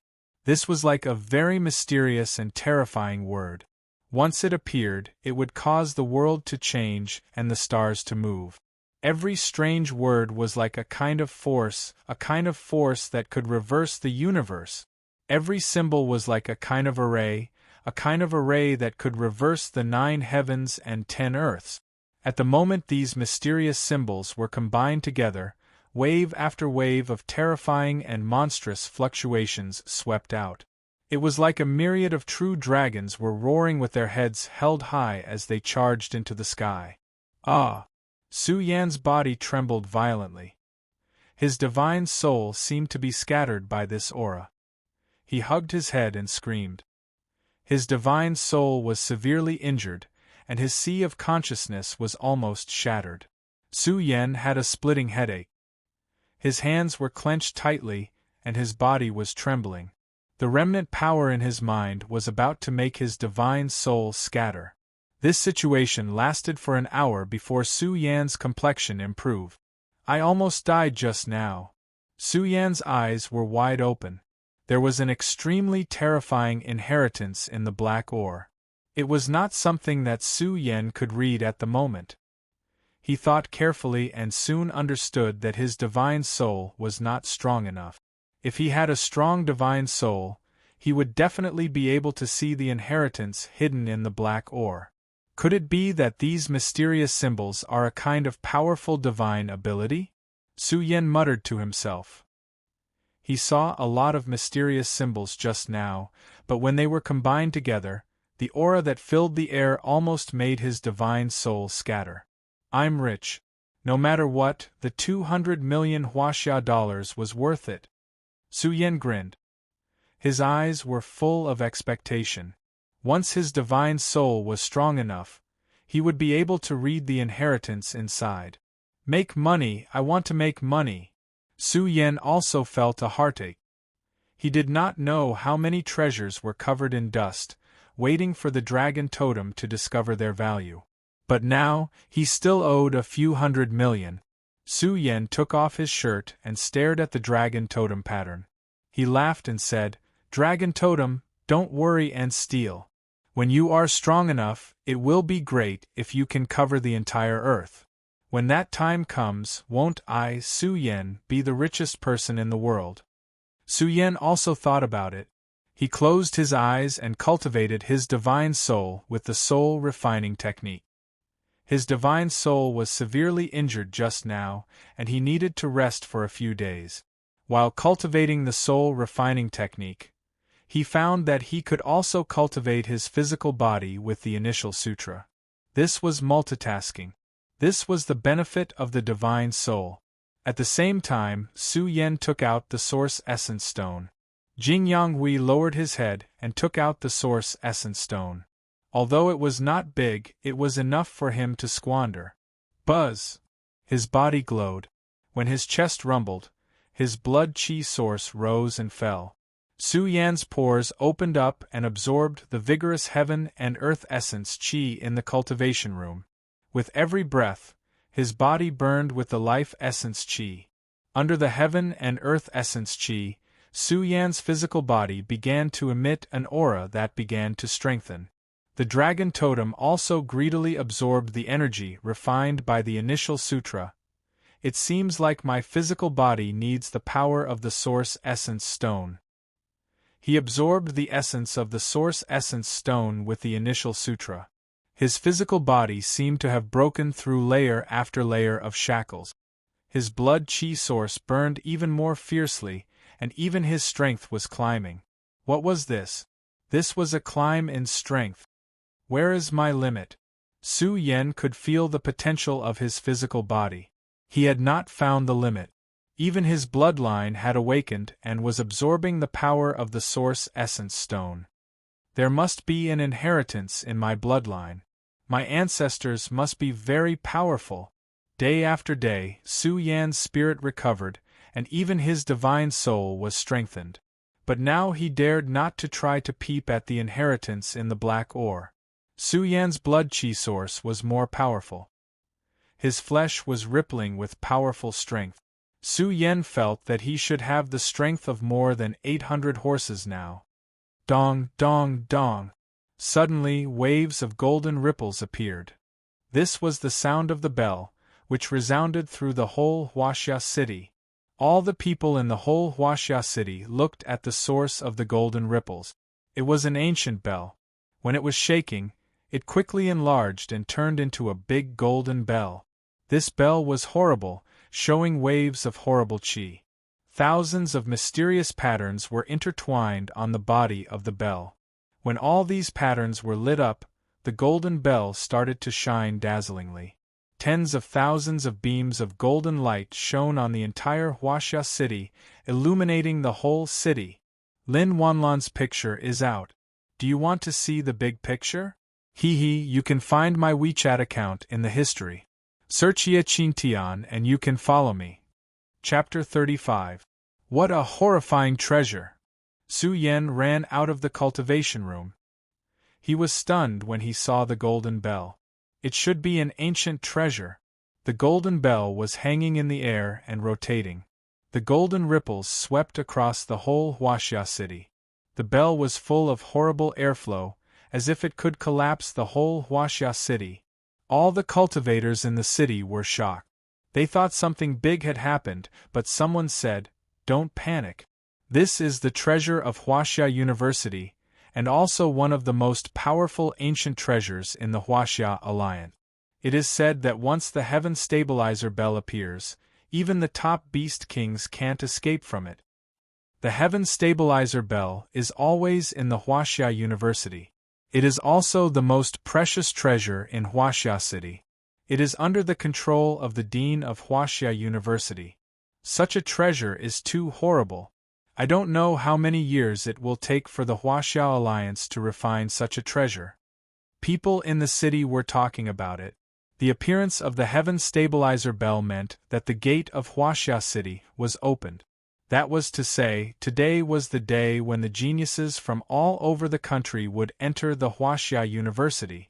This was like a very mysterious and terrifying word. Once it appeared, it would cause the world to change and the stars to move. Every strange word was like a kind of force that could reverse the universe. Every symbol was like a kind of array that could reverse the 9 heavens and 10 earths. At the moment these mysterious symbols were combined together, wave after wave of terrifying and monstrous fluctuations swept out. It was like a myriad of true dragons were roaring with their heads held high as they charged into the sky. Ah! Su Yan's body trembled violently. His divine soul seemed to be scattered by this aura. He hugged his head and screamed. His divine soul was severely injured, and his sea of consciousness was almost shattered. Su Yan had a splitting headache. His hands were clenched tightly, and his body was trembling. The remnant power in his mind was about to make his divine soul scatter. This situation lasted for an hour before Su Yan's complexion improved. I almost died just now. Su Yan's eyes were wide open. There was an extremely terrifying inheritance in the black ore. It was not something that Su Yan could read at the moment. He thought carefully and soon understood that his divine soul was not strong enough. If he had a strong divine soul, he would definitely be able to see the inheritance hidden in the black ore. Could it be that these mysterious symbols are a kind of powerful divine ability? Su Yan muttered to himself. He saw a lot of mysterious symbols just now, but when they were combined together, the aura that filled the air almost made his divine soul scatter. I'm rich. No matter what, the 200 million Huaxia dollars was worth it. Su Yan grinned. His eyes were full of expectation. Once his divine soul was strong enough, he would be able to read the inheritance inside. Make money, I want to make money. Su Yan also felt a heartache. He did not know how many treasures were covered in dust, waiting for the dragon totem to discover their value. But now, he still owed a few 100 million. Su Yan took off his shirt and stared at the dragon totem pattern. He laughed and said, "Dragon totem, don't worry and steal. When you are strong enough, it will be great if you can cover the entire earth. When that time comes, won't I, Su Yan, be the richest person in the world? Su Yan also thought about it. He closed his eyes and cultivated his divine soul with the soul refining technique. His divine soul was severely injured just now, and he needed to rest for a few days. While cultivating the soul refining technique, he found that he could also cultivate his physical body with the initial sutra. This was multitasking. This was the benefit of the divine soul. At the same time, Su Yan took out the source essence stone. Jing Yanghui lowered his head and took out the source essence stone. Although it was not big, it was enough for him to squander. Buzz! His body glowed. When his chest rumbled, his blood chi source rose and fell. Su Yan's pores opened up and absorbed the vigorous heaven and earth essence chi in the cultivation room. With every breath, his body burned with the life essence chi. Under the heaven and earth essence chi, Su Yan's physical body began to emit an aura that began to strengthen. The dragon totem also greedily absorbed the energy refined by the initial sutra. It seems like my physical body needs the power of the source essence stone. He absorbed the essence of the source essence stone with the initial sutra. His physical body seemed to have broken through layer after layer of shackles. His blood chi source burned even more fiercely, and even his strength was climbing. What was this? This was a climb in strength. Where is my limit? Su Yan could feel the potential of his physical body. He had not found the limit. Even his bloodline had awakened and was absorbing the power of the source essence stone. There must be an inheritance in my bloodline. My ancestors must be very powerful. Day after day, Su Yan's spirit recovered, and even his divine soul was strengthened. But now he dared not to try to peep at the inheritance in the black ore. Su Yan's blood chi source was more powerful. His flesh was rippling with powerful strength. Su Yan felt that he should have the strength of more than 800 horses now. Dong, dong, dong. Suddenly, waves of golden ripples appeared. This was the sound of the bell, which resounded through the whole Huaxia city. All the people in the whole Huaxia city looked at the source of the golden ripples. It was an ancient bell. When it was shaking, it quickly enlarged and turned into a big golden bell. This bell was horrible, showing waves of horrible chi. Thousands of mysterious patterns were intertwined on the body of the bell. When all these patterns were lit up, the golden bell started to shine dazzlingly. Tens of thousands of beams of golden light shone on the entire Huaxia city, illuminating the whole city. Lin Wanlan's picture is out. Do you want to see the big picture? You can find my WeChat account in the history. Search Ye Qingtian and you can follow me. Chapter 35. What a horrifying treasure! Su Yan ran out of the cultivation room. He was stunned when he saw the golden bell. It should be an ancient treasure. The golden bell was hanging in the air and rotating. The golden ripples swept across the whole Huaxia city. The bell was full of horrible airflow, as if it could collapse the whole Huaxia city. All the cultivators in the city were shocked. They thought something big had happened, but someone said, "Don't panic. This is the treasure of Huaxia University, and also one of the most powerful ancient treasures in the Huaxia Alliance. It is said that once the heaven stabilizer bell appears, even the top beast kings can't escape from it. The heaven stabilizer bell is always in the Huaxia University. It is also the most precious treasure in Huaxia City. It is under the control of the dean of Huaxia University. Such a treasure is too horrible. I don't know how many years it will take for the Huaxia Alliance to refine such a treasure." People in the city were talking about it. The appearance of the heaven stabilizer bell meant that the gate of Huaxia City was opened. That was to say, today was the day when the geniuses from all over the country would enter the Huaxia University.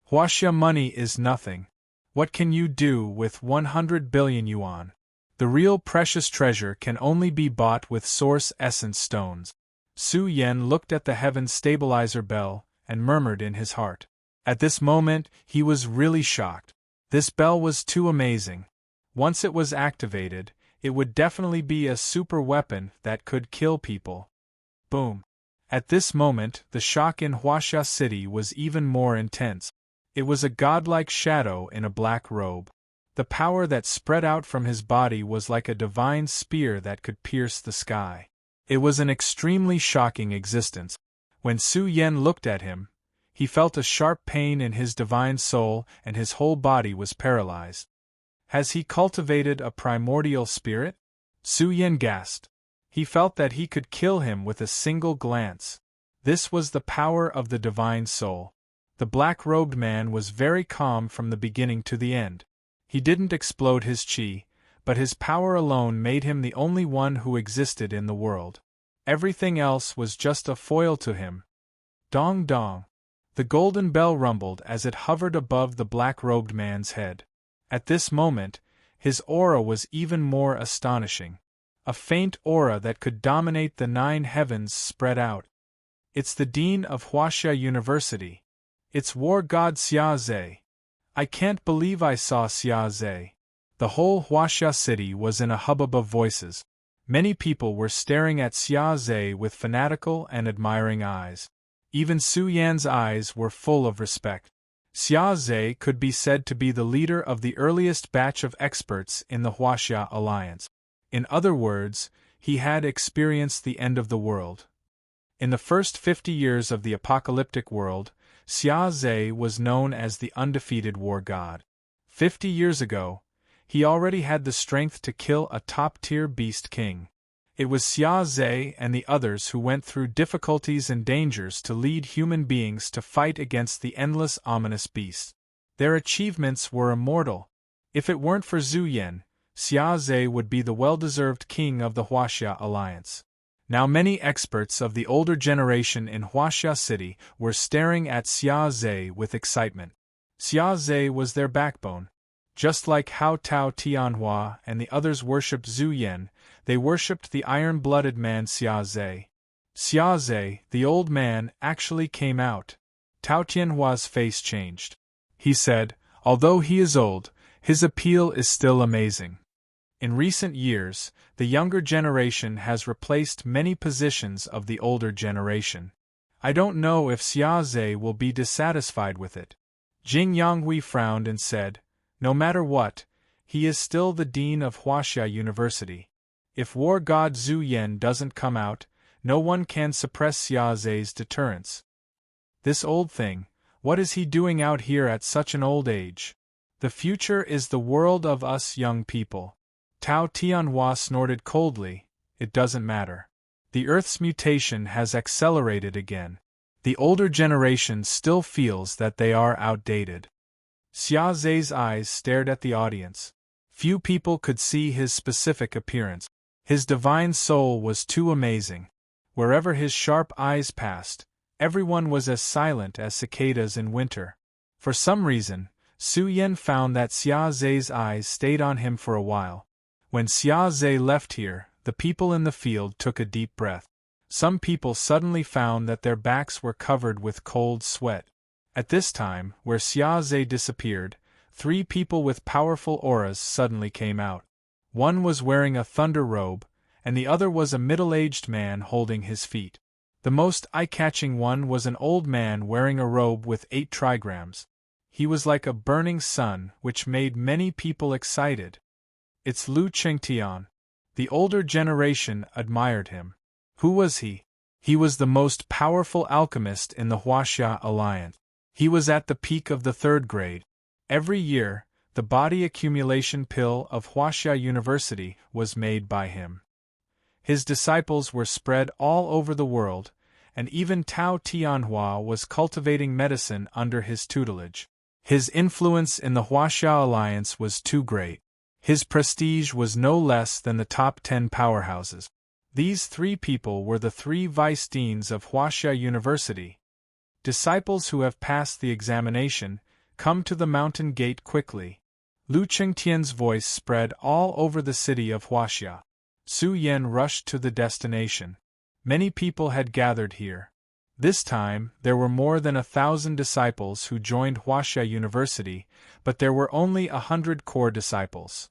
Huaxia money is nothing. What can you do with 100 billion yuan? The real precious treasure can only be bought with source essence stones. Su Yan looked at the heaven stabilizer bell, and murmured in his heart. At this moment, he was really shocked. This bell was too amazing. Once it was activated, it would definitely be a super weapon that could kill people. Boom. At this moment, the shock in Huaxia City was even more intense. It was a godlike shadow in a black robe. The power that spread out from his body was like a divine spear that could pierce the sky. It was an extremely shocking existence. When Su Yan looked at him, he felt a sharp pain in his divine soul and his whole body was paralyzed. Has he cultivated a primordial spirit? Su Yan gasped. He felt that he could kill him with a single glance. This was the power of the divine soul. The black-robed man was very calm from the beginning to the end. He didn't explode his qi, but his power alone made him the only one who existed in the world. Everything else was just a foil to him. Dong dong. The golden bell rumbled as it hovered above the black-robed man's head. At this moment, his aura was even more astonishing. A faint aura that could dominate the 9 heavens spread out. It's the dean of Huaxia University. It's war god Xia Zhe. I can't believe I saw Xia Zhe. The whole Huaxia city was in a hubbub of voices. Many people were staring at Xia Zhe with fanatical and admiring eyes. Even Su Yan's eyes were full of respect. Xia Zhe could be said to be the leader of the earliest batch of experts in the Huaxia Alliance. In other words, he had experienced the end of the world. In the first 50 years of the apocalyptic world, Xia Zhe was known as the undefeated war god. 50 years ago, he already had the strength to kill a top-tier beast king. It was Xia Zhe and the others who went through difficulties and dangers to lead human beings to fight against the endless ominous beast. Their achievements were immortal. If it weren't for Zhu Yan, Xia Zhe would be the well-deserved king of the Huaxia Alliance. Now many experts of the older generation in Huaxia City were staring at Xia Zhe with excitement. Xia Zhe was their backbone. Just like how Tao Tianhua and the others worshipped Zhu Yan, they worshipped the iron-blooded man Xia Zhe. Xia Zhe, the old man, actually came out. Tao Tianhua's face changed. He said, although he is old, his appeal is still amazing. In recent years, the younger generation has replaced many positions of the older generation. I don't know if Xia Zhe will be dissatisfied with it. Jing Yanghui frowned and said, no matter what, he is still the dean of Huaxia University. If war god Zhu Yan doesn't come out, no one can suppress Xia Zhe's deterrence. This old thing, what is he doing out here at such an old age? The future is the world of us young people. Tao Tianhua snorted coldly, it doesn't matter. The Earth's mutation has accelerated again. The older generation still feels that they are outdated. Xia Zhe's eyes stared at the audience. Few people could see his specific appearance. His divine soul was too amazing. Wherever his sharp eyes passed, everyone was as silent as cicadas in winter. For some reason, Su Yan found that Xia Zhe's eyes stayed on him for a while. When Xia Zhe left here, the people in the field took a deep breath. Some people suddenly found that their backs were covered with cold sweat. At this time, where Xia Zhe disappeared, 3 people with powerful auras suddenly came out. One was wearing a thunder robe, and the other was a middle-aged man holding his feet. The most eye-catching one was an old man wearing a robe with 8 trigrams. He was like a burning sun, which made many people excited. It's Lu Qingtian. The older generation admired him. Who was he? He was the most powerful alchemist in the Huaxia Alliance. He was at the peak of the 3rd grade. Every year, the body accumulation pill of Huaxia University was made by him. His disciples were spread all over the world, and even Tao Tianhua was cultivating medicine under his tutelage. His influence in the Huaxia Alliance was too great. His prestige was no less than the top 10 powerhouses. These 3 people were the 3 vice deans of Huaxia University. Disciples who have passed the examination, come to the mountain gate quickly. Lu Qingtian's voice spread all over the city of Huaxia. Su Yan rushed to the destination. Many people had gathered here. This time, there were more than 1,000 disciples who joined Huaxia University, but there were only 100 core disciples.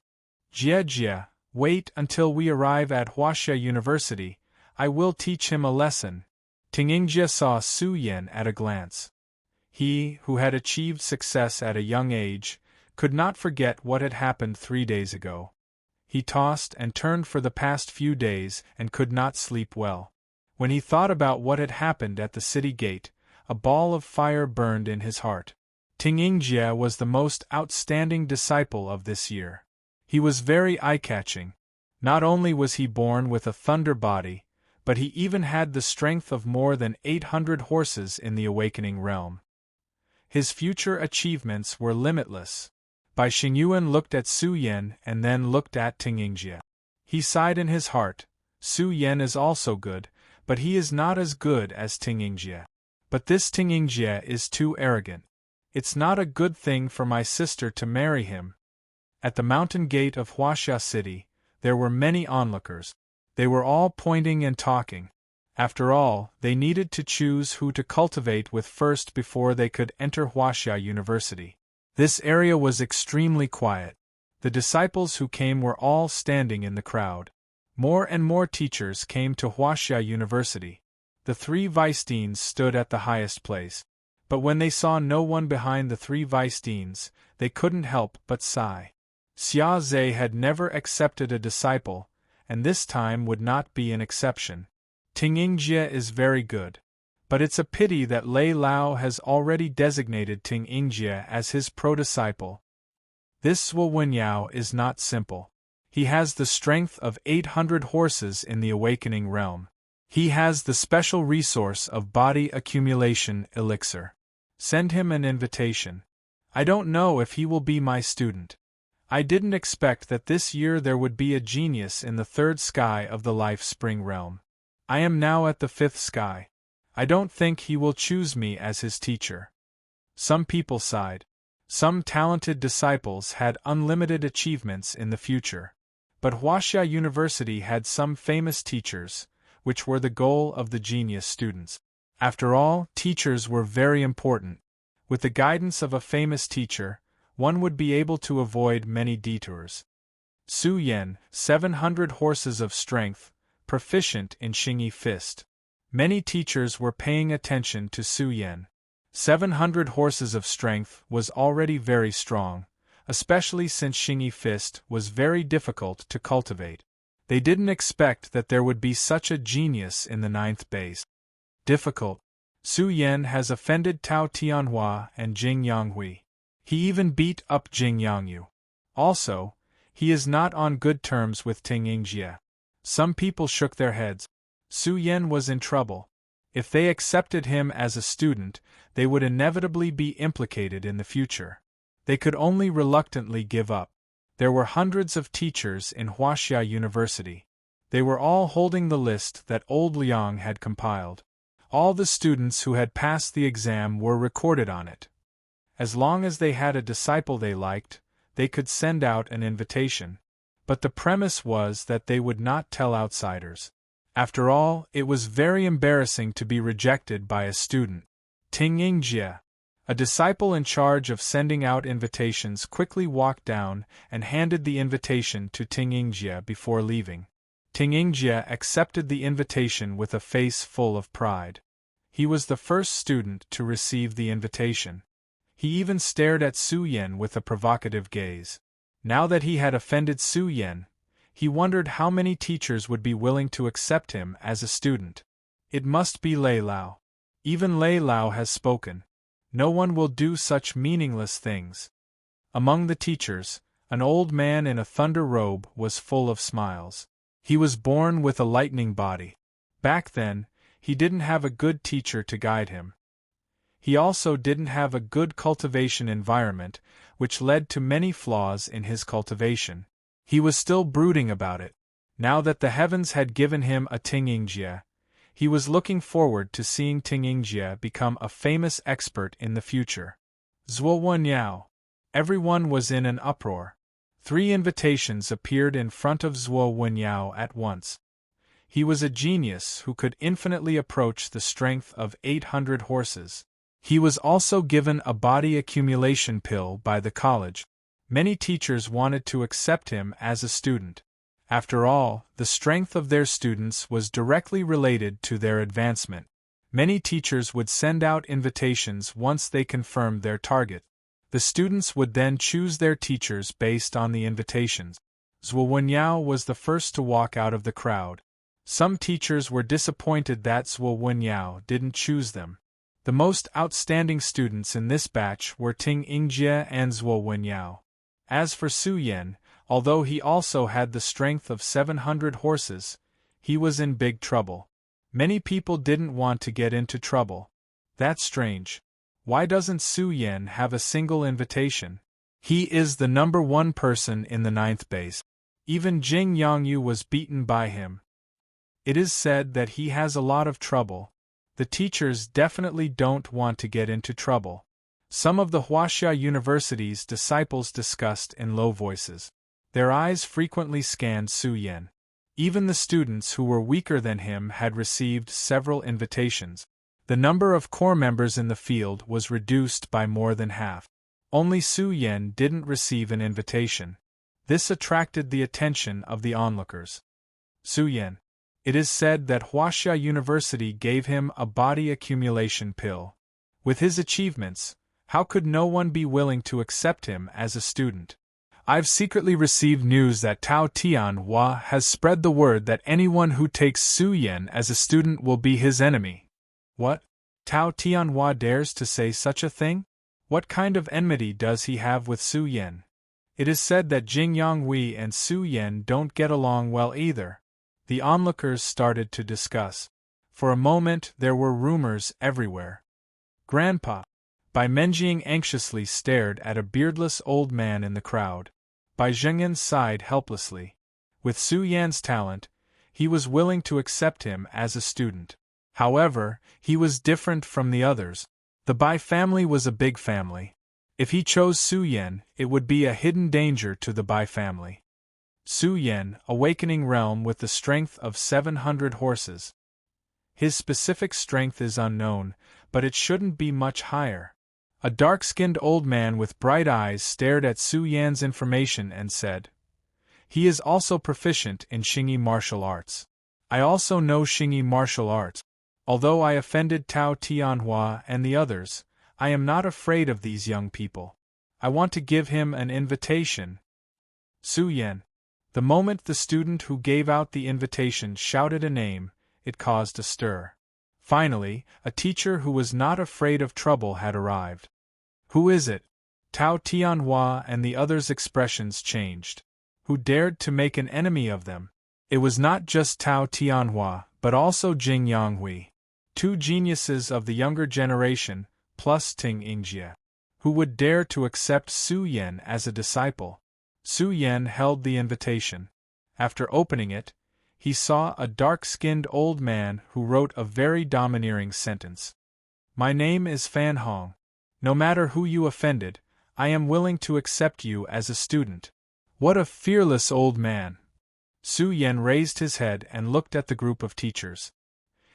Jie, wait until we arrive at Huaxia University, I will teach him a lesson. Tingyingjie saw Su Yan at a glance. He, who had achieved success at a young age, could not forget what had happened 3 days ago. He tossed and turned for the past few days and could not sleep well. When he thought about what had happened at the city gate, a ball of fire burned in his heart. Tingyingjie was the most outstanding disciple of this year. He was very eye-catching. Not only was he born with a thunder body, but he even had the strength of more than 800 horses in the awakening realm. His future achievements were limitless. Bai Xingyuan looked at Su Yan and then looked at Tingyingjie. He sighed in his heart. Su Yan is also good, but he is not as good as Tingyingjie. But this Tingyingjie is too arrogant. It's not a good thing for my sister to marry him. At the mountain gate of Huaxia City, there were many onlookers. They were all pointing and talking. After all, they needed to choose who to cultivate with first before they could enter Huaxia University. This area was extremely quiet. The disciples who came were all standing in the crowd. More and more teachers came to Huaxia University. The 3 vice deans stood at the highest place. But when they saw no one behind the 3 vice deans, they couldn't help but sigh. Xia Zhe had never accepted a disciple, and this time would not be an exception. Tingyingjie is very good. But it's a pity that Lei Lao has already designated Tingyingjie as his pro-disciple. This Zhuo Wenyao is not simple. He has the strength of 800 horses in the awakening realm. He has the special resource of body accumulation elixir. Send him an invitation. I don't know if he will be my student. I didn't expect that this year there would be a genius in the 3rd sky of the life spring realm. I am now at the 5th sky. I don't think he will choose me as his teacher. Some people sighed. Some talented disciples had unlimited achievements in the future. But Huaxia University had some famous teachers, which were the goal of the genius students. After all, teachers were very important. With the guidance of a famous teacher, one would be able to avoid many detours. Su Yan, 700 horses of strength, proficient in Xingyi fist. Many teachers were paying attention to Su Yan. 700 horses of strength was already very strong, especially since Xingyi fist was very difficult to cultivate. They didn't expect that there would be such a genius in the 9th base. Difficult. Su Yan has offended Tao Tianhua and Jing Yanghui. He even beat up Jing Yangyu. Also, he is not on good terms with Tingyingjie. Some people shook their heads. Su Yan was in trouble. If they accepted him as a student, they would inevitably be implicated in the future. They could only reluctantly give up. There were hundreds of teachers in Huaxia University. They were all holding the list that old Liang had compiled. All the students who had passed the exam were recorded on it. As long as they had a disciple they liked, they could send out an invitation. But the premise was that they would not tell outsiders. After all, it was very embarrassing to be rejected by a student. Tingyingjie, a disciple in charge of sending out invitations, quickly walked down and handed the invitation to Tingyingjie before leaving. Tingyingjie accepted the invitation with a face full of pride. He was the first student to receive the invitation. He even stared at Su Yan with a provocative gaze. Now that he had offended Su Yan, he wondered how many teachers would be willing to accept him as a student. It must be Lei Lao. Even Lei Lao has spoken. No one will do such meaningless things. Among the teachers, an old man in a thunder robe was full of smiles. He was born with a lightning body. Back then, he didn't have a good teacher to guide him. He also didn't have a good cultivation environment, which led to many flaws in his cultivation. He was still brooding about it. Now that the heavens had given him a Tingyingjie, he was looking forward to seeing Tingyingjie become a famous expert in the future. Zhuo Wenyao. Everyone was in an uproar. 3 invitations appeared in front of Zhuo Wenyao at once. He was a genius who could infinitely approach the strength of 800 horses. He was also given a body accumulation pill by the college. Many teachers wanted to accept him as a student. After all, the strength of their students was directly related to their advancement. Many teachers would send out invitations once they confirmed their target. The students would then choose their teachers based on the invitations. Zhuo Wenyao was the first to walk out of the crowd. Some teachers were disappointed that Zhuo Wenyao didn't choose them. The most outstanding students in this batch were Ting Yingjie and Zhuo Wenyao. As for Su Yan, although he also had the strength of 700 horses, he was in big trouble. Many people didn't want to get into trouble. That's strange. Why doesn't Su Yan have a single invitation? He is the number 1 person in the 9th base. Even Jing Yongyu was beaten by him. It is said that he has a lot of trouble. The teachers definitely don't want to get into trouble. Some of the Huaxia University's disciples discussed in low voices. Their eyes frequently scanned Su Yan. Even the students who were weaker than him had received several invitations. The number of corps members in the field was reduced by more than half. Only Su Yan didn't receive an invitation. This attracted the attention of the onlookers. Su Yan. It is said that Huaxia University gave him a body accumulation pill. With his achievements, how could no one be willing to accept him as a student? I've secretly received news that Tao Tianhua has spread the word that anyone who takes Su Yan as a student will be his enemy. What? Tao Tianhua dares to say such a thing? What kind of enmity does he have with Su Yan? It is said that Jing Yonghui and Su Yan don't get along well either. The onlookers started to discuss. For a moment there were rumors everywhere. Grandpa. Bai Menjing anxiously stared at a beardless old man in the crowd. Bai Zhengyan sighed helplessly. With Su Yan's talent, he was willing to accept him as a student. However, he was different from the others. The Bai family was a big family. If he chose Su Yan, it would be a hidden danger to the Bai family. Su Yan, awakening realm with the strength of 700 horses. His specific strength is unknown, but it shouldn't be much higher. A dark-skinned old man with bright eyes stared at Su Yan's information and said, "He is also proficient in Xingyi martial arts. I also know Xingyi martial arts. Although I offended Tao Tianhua and the others, I am not afraid of these young people. I want to give him an invitation." Su Yan. The moment the student who gave out the invitation shouted a name, it caused a stir. Finally, a teacher who was not afraid of trouble had arrived. "Who is it?" Tao Tianhua and the others' expressions changed. Who dared to make an enemy of them? It was not just Tao Tianhua, but also Jing Yonghui. 2 geniuses of the younger generation, plus Ting Yingjie. Who would dare to accept Su Yan as a disciple? Su Yan held the invitation. After opening it, he saw a dark-skinned old man who wrote a very domineering sentence. "My name is Fan Hong. No matter who you offended, I am willing to accept you as a student." What a fearless old man! Su Yan raised his head and looked at the group of teachers.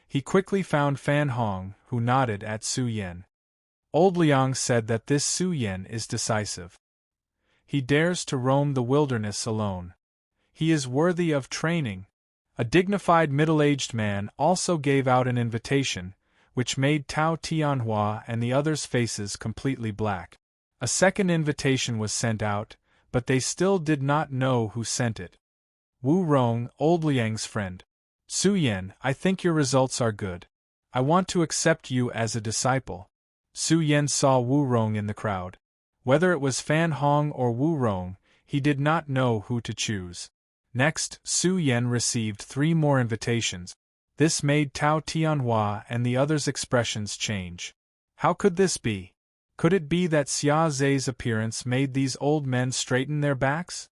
He quickly found Fan Hong, who nodded at Su Yan. Old Liang said that this Su Yan is decisive. He dares to roam the wilderness alone. He is worthy of training. A dignified middle-aged man also gave out an invitation, which made Tao Tianhua and the others' faces completely black. A second invitation was sent out, but they still did not know who sent it. Wu Rong, old Liang's friend. "Su Yan, I think your results are good. I want to accept you as a disciple." Su Yan saw Wu Rong in the crowd. Whether it was Fan Hong or Wu Rong, he did not know who to choose. Next, Su Yan received 3 more invitations. This made Tao Tianhua and the others' expressions change. How could this be? Could it be that Xia Zhe's appearance made these old men straighten their backs?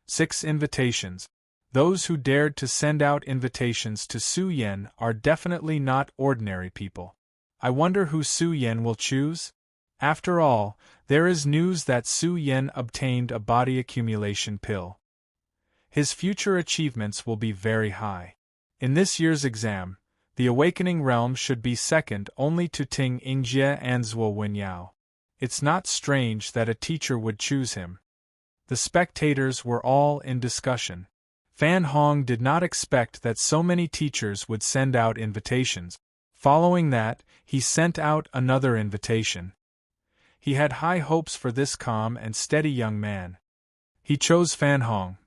6 invitations. Those who dared to send out invitations to Su Yan are definitely not ordinary people. I wonder who Su Yan will choose? After all, there is news that Su Yan obtained a body accumulation pill. His future achievements will be very high. In this year's exam, the awakening realm should be second only to Ting Ingjie and Zhuo Wenyao. It's not strange that a teacher would choose him. The spectators were all in discussion. Fan Hong did not expect that so many teachers would send out invitations. Following that, he sent out another invitation. He had high hopes for this calm and steady young man. He chose Fan Hong.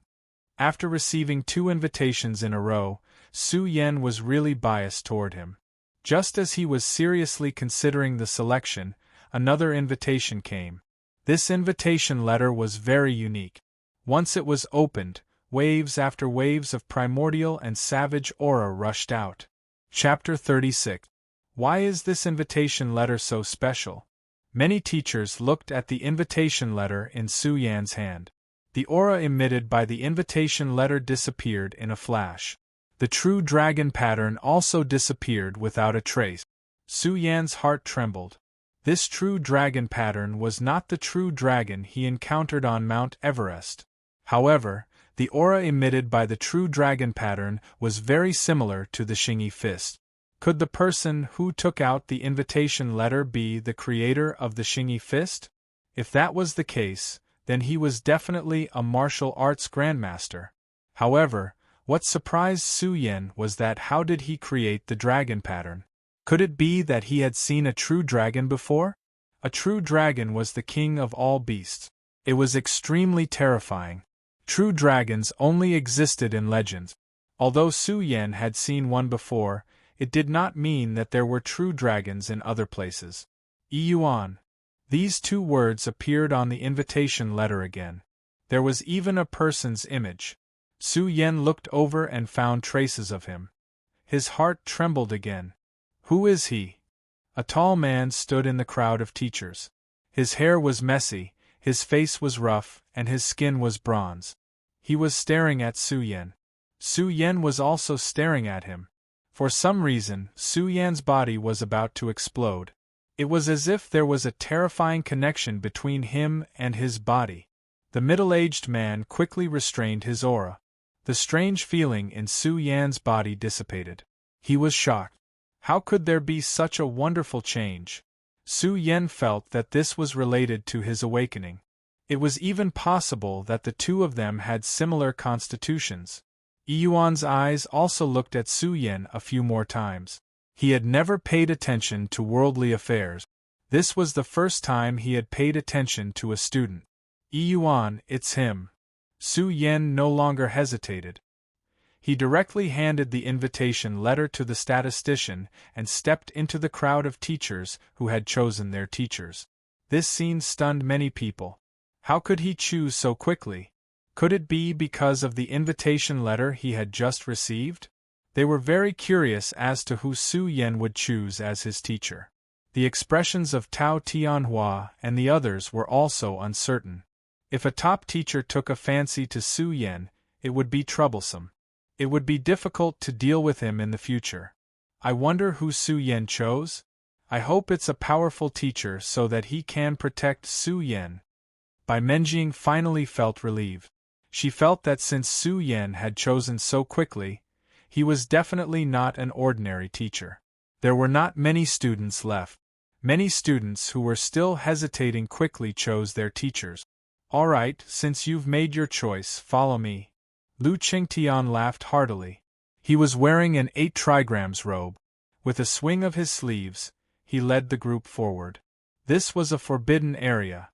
After receiving 2 invitations in a row, Su Yan was really biased toward him. Just as he was seriously considering the selection, another invitation came. This invitation letter was very unique. Once it was opened, waves after waves of primordial and savage aura rushed out. Chapter 36. Why is this invitation letter so special? Many teachers looked at the invitation letter in Su Yan's hand. The aura emitted by the invitation letter disappeared in a flash. The true dragon pattern also disappeared without a trace. Su Yan's heart trembled. This true dragon pattern was not the true dragon he encountered on Mount Everest. However, the aura emitted by the true dragon pattern was very similar to the Xingyi fist. Could the person who took out the invitation letter be the creator of the Xingyi fist? If that was the case, then he was definitely a martial arts grandmaster. However, what surprised Su Yan was that how did he create the dragon pattern? Could it be that he had seen a true dragon before? A true dragon was the king of all beasts. It was extremely terrifying. True dragons only existed in legends. Although Su Yan had seen one before, it did not mean that there were true dragons in other places. Yuan. These 2 words appeared on the invitation letter again. There was even a person's image. Su Yan looked over and found traces of him. His heart trembled again. Who is he? A tall man stood in the crowd of teachers. His hair was messy, his face was rough, and his skin was bronze. He was staring at Su Yan. Su Yan was also staring at him. For some reason, Su Yan's body was about to explode. It was as if there was a terrifying connection between him and his body. The middle-aged man quickly restrained his aura. The strange feeling in Su Yan's body dissipated. He was shocked. How could there be such a wonderful change? Su Yan felt that this was related to his awakening. It was even possible that the 2 of them had similar constitutions. Yuan's eyes also looked at Su Yan a few more times. He had never paid attention to worldly affairs. This was the first time he had paid attention to a student. Yuan, it's him. Su Yan no longer hesitated. He directly handed the invitation letter to the statistician and stepped into the crowd of teachers who had chosen their teachers. This scene stunned many people. How could he choose so quickly? Could it be because of the invitation letter he had just received? They were very curious as to who Su Yan would choose as his teacher. The expressions of Tao Tianhua and the others were also uncertain. If a top teacher took a fancy to Su Yan, it would be troublesome. It would be difficult to deal with him in the future. I wonder who Su Yan chose? I hope it's a powerful teacher so that he can protect Su Yan. Bai Menjing finally felt relieved. She felt that since Su Yan had chosen so quickly, he was definitely not an ordinary teacher. There were not many students left. Many students who were still hesitating quickly chose their teachers. All right, since you've made your choice, follow me. Lu Qingtian laughed heartily. He was wearing an 8 trigrams robe. With a swing of his sleeves, he led the group forward. This was a forbidden area.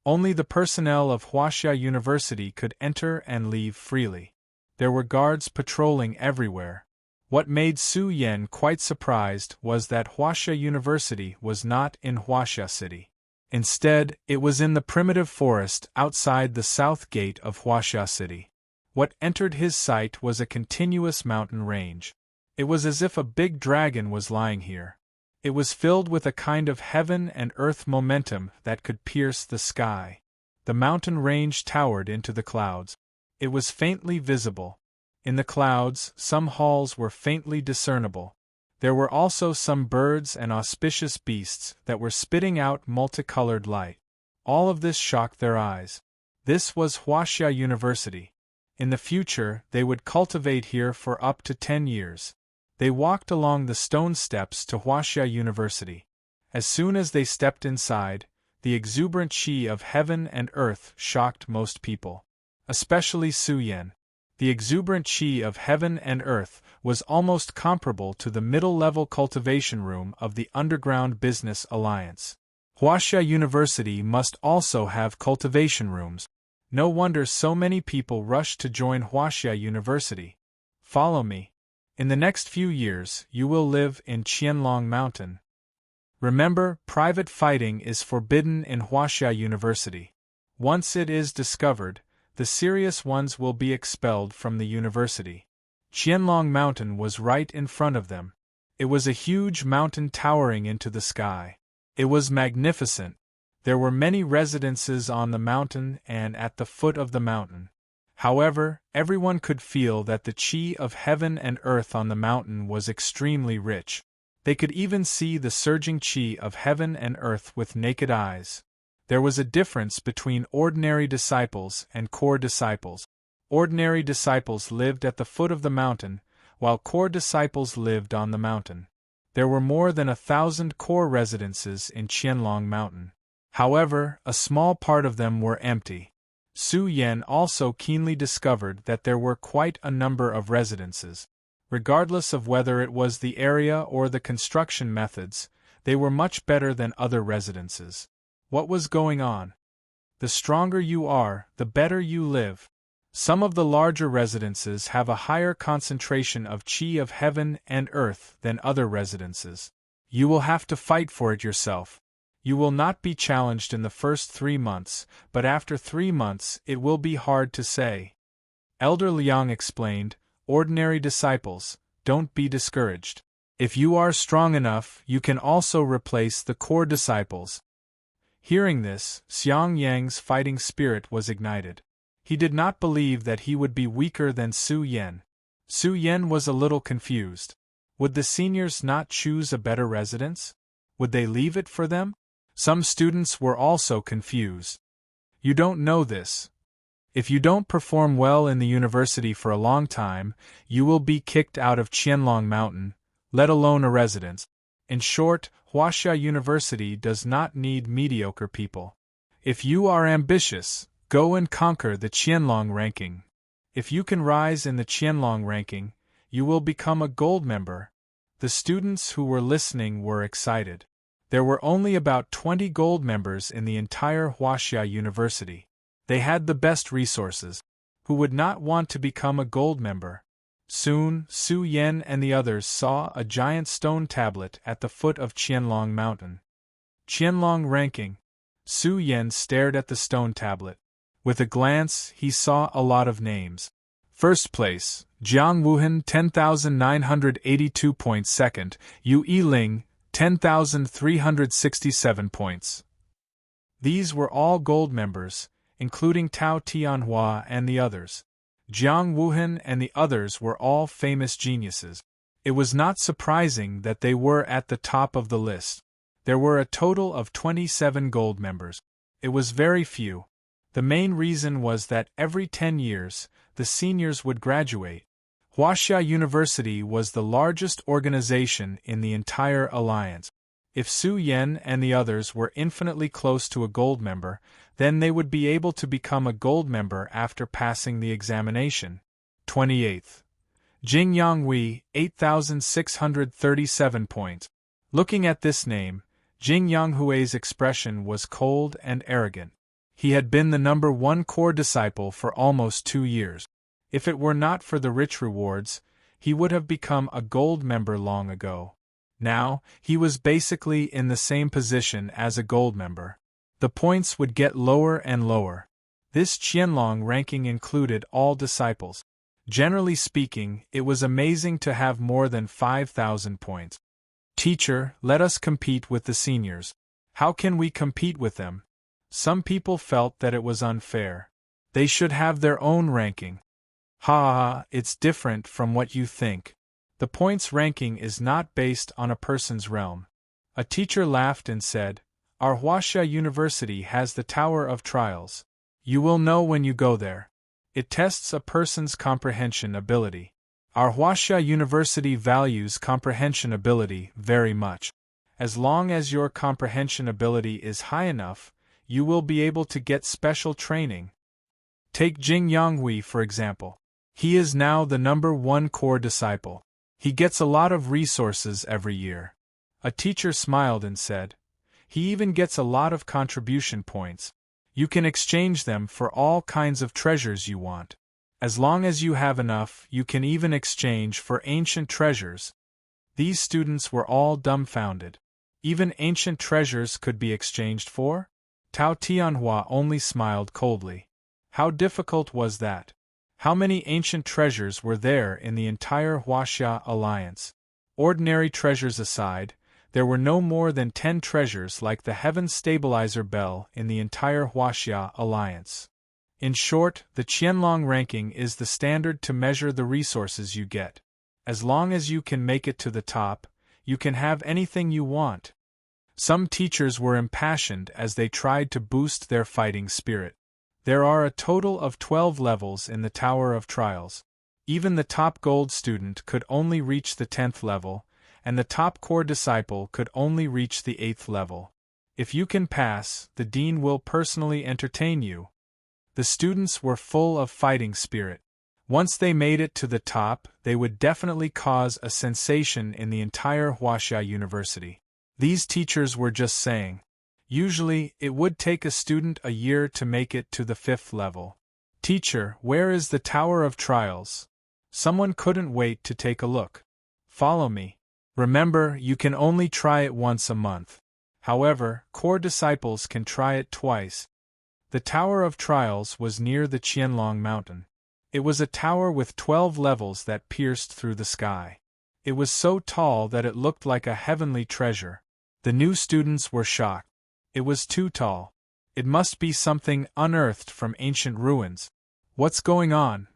Only the personnel of Huaxia University could enter and leave freely. There were guards patrolling everywhere. What made Su Yan quite surprised was that Huaxia University was not in Huaxia City. Instead, it was in the primitive forest outside the south gate of Huaxia City. What entered his sight was a continuous mountain range. It was as if a big dragon was lying here. It was filled with a kind of heaven and earth momentum that could pierce the sky. The mountain range towered into the clouds. It was faintly visible. In the clouds, some halls were faintly discernible. There were also some birds and auspicious beasts that were spitting out multicolored light. All of this shocked their eyes. This was Huaxia University. In the future, they would cultivate here for up to 10 years. They walked along the stone steps to Huaxia University. As soon as they stepped inside, the exuberant qi of heaven and earth shocked most people. Especially Su Yan. The exuberant qi of heaven and earth was almost comparable to the middle-level cultivation room of the Underground Business Alliance. Huaxia University must also have cultivation rooms. No wonder so many people rushed to join Huaxia University. Follow me. In the next few years, you will live in Qianlong Mountain. Remember, private fighting is forbidden in Huaxia University. Once it is discovered, the serious ones will be expelled from the university. Qianlong Mountain was right in front of them. It was a huge mountain towering into the sky. It was magnificent. There were many residences on the mountain and at the foot of the mountain. However, everyone could feel that the qi of heaven and earth on the mountain was extremely rich. They could even see the surging qi of heaven and earth with naked eyes. There was a difference between ordinary disciples and core disciples. Ordinary disciples lived at the foot of the mountain, while core disciples lived on the mountain. There were more than 1,000 core residences in Qianlong Mountain. However, a small part of them were empty. Su Yan also keenly discovered that there were quite a number of residences. Regardless of whether it was the area or the construction methods, they were much better than other residences. What was going on? The stronger you are, the better you live. Some of the larger residences have a higher concentration of qi of heaven and earth than other residences. You will have to fight for it yourself. You will not be challenged in the first 3 months, but after 3 months it will be hard to say. Elder Liang explained, ordinary disciples, don't be discouraged. If you are strong enough, you can also replace the core disciples. Hearing this, Xiang Yang's fighting spirit was ignited. He did not believe that he would be weaker than Su Yan. Su Yan was a little confused. Would the seniors not choose a better residence? Would they leave it for them? Some students were also confused. You don't know this. If you don't perform well in the university for a long time, you will be kicked out of Qianlong Mountain, let alone a residence. In short, Huaxia University does not need mediocre people. If you are ambitious, go and conquer the Qianlong ranking. If you can rise in the Qianlong ranking, you will become a gold member. The students who were listening were excited. There were only about 20 gold members in the entire Huaxia University. They had the best resources. Who would not want to become a gold member? Soon, Su Yan and the others saw a giant stone tablet at the foot of Qianlong Mountain. Qianlong ranking. Su Yan stared at the stone tablet. With a glance, he saw a lot of names. First place, Jiang Wuhan 10,982 points. Second, Yu Yiling 10,367 points. These were all gold members, including Tao Tianhua and the others. Jiang Wuhan and the others were all famous geniuses. It was not surprising that they were at the top of the list. There were a total of 27 gold members. It was very few. The main reason was that every 10 years, the seniors would graduate. Huaxia University was the largest organization in the entire alliance. If Su Yan and the others were infinitely close to a gold member, then they would be able to become a gold member after passing the examination. 28th. Jing Yanghui, 8,637 points. Looking at this name, Jing Yanghui's expression was cold and arrogant. He had been the number 1 core disciple for almost 2 years. If it were not for the rich rewards, he would have become a gold member long ago. Now, he was basically in the same position as a gold member. The points would get lower and lower. This Qianlong ranking included all disciples. Generally speaking, it was amazing to have more than 5,000 points. Teacher, let us compete with the seniors. How can we compete with them? Some people felt that it was unfair. They should have their own ranking. Ha, it's different from what you think. The points ranking is not based on a person's realm. A teacher laughed and said, Our Huaxia University has the Tower of Trials. You will know when you go there. It tests a person's comprehension ability. Our Huaxia University values comprehension ability very much. As long as your comprehension ability is high enough, you will be able to get special training. Take Jing Yonghui for example. He is now the #1 core disciple. He gets a lot of resources every year. A teacher smiled and said, he even gets a lot of contribution points. You can exchange them for all kinds of treasures you want. As long as you have enough, you can even exchange for ancient treasures. These students were all dumbfounded. Even ancient treasures could be exchanged for? Tao Tianhua only smiled coldly. How difficult was that? How many ancient treasures were there in the entire Huaxia Alliance? Ordinary treasures aside, there were no more than 10 treasures like the Heaven Stabilizer Bell in the entire Huaxia Alliance. In short, the Qianlong ranking is the standard to measure the resources you get. As long as you can make it to the top, you can have anything you want. Some teachers were impassioned as they tried to boost their fighting spirit. There are a total of 12 levels in the Tower of Trials. Even the top gold student could only reach the 10th level, and the top core disciple could only reach the 8th level. If you can pass, the dean will personally entertain you. The students were full of fighting spirit. Once they made it to the top, they would definitely cause a sensation in the entire Huaxia University. These teachers were just saying. Usually, it would take a student a year to make it to the 5th level. Teacher, where is the Tower of Trials? Someone couldn't wait to take a look. Follow me. Remember, you can only try it once a month. However, core disciples can try it twice. The Tower of Trials was near the Qianlong Mountain. It was a tower with 12 levels that pierced through the sky. It was so tall that it looked like a heavenly treasure. The new students were shocked. It was too tall. It must be something unearthed from ancient ruins. What's going on?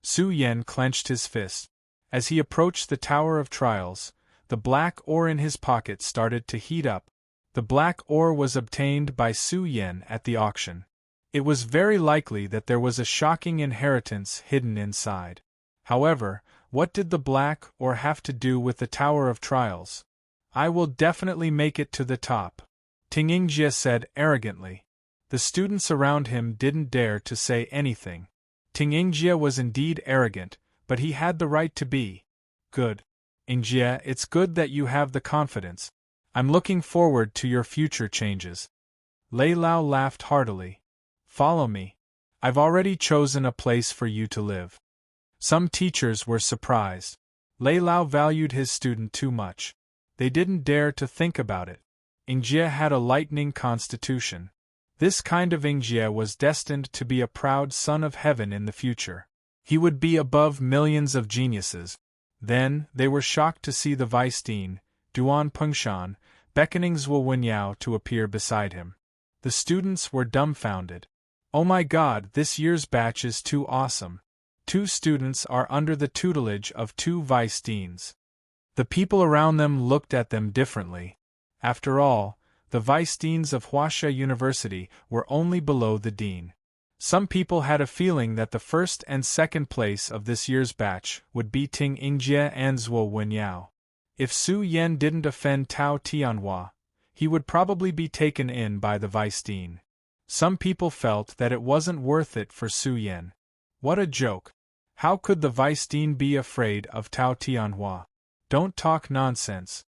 Su Yan clenched his fist. As he approached the Tower of Trials, the black ore in his pocket started to heat up. The black ore was obtained by Su Yan at the auction. It was very likely that there was a shocking inheritance hidden inside. However, what did the black ore have to do with the Tower of Trials? I will definitely make it to the top, Ting Yingjie said arrogantly. The students around him didn't dare to say anything. Ting Yingjie was indeed arrogant, but he had the right to be. Good. Yingjie, it's good that you have the confidence. I'm looking forward to your future changes. Lei Lao laughed heartily. Follow me. I've already chosen a place for you to live. Some teachers were surprised. Lei Lao valued his student too much. They didn't dare to think about it. Yingjie had a lightning constitution. This kind of Yingjie was destined to be a proud son of heaven in the future. He would be above millions of geniuses. Then, they were shocked to see the vice dean, Duan Pengshan, beckoning Zhuo Wenyao to appear beside him. The students were dumbfounded. Oh my god, this year's batch is too awesome. 2 students are under the tutelage of 2 vice deans. The people around them looked at them differently. After all, the vice deans of Huaxia University were only below the dean. Some people had a feeling that the first and second place of this year's batch would be Ting Yingjie and Zhuo Wenyao. If Su Yan didn't offend Tao Tianhua, he would probably be taken in by the vice dean. Some people felt that it wasn't worth it for Su Yan. What a joke! How could the vice dean be afraid of Tao Tianhua? Don't talk nonsense.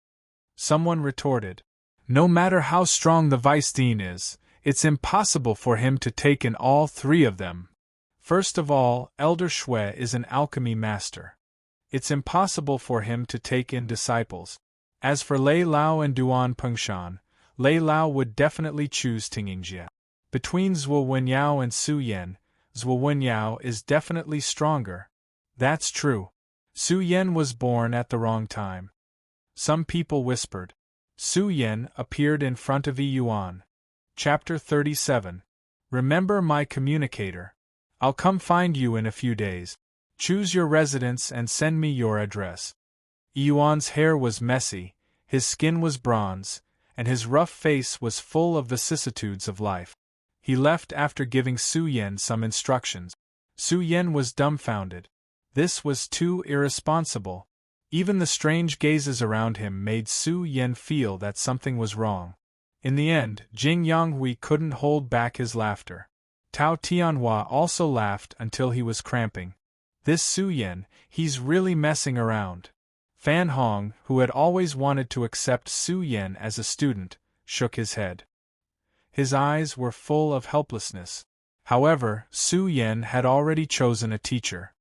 Someone retorted. No matter how strong the vice dean is, it's impossible for him to take in all 3 of them. First of all, Elder Shui is an alchemy master. It's impossible for him to take in disciples. As for Lei Lao and Duan Pengshan, Lei Lao would definitely choose Ting Yingjie. Between Zhuo Wenyao and Su Yan, Zhuo Wenyao is definitely stronger. That's true. Su Yan was born at the wrong time. Some people whispered. Su Yan appeared in front of Yi Yuan. Chapter 37. Remember my communicator. I'll come find you in a few days. Choose your residence and send me your address. Yi Yuan's hair was messy, his skin was bronze, and his rough face was full of vicissitudes of life. He left after giving Su Yan some instructions. Su Yan was dumbfounded. This was too irresponsible. Even the strange gazes around him made Su Yan feel that something was wrong. In the end, Jing Yonghui couldn't hold back his laughter. Tao Tianhua also laughed until he was cramping. This Su Yan, he's really messing around. Fan Hong, who had always wanted to accept Su Yan as a student, shook his head. His eyes were full of helplessness. However, Su Yan had already chosen a teacher.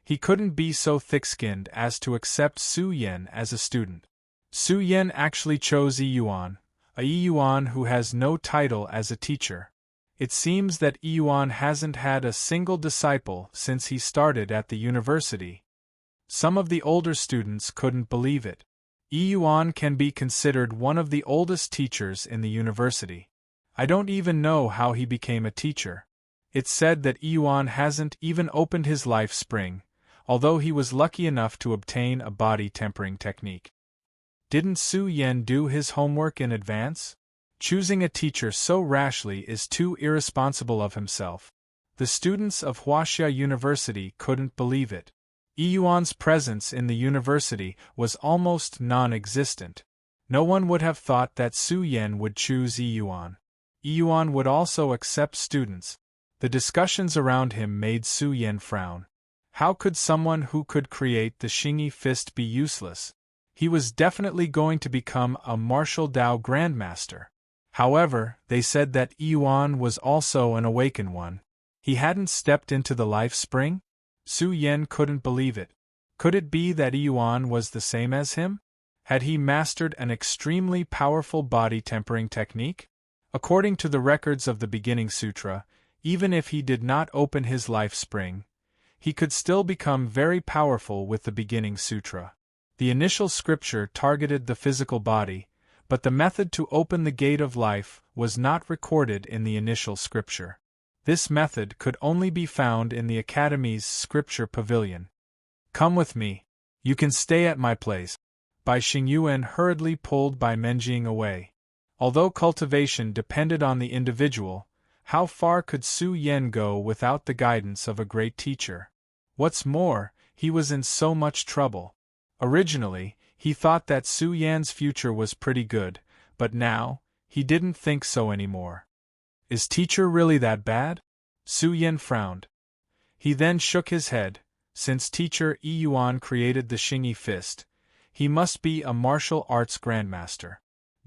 He couldn't be so thick-skinned as to accept Su Yan as a student. Su Yan actually chose Yi Yuan, a Yi Yuan who has no title as a teacher. It seems that Yi Yuan hasn't had a single disciple since he started at the university. Some of the older students couldn't believe it. Yi Yuan can be considered one of the oldest teachers in the university. I don't even know how he became a teacher. It's said that Yi Yuan hasn't even opened his life spring, although he was lucky enough to obtain a body tempering technique. Didn't Su Yan do his homework in advance? Choosing a teacher so rashly is too irresponsible of himself. The students of Huaxia University couldn't believe it. Yi Yuan's presence in the university was almost non-existent. No one would have thought that Su Yan would choose Yi Yuan. Yi Yuan would also accept students. The discussions around him made Su Yan frown. How could someone who could create the Xingyi fist be useless? He was definitely going to become a martial Dao grandmaster. However, they said that Yi Yuan was also an awakened one. He hadn't stepped into the life spring? Su Yan couldn't believe it. Could it be that Yi Yuan was the same as him? Had he mastered an extremely powerful body tempering technique? According to the records of the Beginning Sutra, even if he did not open his life spring, he could still become very powerful with the Beginning Sutra. The initial scripture targeted the physical body, but the method to open the gate of life was not recorded in the initial scripture. This method could only be found in the Academy's scripture pavilion. Come with me. You can stay at my place. By Xingyuan hurriedly pulled by Menjing away. Although cultivation depended on the individual, how far could Su Yan go without the guidance of a great teacher? What's more, he was in so much trouble. Originally, he thought that Su Yan's future was pretty good, but now, he didn't think so anymore. Is teacher really that bad? Su Yan frowned. He then shook his head. Since teacher Yi Yuan created the Xingyi fist, he must be a martial arts grandmaster.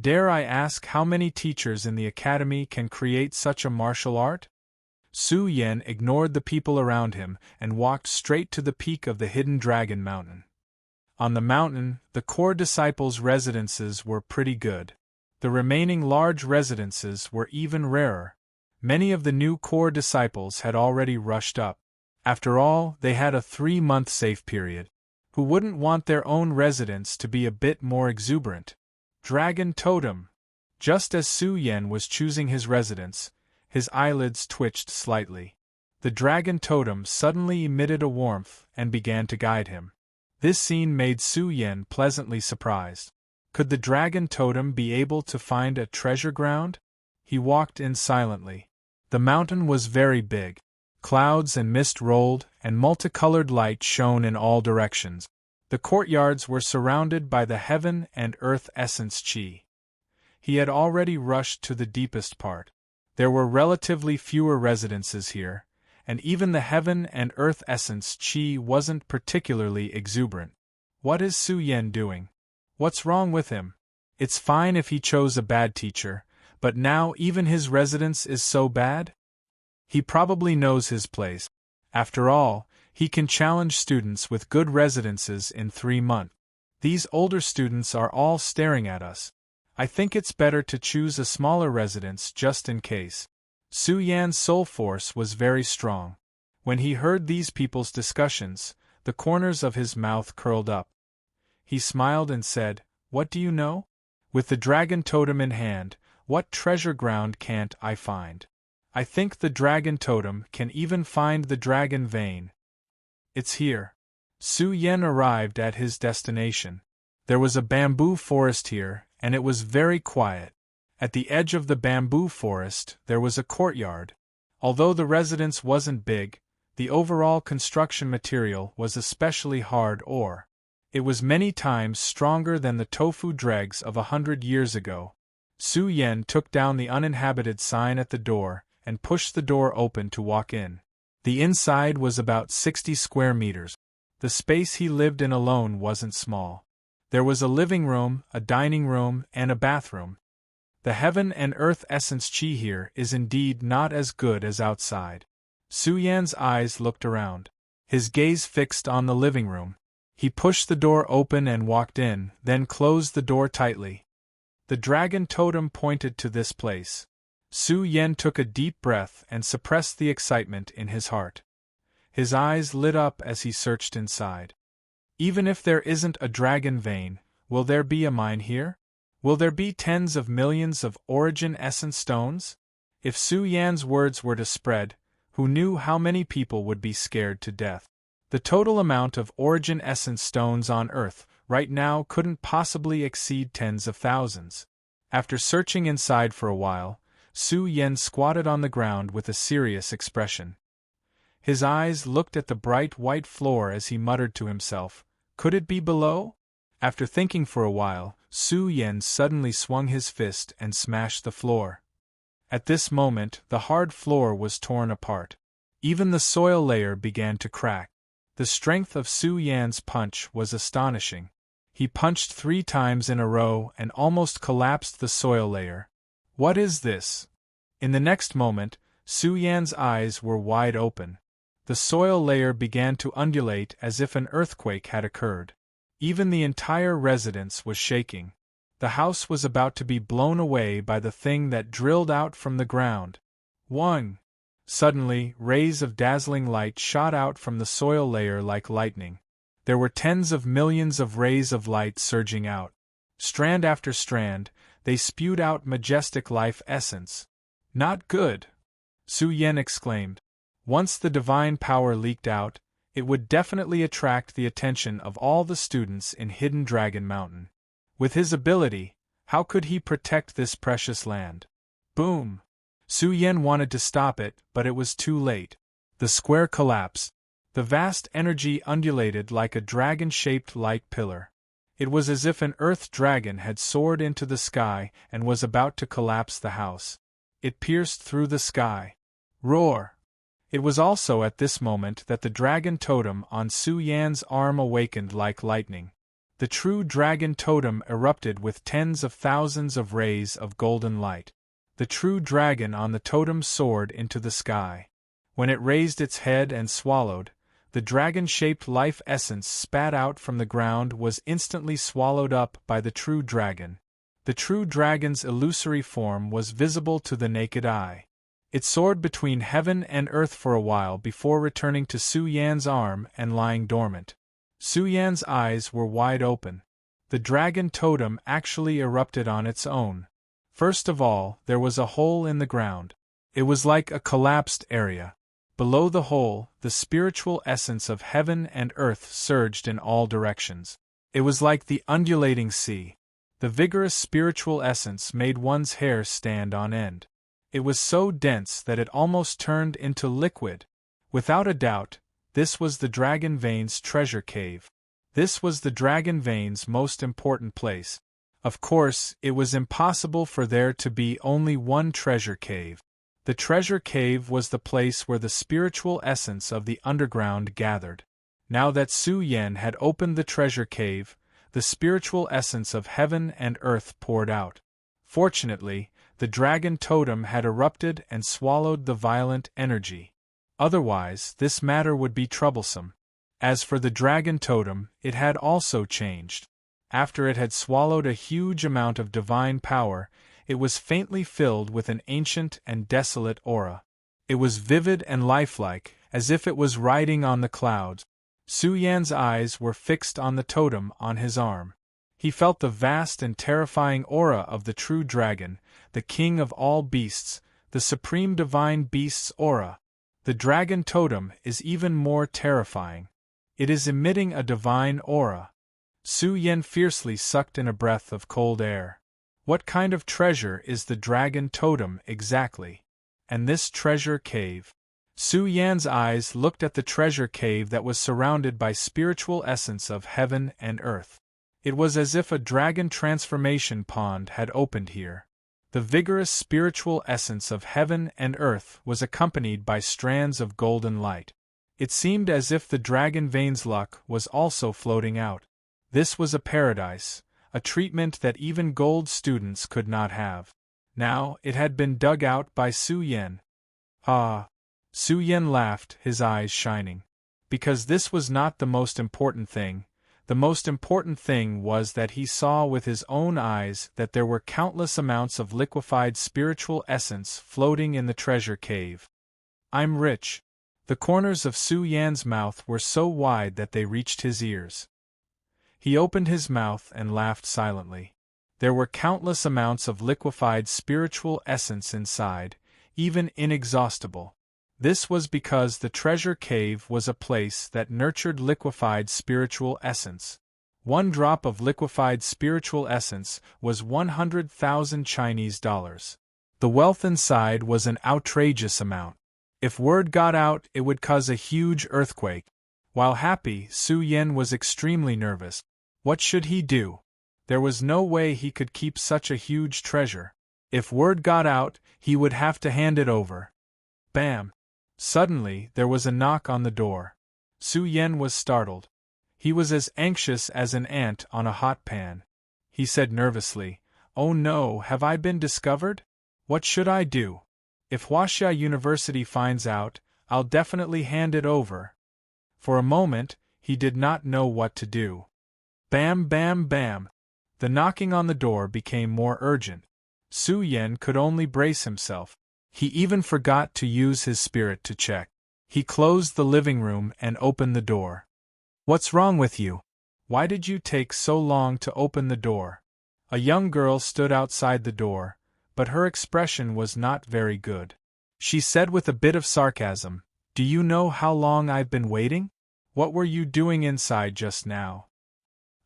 Dare I ask how many teachers in the academy can create such a martial art? Su Yan ignored the people around him and walked straight to the peak of the hidden Dragon Mountain. On the mountain, the core disciples' residences were pretty good. The remaining large residences were even rarer. Many of the new core disciples had already rushed up. After all, they had a 3-month safe period. Who wouldn't want their own residence to be a bit more exuberant? Dragon Totem. Just as Su Yan was choosing his residence, his eyelids twitched slightly. The Dragon Totem suddenly emitted a warmth and began to guide him. This scene made Su Yan pleasantly surprised. Could the Dragon Totem be able to find a treasure ground? He walked in silently. The mountain was very big. Clouds and mist rolled, and multicolored light shone in all directions. The courtyards were surrounded by the heaven and earth essence chi. He had already rushed to the deepest part. There were relatively fewer residences here, and even the heaven and earth essence chi wasn't particularly exuberant. What is Su Yan doing? What's wrong with him? It's fine if he chose a bad teacher, but now even his residence is so bad? He probably knows his place. After all, he can challenge students with good residences in 3 months. These older students are all staring at us. I think it's better to choose a smaller residence just in case. Su Yan's soul force was very strong. When he heard these people's discussions, the corners of his mouth curled up. He smiled and said, "What do you know? With the Dragon Totem in hand, what treasure ground can't I find? I think the Dragon Totem can even find the Dragon Vein. It's here." Su Yan arrived at his destination. There was a bamboo forest here, and it was very quiet. At the edge of the bamboo forest, there was a courtyard. Although the residence wasn't big, The overall construction material was especially hard ore. It was many times stronger than the tofu dregs of 100 years ago. Su Yan took down the uninhabited sign at the door and pushed the door open to walk in. The inside was about 60 square meters. The space he lived in alone wasn't small. There was a living room, a dining room, and a bathroom. The heaven and earth essence chi here is indeed not as good as outside. Su Yan's eyes looked around. His gaze fixed on the living room. He pushed the door open and walked in, then closed the door tightly. The dragon totem pointed to this place. Su Yan took a deep breath and suppressed the excitement in his heart. His eyes lit up as he searched inside. Even if there isn't a dragon vein, will there be a mine here? Will there be tens of millions of origin essence stones? If Su Yan's words were to spread, who knew how many people would be scared to death? The total amount of origin essence stones on Earth right now couldn't possibly exceed tens of thousands. After searching inside for a while, Su Yan squatted on the ground with a serious expression. His eyes looked at the bright white floor as he muttered to himself, "Could it be below?" After thinking for a while, Su Yan suddenly swung his fist and smashed the floor. At this moment, the hard floor was torn apart. Even the soil layer began to crack. The strength of Su Yan's punch was astonishing. He punched 3 times in a row and almost collapsed the soil layer. What is this? In the next moment, Su Yan's eyes were wide open. The soil layer began to undulate as if an earthquake had occurred. Even the entire residence was shaking. The house was about to be blown away by the thing that drilled out from the ground. 1. Suddenly, rays of dazzling light shot out from the soil layer like lightning. There were tens of millions of rays of light surging out. Strand after strand, they spewed out majestic life essence. "Not good!" Su Yan exclaimed. Once the divine power leaked out, it would definitely attract the attention of all the students in Hidden Dragon Mountain. With his ability, how could he protect this precious land? Boom! Su Yan wanted to stop it, but it was too late. The square collapsed. The vast energy undulated like a dragon-shaped light pillar. It was as if an earth dragon had soared into the sky and was about to collapse the house. It pierced through the sky. Roar! It was also at this moment that the dragon totem on Su Yan's arm awakened like lightning. The true dragon totem erupted with tens of thousands of rays of golden light. The true dragon on the totem soared into the sky. When it raised its head and swallowed, the dragon-shaped life essence spat out from the ground was instantly swallowed up by the true dragon. The true dragon's illusory form was visible to the naked eye. It soared between heaven and earth for a while before returning to Su Yan's arm and lying dormant. Su Yan's eyes were wide open. The dragon totem actually erupted on its own. First of all, there was a hole in the ground. It was like a collapsed area. Below the hole, the spiritual essence of heaven and earth surged in all directions. It was like the undulating sea. The vigorous spiritual essence made one's hair stand on end. It was so dense that it almost turned into liquid. Without a doubt, this was the Dragon Vein's treasure cave. This was the Dragon Vein's most important place. Of course, it was impossible for there to be only one treasure cave. The treasure cave was the place where the spiritual essence of the underground gathered. Now that Su Yan had opened the treasure cave, the spiritual essence of heaven and earth poured out. Fortunately, the dragon totem had erupted and swallowed the violent energy. Otherwise, this matter would be troublesome. As for the dragon totem, it had also changed. After it had swallowed a huge amount of divine power, it was faintly filled with an ancient and desolate aura. It was vivid and lifelike, as if it was riding on the clouds. Su Yan's eyes were fixed on the totem on his arm. He felt the vast and terrifying aura of the true dragon, the king of all beasts, the supreme divine beast's aura. The dragon totem is even more terrifying. It is emitting a divine aura. Su Yan fiercely sucked in a breath of cold air. What kind of treasure is the dragon totem exactly? And this treasure cave? Su Yan's eyes looked at the treasure cave that was surrounded by spiritual essence of heaven and earth. It was as if a dragon transformation pond had opened here. The vigorous spiritual essence of heaven and earth was accompanied by strands of golden light. It seemed as if the dragon vein's luck was also floating out. This was a paradise, a treatment that even gold students could not have. Now, it had been dug out by Su Yan. Ah! Su Yan laughed, his eyes shining. Because this was not the most important thing. The most important thing was that he saw with his own eyes that there were countless amounts of liquefied spiritual essence floating in the treasure cave. I'm rich. The corners of Su Yan's mouth were so wide that they reached his ears. He opened his mouth and laughed silently. There were countless amounts of liquefied spiritual essence inside, even inexhaustible. This was because the treasure cave was a place that nurtured liquefied spiritual essence. 1 drop of liquefied spiritual essence was 100,000 Chinese dollars. The wealth inside was an outrageous amount. If word got out, it would cause a huge earthquake. While happy, Su Yan was extremely nervous. What should he do? There was no way he could keep such a huge treasure. If word got out, he would have to hand it over. Bam! Suddenly, there was a knock on the door. Su Yan was startled. He was as anxious as an ant on a hot pan. He said nervously, "Oh no, have I been discovered? What should I do? If Huaxia University finds out, I'll definitely hand it over." For a moment, he did not know what to do. Bam, bam, bam! The knocking on the door became more urgent. Su Yan could only brace himself. He even forgot to use his spirit to check. He closed the living room and opened the door. "What's wrong with you? Why did you take so long to open the door?" A young girl stood outside the door, but her expression was not very good. She said with a bit of sarcasm, "Do you know how long I've been waiting? What were you doing inside just now?"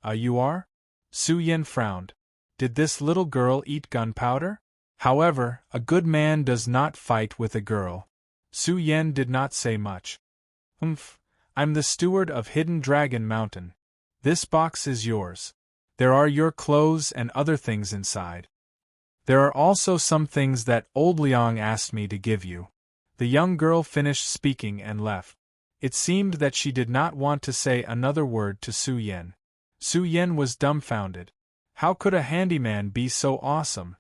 You are?" Su Yan frowned. Did this little girl eat gunpowder? However, a good man does not fight with a girl. Su Yan did not say much. I'm the steward of Hidden Dragon Mountain. This box is yours. There are your clothes and other things inside. There are also some things that old Liang asked me to give you." The young girl finished speaking and left. It seemed that she did not want to say another word to Su Yan. Su Yan was dumbfounded. How could a handyman be so awesome?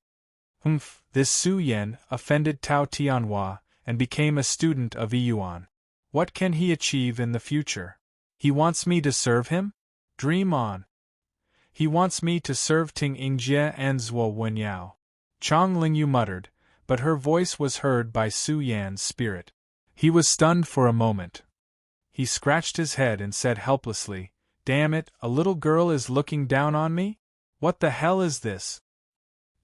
This Su Yan offended Tao Tianhua and became a student of Yuan. What can he achieve in the future? He wants me to serve him? Dream on. He wants me to serve Ting Ingjie and Zhuo Wenyao. Chong Lingyu muttered, but her voice was heard by Su Yan's spirit. He was stunned for a moment. He scratched his head and said helplessly, "Damn it, a little girl is looking down on me? What the hell is this?"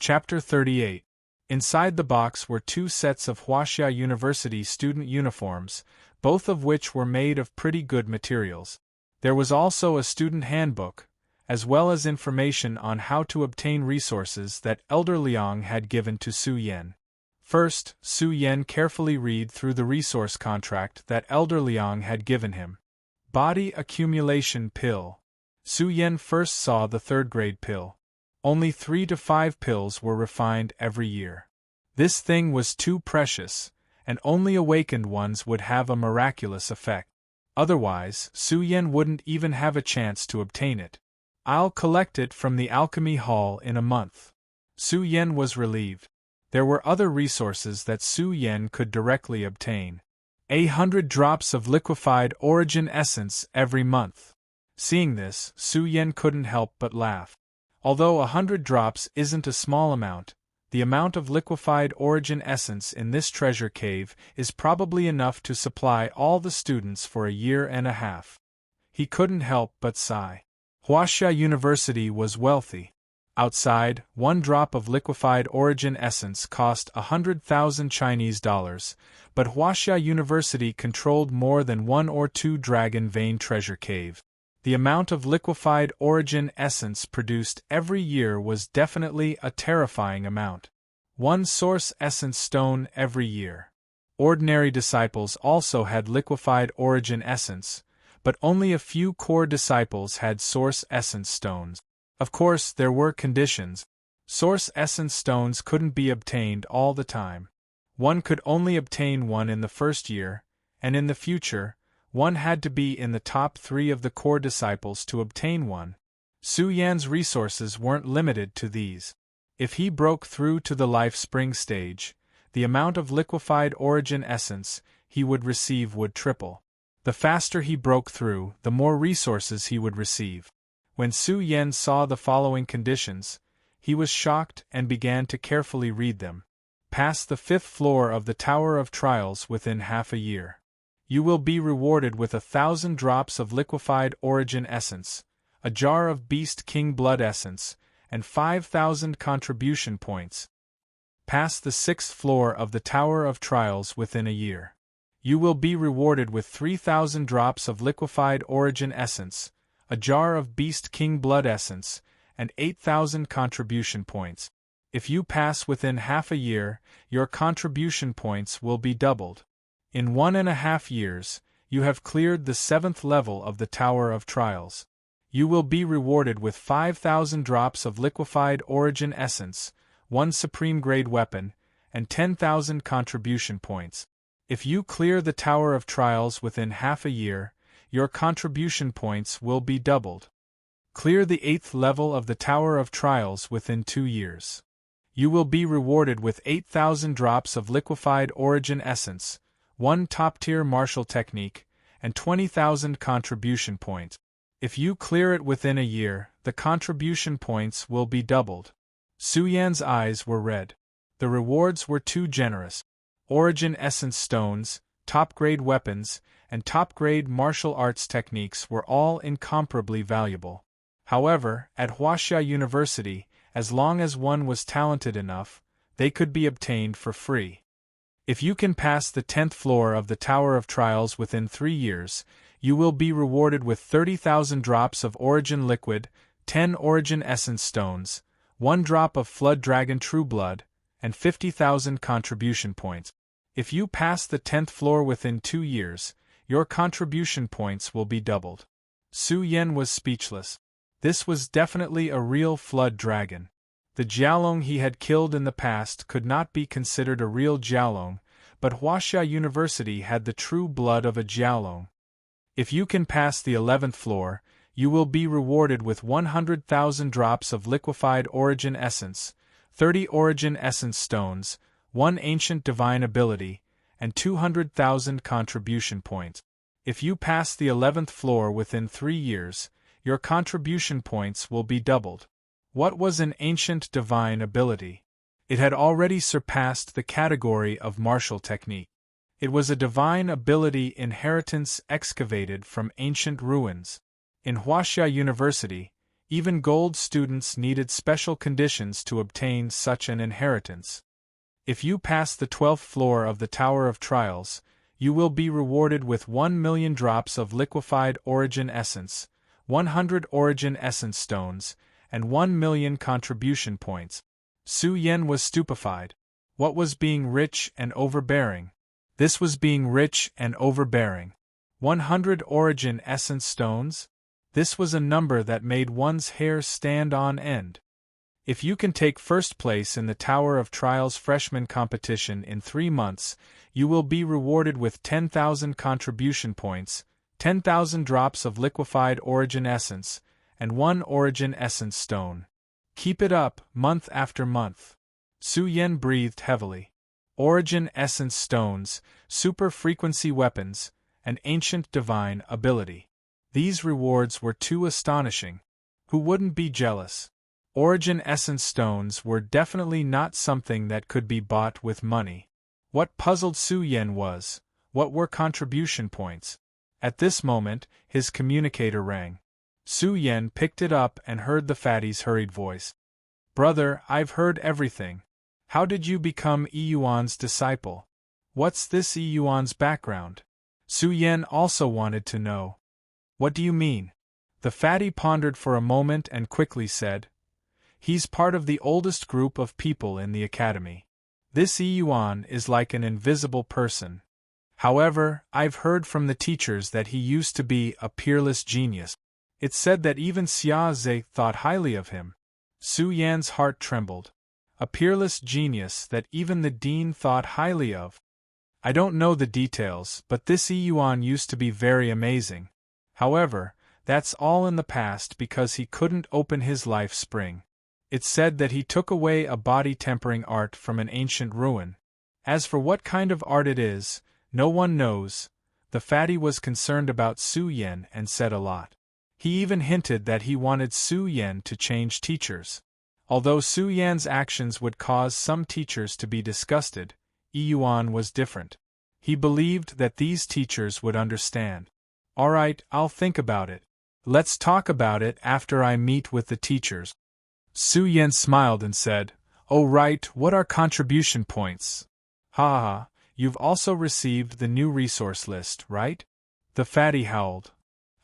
Chapter 38. Inside the box were 2 sets of Huaxia University student uniforms, both of which were made of pretty good materials. There was also a student handbook, as well as information on how to obtain resources that Elder Liang had given to Su Yan. First, Su Yan carefully read through the resource contract that Elder Liang had given him. Body Accumulation Pill. Su Yan first saw the 3rd-grade pill. Only 3 to 5 pills were refined every year. This thing was too precious, and only awakened ones would have a miraculous effect. Otherwise, Su Yan wouldn't even have a chance to obtain it. "I'll collect it from the alchemy hall in a month." Su Yan was relieved. There were other resources that Su Yan could directly obtain. 100 drops of liquefied origin essence every month. Seeing this, Su Yan couldn't help but laugh. Although 100 drops isn't a small amount, the amount of liquefied origin essence in this treasure cave is probably enough to supply all the students for a year and a half. He couldn't help but sigh. Huaxia University was wealthy. Outside, 1 drop of liquefied origin essence cost 100,000 Chinese dollars, but Huaxia University controlled more than 1 or 2 dragon vein treasure cave. The amount of liquefied origin essence produced every year was definitely a terrifying amount. 1 source essence stone every year. Ordinary disciples also had liquefied origin essence, but only a few core disciples had source essence stones. Of course, there were conditions. Source essence stones couldn't be obtained all the time. One could only obtain one in the first year, and in the future, one had to be in the top 3 of the core disciples to obtain one. Su Yan's resources weren't limited to these. If he broke through to the life spring stage, the amount of liquefied origin essence he would receive would triple. The faster he broke through, the more resources he would receive. When Su Yan saw the following conditions, he was shocked and began to carefully read them. Pass the 5th floor of the Tower of Trials within half a year. You will be rewarded with 1,000 drops of liquefied origin essence, a jar of Beast King blood essence, and 5,000 contribution points. Pass the 6th floor of the Tower of Trials within a year. You will be rewarded with 3,000 drops of liquefied origin essence, a jar of Beast King blood essence, and 8,000 contribution points. If you pass within half a year, your contribution points will be doubled. In 1.5 years, you have cleared the 7th level of the Tower of Trials. You will be rewarded with 5,000 drops of liquefied origin essence, 1 supreme grade weapon, and 10,000 contribution points. If you clear the Tower of Trials within half a year, your contribution points will be doubled. Clear the 8th level of the Tower of Trials within 2 years. You will be rewarded with 8,000 drops of liquefied origin essence, 1 top-tier martial technique, and 20,000 contribution points. If you clear it within a year, the contribution points will be doubled. Su Yan's eyes were red. The rewards were too generous. Origin essence stones, top-grade weapons, and top-grade martial arts techniques were all incomparably valuable. However, at Huaxia University, as long as one was talented enough, they could be obtained for free. If you can pass the 10th floor of the Tower of Trials within 3 years, you will be rewarded with 30,000 drops of origin liquid, 10 origin essence stones, 1 drop of Flood Dragon True Blood, and 50,000 contribution points. If you pass the 10th floor within 2 years, your contribution points will be doubled. Su Yan was speechless. This was definitely a real flood dragon. The Jialong he had killed in the past could not be considered a real Jialong, but Huaxia University had the true blood of a Jialong. If you can pass the 11th floor, you will be rewarded with 100,000 drops of liquefied origin essence, 30 origin essence stones, 1 ancient divine ability, and 200,000 contribution points. If you pass the 11th floor within 3 years, your contribution points will be doubled. What was an ancient divine ability? It had already surpassed the category of martial technique. It was a divine ability inheritance excavated from ancient ruins. In Huaxia University, even gold students needed special conditions to obtain such an inheritance. If you pass the 12th floor of the Tower of Trials, you will be rewarded with 1 million drops of liquefied origin essence, 100 origin essence stones, and 1 million contribution points. Su Yan was stupefied. What was being rich and overbearing? This was being rich and overbearing. 100 origin essence stones? This was a number that made one's hair stand on end. If you can take first place in the Tower of Trials freshman competition in 3 months, you will be rewarded with 10,000 contribution points, 10,000 drops of liquefied origin essence, and 1 origin essence stone. Keep it up, month after month. Su Yan breathed heavily. Origin essence stones, super frequency weapons, and ancient divine ability. These rewards were too astonishing. Who wouldn't be jealous? Origin essence stones were definitely not something that could be bought with money. What puzzled Su Yan was, what were contribution points? At this moment, his communicator rang. Su Yan picked it up and heard the fatty's hurried voice. "Brother, I've heard everything. How did you become Yuan's disciple? What's this Yuan's background?" Su Yan also wanted to know. "What do you mean?" The fatty pondered for a moment and quickly said, "He's part of the oldest group of people in the academy. This Yuan is like an invisible person. However, I've heard from the teachers that he used to be a peerless genius. It's said that even Xia Zhe thought highly of him. Su Yan's heart trembled. A peerless genius that even the dean thought highly of. I don't know the details, but this Yuan used to be very amazing. However, that's all in the past because he couldn't open his life spring. It's said that he took away a body-tempering art from an ancient ruin. As for what kind of art it is, no one knows. The fatty was concerned about Su Yan and said a lot. He even hinted that he wanted Su Yan to change teachers. Although Su Yan's actions would cause some teachers to be disgusted, Yuan was different. He believed that these teachers would understand. Alright, I'll think about it. Let's talk about it after I meet with the teachers. Su Yan smiled and said, "Oh right, what are contribution points?" "Ha ha, you've also received the new resource list, right?" The fatty howled.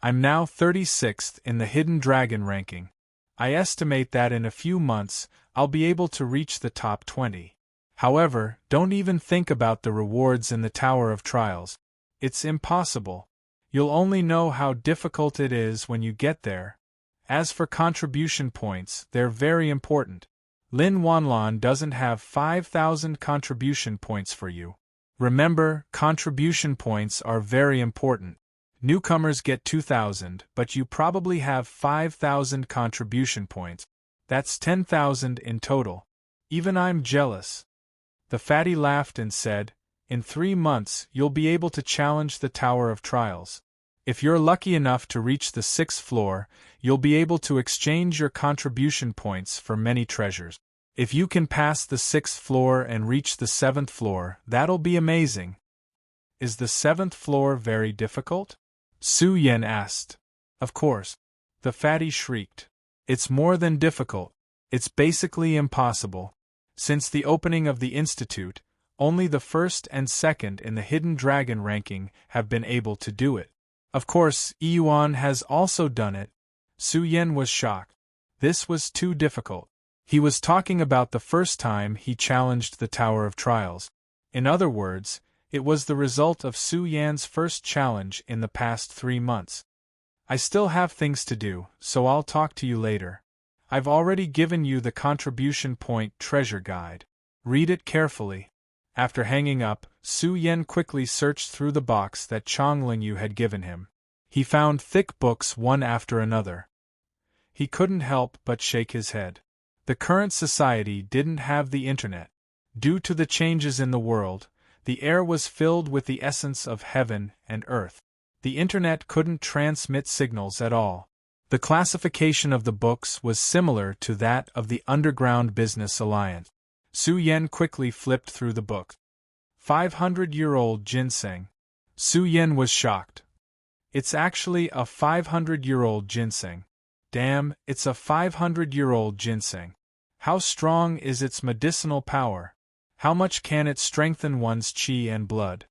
"I'm now 36th in the Hidden Dragon ranking. I estimate that in a few months, I'll be able to reach the top 20. However, don't even think about the rewards in the Tower of Trials. It's impossible. You'll only know how difficult it is when you get there. As for contribution points, they're very important. Lin Wanlan doesn't have 5,000 contribution points for you. Remember, contribution points are very important. Newcomers get 2,000, but you probably have 5,000 contribution points. That's 10,000 in total. Even I'm jealous." The fatty laughed and said, "In 3 months you'll be able to challenge the Tower of Trials. If you're lucky enough to reach the 6th floor, you'll be able to exchange your contribution points for many treasures. If you can pass the 6th floor and reach the 7th floor, that'll be amazing." "Is the 7th floor very difficult?" Su Yan asked. "Of course." The fatty shrieked. "It's more than difficult. It's basically impossible. Since the opening of the Institute, only the 1st and 2nd in the Hidden Dragon ranking have been able to do it. Of course, Yuan has also done it." Su Yan was shocked. This was too difficult. He was talking about the first time he challenged the Tower of Trials. In other words, it was the result of Su Yan's first challenge in the past 3 months. "I still have things to do, so I'll talk to you later. I've already given you the contribution point treasure guide. Read it carefully." After hanging up, Su Yan quickly searched through the box that Chong Lingyu had given him. He found thick books one after another. He couldn't help but shake his head. The current society didn't have the internet. Due to the changes in the world, the air was filled with the essence of heaven and earth. The internet couldn't transmit signals at all. The classification of the books was similar to that of the Underground Business Alliance. Su Yan quickly flipped through the book. 500-year-old ginseng. Su Yan was shocked. It's actually a 500-year-old ginseng. Damn, it's a 500-year-old ginseng. How strong is its medicinal power? How much can it strengthen one's qi and blood?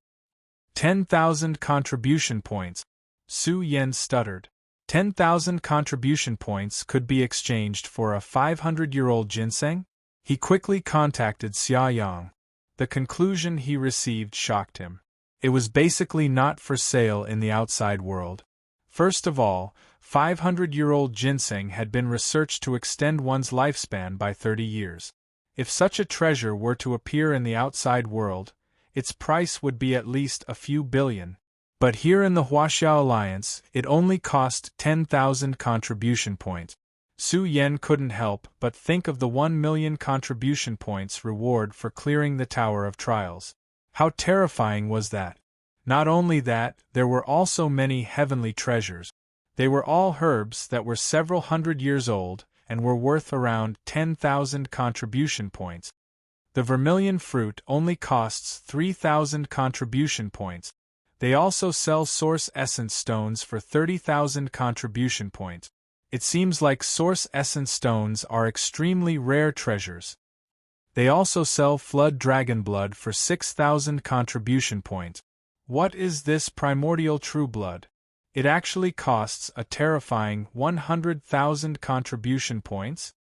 10,000 contribution points. Su Yan stuttered. 10,000 contribution points could be exchanged for a 500-year-old ginseng? He quickly contacted Xia Yang. The conclusion he received shocked him. It was basically not for sale in the outside world. First of all, 500-year-old ginseng had been researched to extend one's lifespan by 30 years. If such a treasure were to appear in the outside world, its price would be at least a few billion. But here in the Huaxiao Alliance, it only cost 10,000 contribution points. Su Yan couldn't help but think of the 1 million contribution points reward for clearing the Tower of Trials. How terrifying was that? Not only that, there were also many heavenly treasures. They were all herbs that were several hundred years old and were worth around 10,000 contribution points. The vermilion fruit only costs 3,000 contribution points. They also sell source essence stones for 30,000 contribution points. It seems like source essence stones are extremely rare treasures. They also sell flood dragon blood for 6,000 contribution points. What is this primordial true blood? It actually costs a terrifying 100,000 contribution points?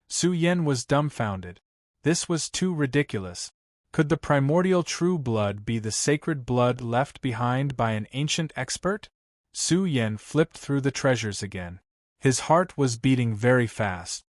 Su Yan was dumbfounded. This was too ridiculous. Could the primordial true blood be the sacred blood left behind by an ancient expert? Su Yen flipped through the treasures again. His heart was beating very fast.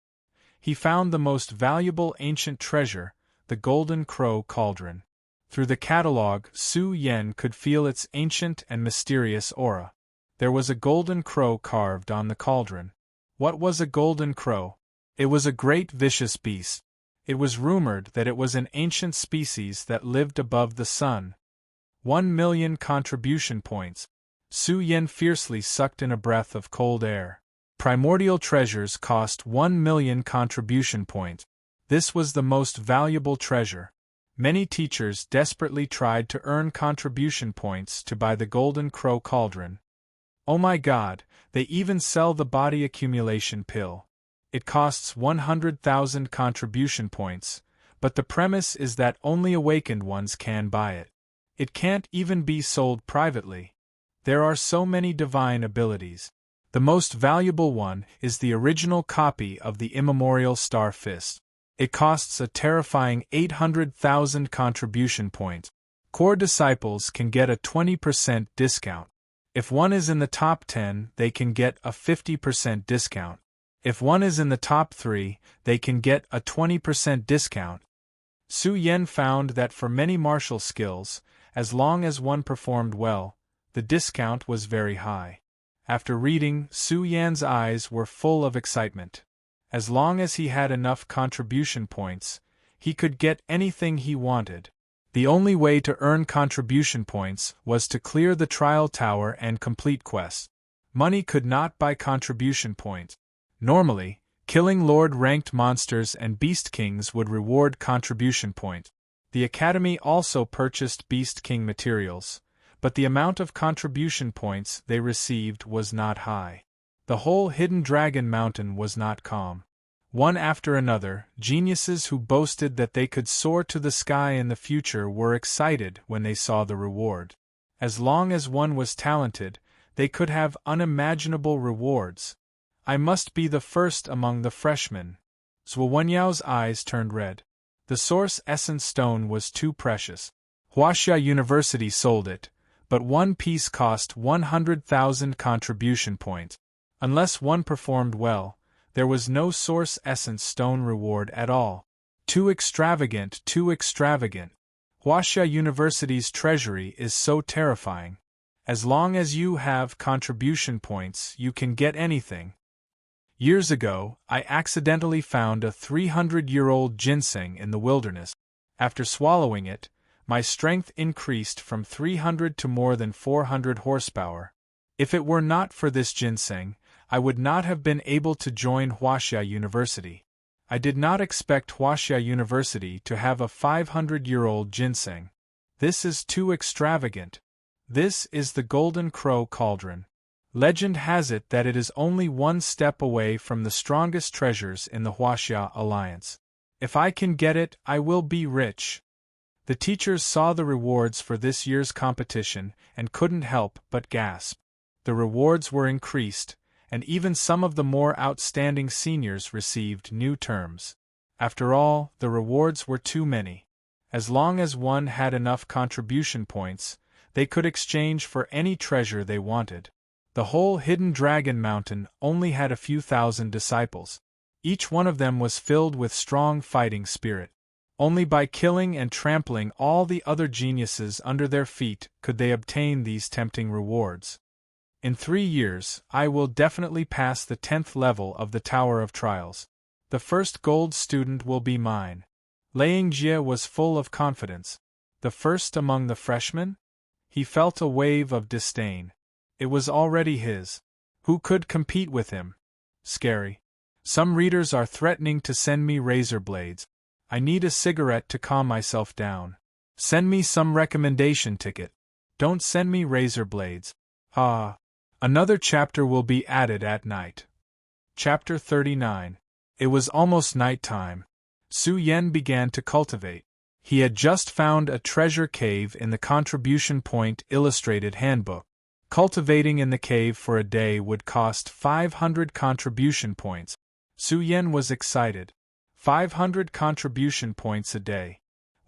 He found the most valuable ancient treasure, the Golden Crow Cauldron. Through the catalogue, Su Yen could feel its ancient and mysterious aura. There was a golden crow carved on the cauldron. What was a golden crow? It was a great vicious beast. It was rumored that it was an ancient species that lived above the sun. 1,000,000 contribution points. Su Yen fiercely sucked in a breath of cold air. Primordial treasures cost 1,000,000 contribution points. This was the most valuable treasure. Many teachers desperately tried to earn contribution points to buy the Golden Crow Cauldron. Oh my God, they even sell the body accumulation pill. It costs 100,000 contribution points, but the premise is that only awakened ones can buy it. It can't even be sold privately. There are so many divine abilities. The most valuable one is the original copy of the immemorial Star Fist. It costs a terrifying 800,000 contribution points. Core disciples can get a 20% discount. If one is in the top 10, they can get a 50% discount. If one is in the top 3, they can get a 20% discount. Su Yen found that for many martial skills, as long as one performed well, the discount was very high. After reading, Su Yan's eyes were full of excitement. As long as he had enough contribution points, he could get anything he wanted. The only way to earn contribution points was to clear the trial tower and complete quests. Money could not buy contribution points. Normally, killing Lord-ranked monsters and Beast Kings would reward contribution points. The Academy also purchased Beast King materials, but the amount of contribution points they received was not high. The whole Hidden Dragon Mountain was not calm. One after another, geniuses who boasted that they could soar to the sky in the future were excited when they saw the reward. As long as one was talented, they could have unimaginable rewards. I must be the first among the freshmen. Zhuo Wenyao's eyes turned red. The Source Essence Stone was too precious. Huaxia University sold it, but one piece cost 100,000 contribution points. Unless one performed well, there was no Source Essence Stone reward at all. Too extravagant, too extravagant. Huaxia University's treasury is so terrifying. As long as you have contribution points, you can get anything. Years ago, I accidentally found a 300-year-old ginseng in the wilderness. After swallowing it, my strength increased from 300 to more than 400 horsepower. If it were not for this ginseng, I would not have been able to join Huaxia University. I did not expect Huaxia University to have a 500-year-old ginseng. This is too extravagant. This is the Golden Crow Cauldron. Legend has it that it is only one step away from the strongest treasures in the Huaxia Alliance. If I can get it, I will be rich. The teachers saw the rewards for this year's competition and couldn't help but gasp. The rewards were increased, and even some of the more outstanding seniors received new terms. After all, the rewards were too many. As long as one had enough contribution points, they could exchange for any treasure they wanted. The whole Hidden Dragon Mountain only had a few thousand disciples. Each one of them was filled with strong fighting spirit. Only by killing and trampling all the other geniuses under their feet could they obtain these tempting rewards. In 3 years, I will definitely pass the 10th level of the Tower of Trials. The first gold student will be mine. Liang Jie was full of confidence. The first among the freshmen? He felt a wave of disdain. It was already his. Who could compete with him? Scary. Some readers are threatening to send me razor blades. I need a cigarette to calm myself down. Send me some recommendation ticket. Don't send me razor blades. Ah. Another chapter will be added at night. Chapter 39. It was almost night time. Su Yen began to cultivate. He had just found a treasure cave in the Contribution Point Illustrated Handbook. Cultivating in the cave for a day would cost 500 contribution points. Su Yen was excited. 500 contribution points a day.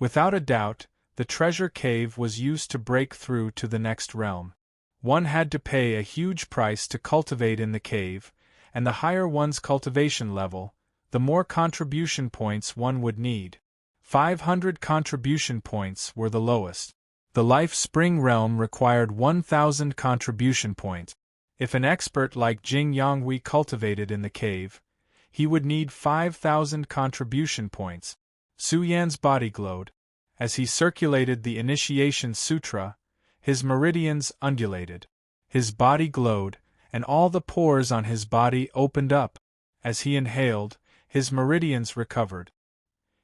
Without a doubt, the treasure cave was used to break through to the next realm. One had to pay a huge price to cultivate in the cave, and the higher one's cultivation level, the more contribution points one would need. 500 contribution points were the lowest. The Life Spring realm required 1,000 contribution points. If an expert like Jing Yonghui cultivated in the cave, he would need 5,000 contribution points. Su Yan's body glowed. As he circulated the Initiation Sutra, his meridians undulated. His body glowed, and all the pores on his body opened up. As he inhaled, his meridians recovered.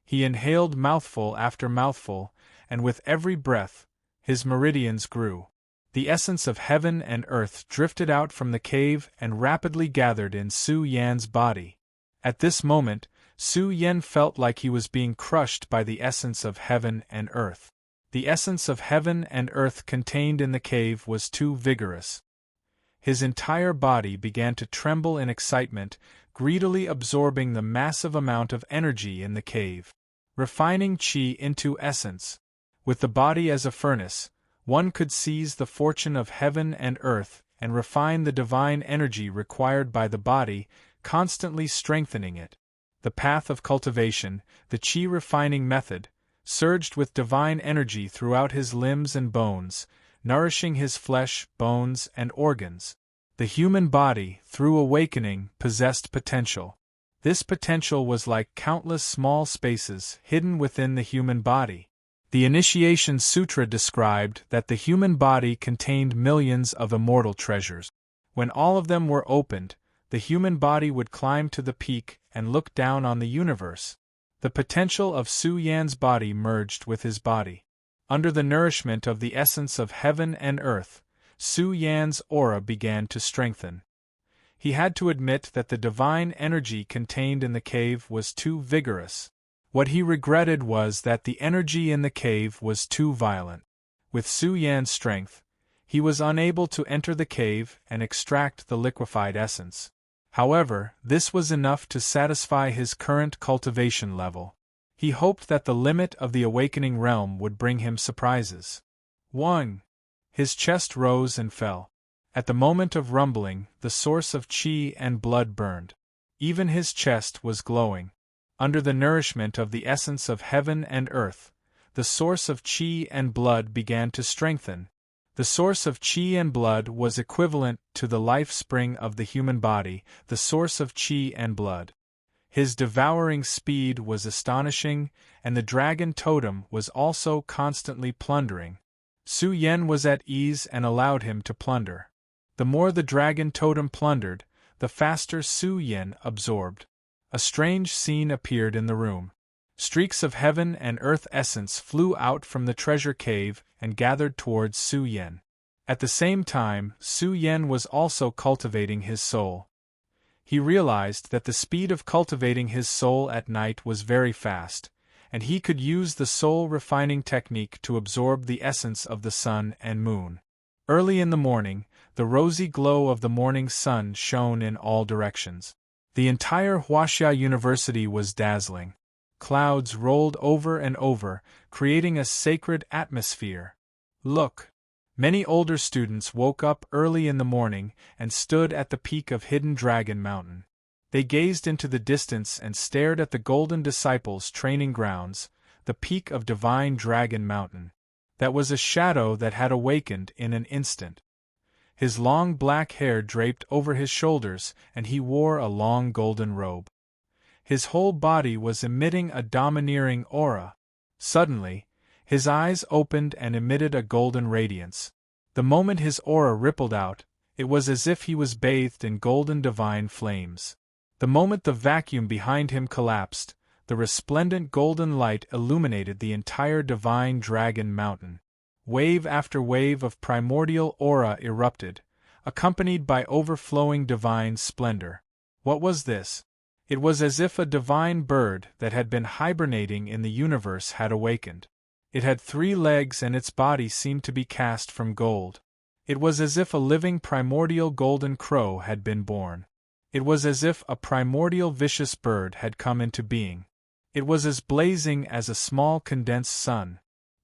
He inhaled mouthful after mouthful, and with every breath, his meridians grew. The essence of heaven and earth drifted out from the cave and rapidly gathered in Su Yan's body. At this moment, Su Yan felt like he was being crushed by the essence of heaven and earth. The essence of heaven and earth contained in the cave was too vigorous. His entire body began to tremble in excitement, greedily absorbing the massive amount of energy in the cave. Refining qi into essence. With the body as a furnace, one could seize the fortune of heaven and earth and refine the divine energy required by the body, constantly strengthening it. The path of cultivation, the qi refining method, surged with divine energy throughout his limbs and bones, nourishing his flesh, bones, and organs. The human body, through awakening, possessed potential. This potential was like countless small spaces hidden within the human body. The Initiation Sutra described that the human body contained millions of immortal treasures. When all of them were opened, the human body would climb to the peak and look down on the universe. The potential of Su Yan's body merged with his body. Under the nourishment of the essence of heaven and earth, Su Yan's aura began to strengthen. He had to admit that the divine energy contained in the cave was too vigorous. What he regretted was that the energy in the cave was too violent. With Su Yan's strength, he was unable to enter the cave and extract the liquefied essence. However, this was enough to satisfy his current cultivation level. He hoped that the limit of the awakening realm would bring him surprises. 1. His chest rose and fell. At the moment of rumbling, the source of qi and blood burned. Even his chest was glowing. Under the nourishment of the essence of heaven and earth, the source of qi and blood began to strengthen. The source of qi and blood was equivalent to the life spring of the human body, the source of qi and blood. His devouring speed was astonishing, and the dragon totem was also constantly plundering. Su Yan was at ease and allowed him to plunder. The more the dragon totem plundered, the faster Su Yan absorbed. A strange scene appeared in the room. Streaks of heaven and earth essence flew out from the treasure cave and gathered towards Su Yan. At the same time, Su Yan was also cultivating his soul. He realized that the speed of cultivating his soul at night was very fast, and he could use the soul refining technique to absorb the essence of the sun and moon. Early in the morning, the rosy glow of the morning sun shone in all directions. The entire Huaxia University was dazzling. Clouds rolled over and over, creating a sacred atmosphere. Look! Many older students woke up early in the morning and stood at the peak of Hidden Dragon Mountain. They gazed into the distance and stared at the Golden Disciples' training grounds, the peak of Divine Dragon Mountain. That was a shadow that had awakened in an instant. His long black hair draped over his shoulders, and he wore a long golden robe. His whole body was emitting a domineering aura. Suddenly, his eyes opened and emitted a golden radiance. The moment his aura rippled out, it was as if he was bathed in golden divine flames. The moment the vacuum behind him collapsed, the resplendent golden light illuminated the entire Divine Dragon Mountain. Wave after wave of primordial aura erupted, accompanied by overflowing divine splendor. What was this? It was as if a divine bird that had been hibernating in the universe had awakened. It had 3 legs and its body seemed to be cast from gold. It was as if a living primordial golden crow had been born. It was as if a primordial vicious bird had come into being. It was as blazing as a small condensed sun.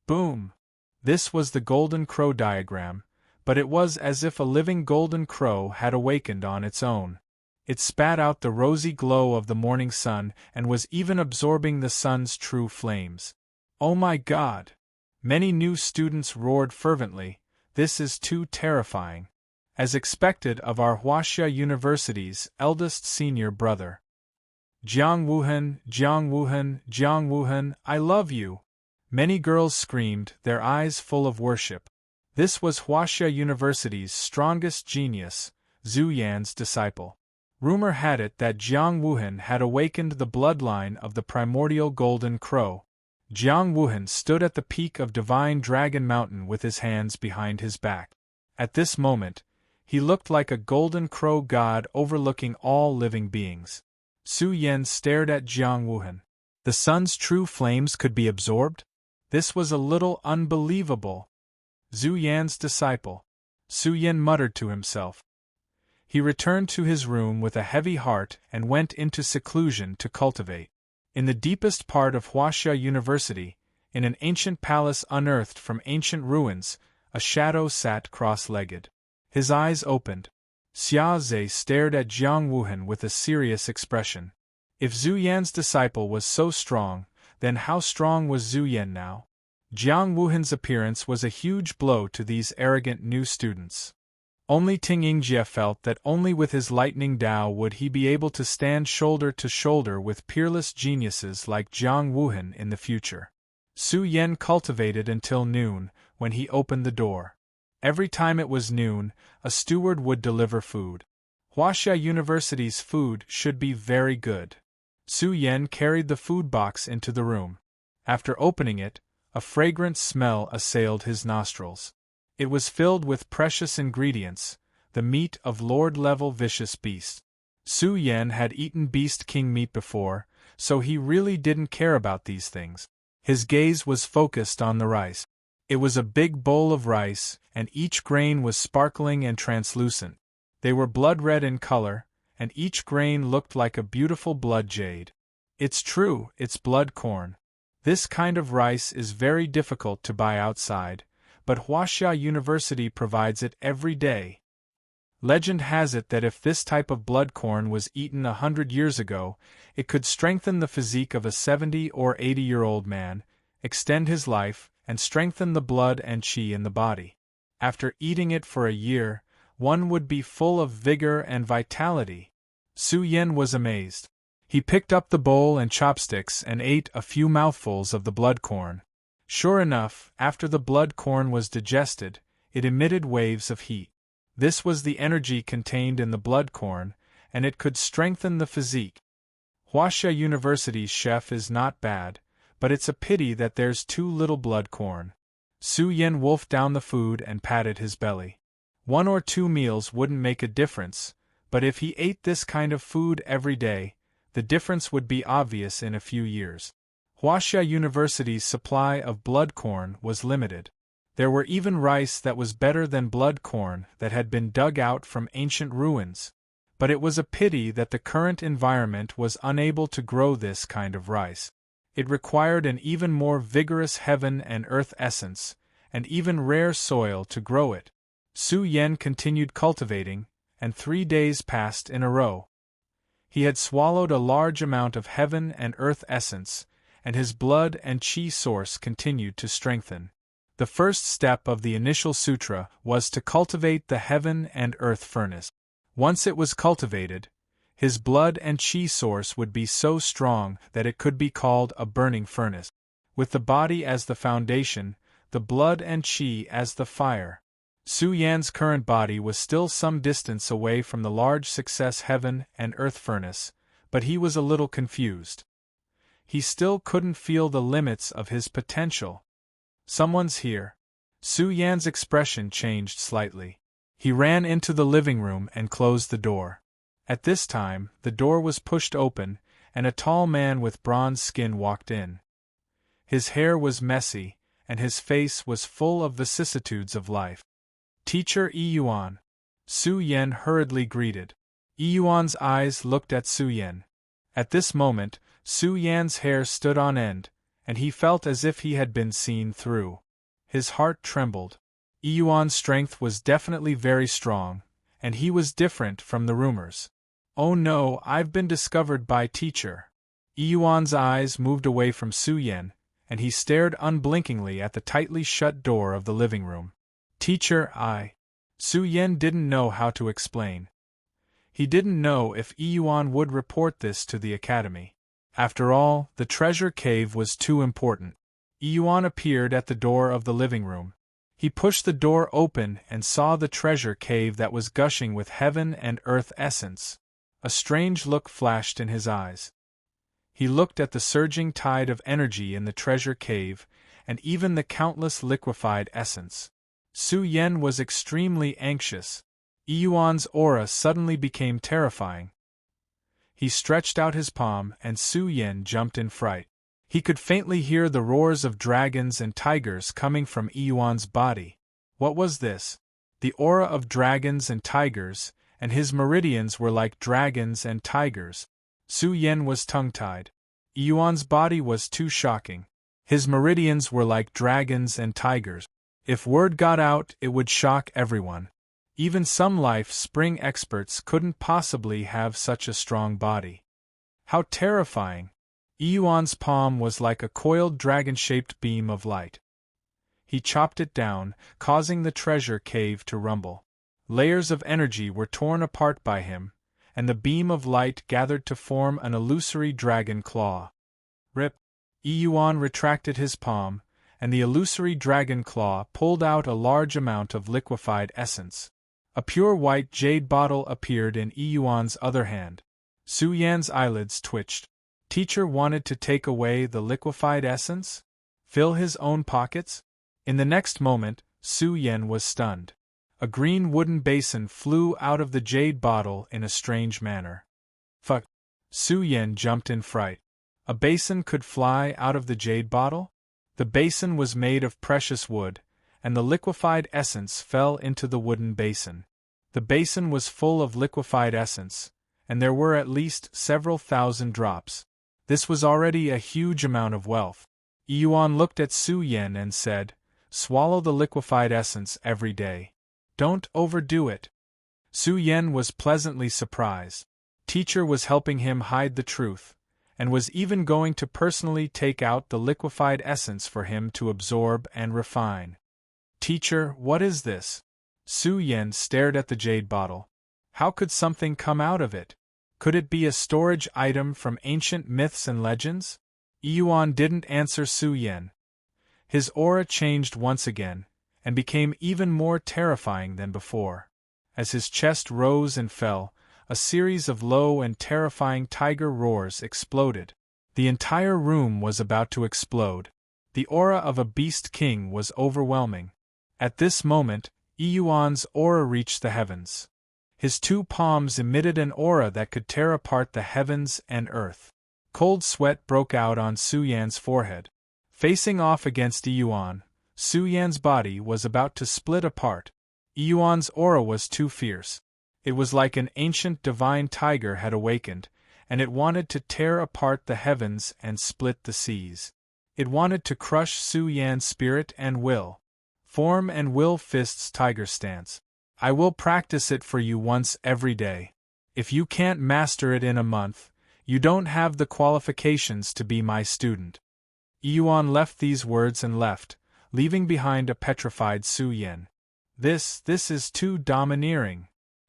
Boom! This was the golden crow diagram, but it was as if a living golden crow had awakened on its own. It spat out the rosy glow of the morning sun and was even absorbing the sun's true flames. Oh my God! Many new students roared fervently, "This is too terrifying." As expected of our Huaxia University's eldest senior brother. Jiang Wuhan, Jiang Wuhan, Jiang Wuhan, I love you! Many girls screamed, their eyes full of worship. This was Huaxia University's strongest genius, Zhu Yan's disciple. Rumor had it that Jiang Wuhan had awakened the bloodline of the primordial golden crow. Jiang Wuhan stood at the peak of Divine Dragon Mountain with his hands behind his back. At this moment, he looked like a golden crow god overlooking all living beings. Su Yan stared at Jiang Wuhan. The sun's true flames could be absorbed? This was a little unbelievable. Zhu Yan's disciple. Su Yan muttered to himself. He returned to his room with a heavy heart and went into seclusion to cultivate. In the deepest part of Huaxia University, in an ancient palace unearthed from ancient ruins, a shadow sat cross-legged. His eyes opened. Xia Zhe stared at Jiang Wuhan with a serious expression. If Zhu Yan's disciple was so strong, then how strong was Zhu Yan now? Jiang Wuhan's appearance was a huge blow to these arrogant new students. Only Ting Yingjie felt that only with his lightning Dao would he be able to stand shoulder to shoulder with peerless geniuses like Jiang Wuhan in the future. Su Yan cultivated until noon, when he opened the door. Every time it was noon, a steward would deliver food. Huaxia University's food should be very good. Su Yan carried the food box into the room. After opening it, a fragrant smell assailed his nostrils. It was filled with precious ingredients, the meat of Lord-level vicious beasts. Su Yan had eaten Beast King meat before, so he really didn't care about these things. His gaze was focused on the rice. It was a big bowl of rice, and each grain was sparkling and translucent. They were blood-red in color, and each grain looked like a beautiful blood jade. It's true, it's blood corn. This kind of rice is very difficult to buy outside, but Huaxia University provides it every day. Legend has it that if this type of blood corn was eaten 100 years ago, it could strengthen the physique of a 70 or 80-year-old man, extend his life, and strengthen the blood and qi in the body. After eating it for a year, one would be full of vigor and vitality. Su Yan was amazed. He picked up the bowl and chopsticks and ate a few mouthfuls of the blood corn. Sure enough, after the blood corn was digested, it emitted waves of heat. This was the energy contained in the blood corn, and it could strengthen the physique. Huaxia University's chef is not bad, but it's a pity that there's too little blood corn. Su Yan wolfed down the food and patted his belly. 1 or 2 meals wouldn't make a difference, but if he ate this kind of food every day, the difference would be obvious in a few years. Huaxia University's supply of blood corn was limited. There were even rice that was better than blood corn that had been dug out from ancient ruins. But it was a pity that the current environment was unable to grow this kind of rice. It required an even more vigorous heaven and earth essence, and even rare soil to grow it. Su Yan continued cultivating, and 3 days passed in a row. He had swallowed a large amount of heaven and earth essence, and his blood and qi source continued to strengthen. The first step of the initial sutra was to cultivate the heaven and earth furnace. Once it was cultivated, his blood and qi source would be so strong that it could be called a burning furnace. With the body as the foundation, the blood and qi as the fire. Su Yan's current body was still some distance away from the large success heaven and earth furnace, but he was a little confused. He still couldn't feel the limits of his potential. Someone's here. Su Yan's expression changed slightly. He ran into the living room and closed the door. At this time, the door was pushed open, and a tall man with bronze skin walked in. His hair was messy, and his face was full of vicissitudes of life. Teacher Yuan. Su Yan hurriedly greeted. Yuan's eyes looked at Su Yan. At this moment, Su Yan's hair stood on end, and he felt as if he had been seen through. His heart trembled. Yuan's strength was definitely very strong, and he was different from the rumors. Oh no, I've been discovered by teacher. Yuan's eyes moved away from Su Yan, and he stared unblinkingly at the tightly shut door of the living room. Teacher, Su Yan didn't know how to explain. He didn't know if Yuan would report this to the academy. After all, the treasure cave was too important. Yuan appeared at the door of the living room. He pushed the door open and saw the treasure cave that was gushing with heaven and earth essence. A strange look flashed in his eyes. He looked at the surging tide of energy in the treasure cave, and even the countless liquefied essence. Su Yan was extremely anxious. Yuan's aura suddenly became terrifying. He stretched out his palm, and Su Yan jumped in fright. He could faintly hear the roars of dragons and tigers coming from Yuan's body. What was this? The aura of dragons and tigers, and his meridians were like dragons and tigers. Su Yan was tongue-tied. Yuan's body was too shocking. His meridians were like dragons and tigers. If word got out, it would shock everyone. Even some life-spring experts couldn't possibly have such a strong body. How terrifying! Yuan's palm was like a coiled dragon-shaped beam of light. He chopped it down, causing the treasure cave to rumble. Layers of energy were torn apart by him, and the beam of light gathered to form an illusory dragon claw. Rip! Yuan retracted his palm, and the illusory dragon claw pulled out a large amount of liquefied essence. A pure white jade bottle appeared in Yuan's other hand. Su Yan's eyelids twitched. Teacher wanted to take away the liquefied essence? Fill his own pockets? In the next moment, Su Yan was stunned. A green wooden basin flew out of the jade bottle in a strange manner. Fuck! Su Yan jumped in fright. A basin could fly out of the jade bottle? The basin was made of precious wood, and the liquefied essence fell into the wooden basin. The basin was full of liquefied essence, and there were at least several thousand drops. This was already a huge amount of wealth. Yuan looked at Su Yan and said, "Swallow the liquefied essence every day. Don't overdo it." Su Yan was pleasantly surprised. Teacher was helping him hide the truth, and was even going to personally take out the liquefied essence for him to absorb and refine. Teacher, what is this? Su Yan stared at the jade bottle. How could something come out of it? Could it be a storage item from ancient myths and legends? Yuan didn't answer Su Yan. His aura changed once again, and became even more terrifying than before. As his chest rose and fell, a series of low and terrifying tiger roars exploded. The entire room was about to explode. The aura of a beast king was overwhelming. At this moment, Yuan's aura reached the heavens. His two palms emitted an aura that could tear apart the heavens and earth. Cold sweat broke out on Su Yan's forehead. Facing off against Yuan, Su Yan's body was about to split apart. Yuan's aura was too fierce. It was like an ancient divine tiger had awakened, and it wanted to tear apart the heavens and split the seas. It wanted to crush Su Yan's spirit and will. Form and will fists tiger stance. I will practice it for you once every day. If you can't master it in a month, you don't have the qualifications to be my student. Yuan left these words and left, leaving behind a petrified Su Yan. This is too domineering.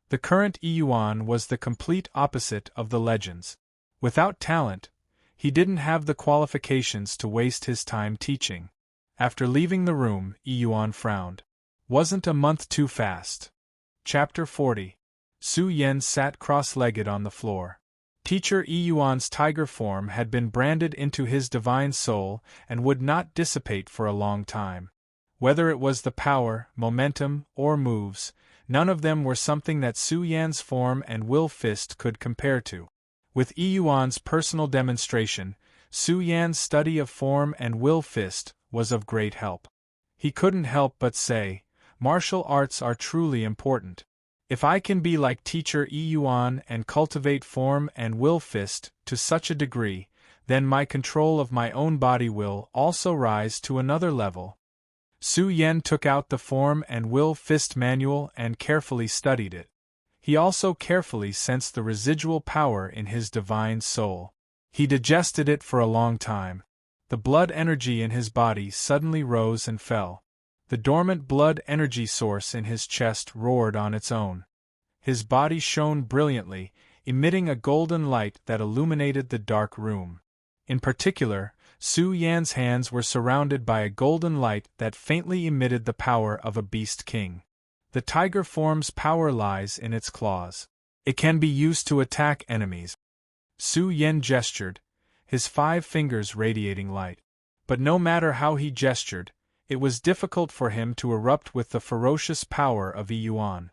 The current Yuan was the complete opposite of the legends. Without talent, he didn't have the qualifications to waste his time teaching. After leaving the room, Yuan frowned. Wasn't a month too fast? Chapter 40. Su Yan sat cross-legged on the floor. Teacher Yuan's tiger form had been branded into his divine soul and would not dissipate for a long time. Whether it was the power, momentum, or moves, none of them were something that Su Yan's form and will fist could compare to. With Yuan's personal demonstration, Su Yan's study of form and will fist was of great help. He couldn't help but say, martial arts are truly important. If I can be like teacher Yuan and cultivate form and will fist to such a degree, then my control of my own body will also rise to another level. Su Yan took out the form and will fist manual and carefully studied it. He also carefully sensed the residual power in his divine soul. He digested it for a long time. The blood energy in his body suddenly rose and fell. The dormant blood energy source in his chest roared on its own. His body shone brilliantly, emitting a golden light that illuminated the dark room. In particular, Su Yan's hands were surrounded by a golden light that faintly emitted the power of a beast king. The tiger form's power lies in its claws. It can be used to attack enemies. Su Yan gestured, his 5 fingers radiating light. But no matter how he gestured, it was difficult for him to erupt with the ferocious power of Yuan.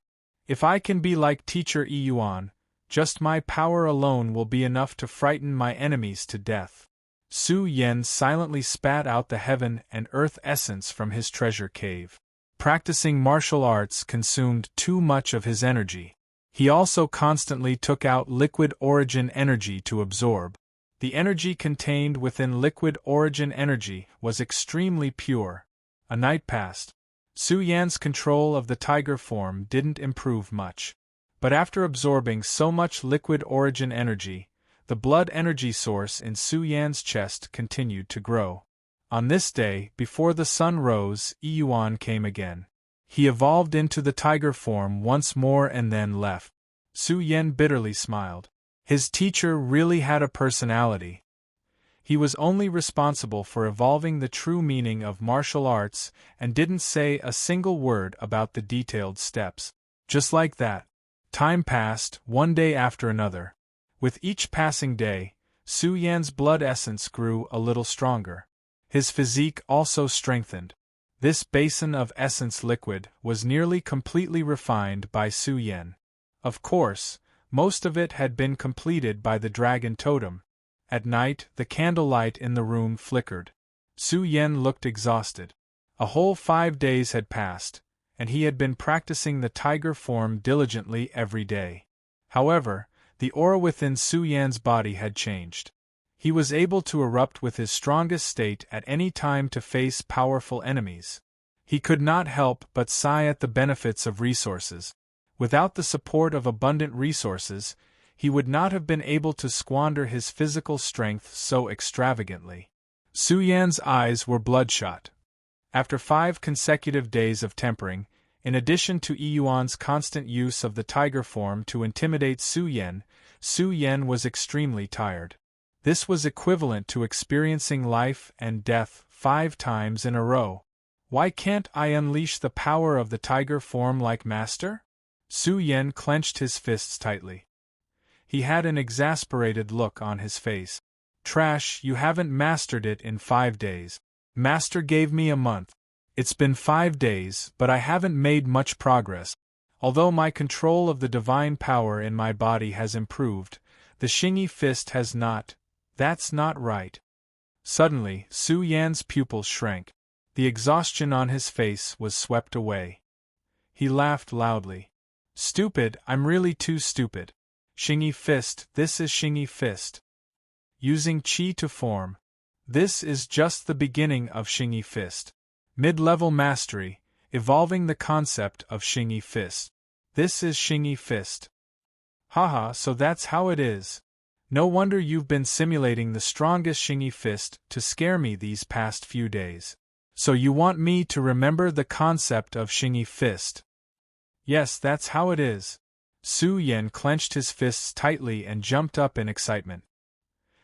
If I can be like Teacher Yuan, just my power alone will be enough to frighten my enemies to death. Su Yan silently spat out the heaven and earth essence from his treasure cave. Practicing martial arts consumed too much of his energy. He also constantly took out liquid origin energy to absorb. The energy contained within liquid origin energy was extremely pure. A night passed. Su Yan's control of the tiger form didn't improve much. But after absorbing so much liquid origin energy, the blood energy source in Su Yan's chest continued to grow. On this day, before the sun rose, Yuan came again. He evolved into the tiger form once more and then left. Su Yan bitterly smiled. His teacher really had a personality. He was only responsible for evolving the true meaning of martial arts and didn't say a single word about the detailed steps. Just like that. Time passed, one day after another. With each passing day, Su Yan's blood essence grew a little stronger. His physique also strengthened. This basin of essence liquid was nearly completely refined by Su Yan. Of course, most of it had been completed by the dragon totem. At night, the candlelight in the room flickered. Su Yan looked exhausted. A whole 5 days had passed, and he had been practicing the tiger form diligently every day. However, the aura within Su Yan's body had changed. He was able to erupt with his strongest state at any time to face powerful enemies. He could not help but sigh at the benefits of resources. Without the support of abundant resources, he would not have been able to squander his physical strength so extravagantly. Su Yan's eyes were bloodshot. After 5 consecutive days of tempering, in addition to Yuan's constant use of the tiger form to intimidate Su Yan was extremely tired. This was equivalent to experiencing life and death 5 times in a row. Why can't I unleash the power of the tiger form like Master? Su Yan clenched his fists tightly. He had an exasperated look on his face. Trash, you haven't mastered it in 5 days. Master gave me a month. It's been 5 days, but I haven't made much progress. Although my control of the divine power in my body has improved, the Xingyi fist has not. That's not right. Suddenly, Su Yan's pupils shrank. The exhaustion on his face was swept away. He laughed loudly. Stupid, I'm really too stupid. Xingyi fist, this is Xingyi fist. Using qi to form. This is just the beginning of Xingyi fist. Mid-level mastery, evolving the concept of Xingyi fist. This is Xingyi fist. Haha, so that's how it is. No wonder you've been simulating the strongest Xingyi fist to scare me these past few days. So you want me to remember the concept of Xingyi fist? Yes, that's how it is. Su Yan clenched his fists tightly and jumped up in excitement.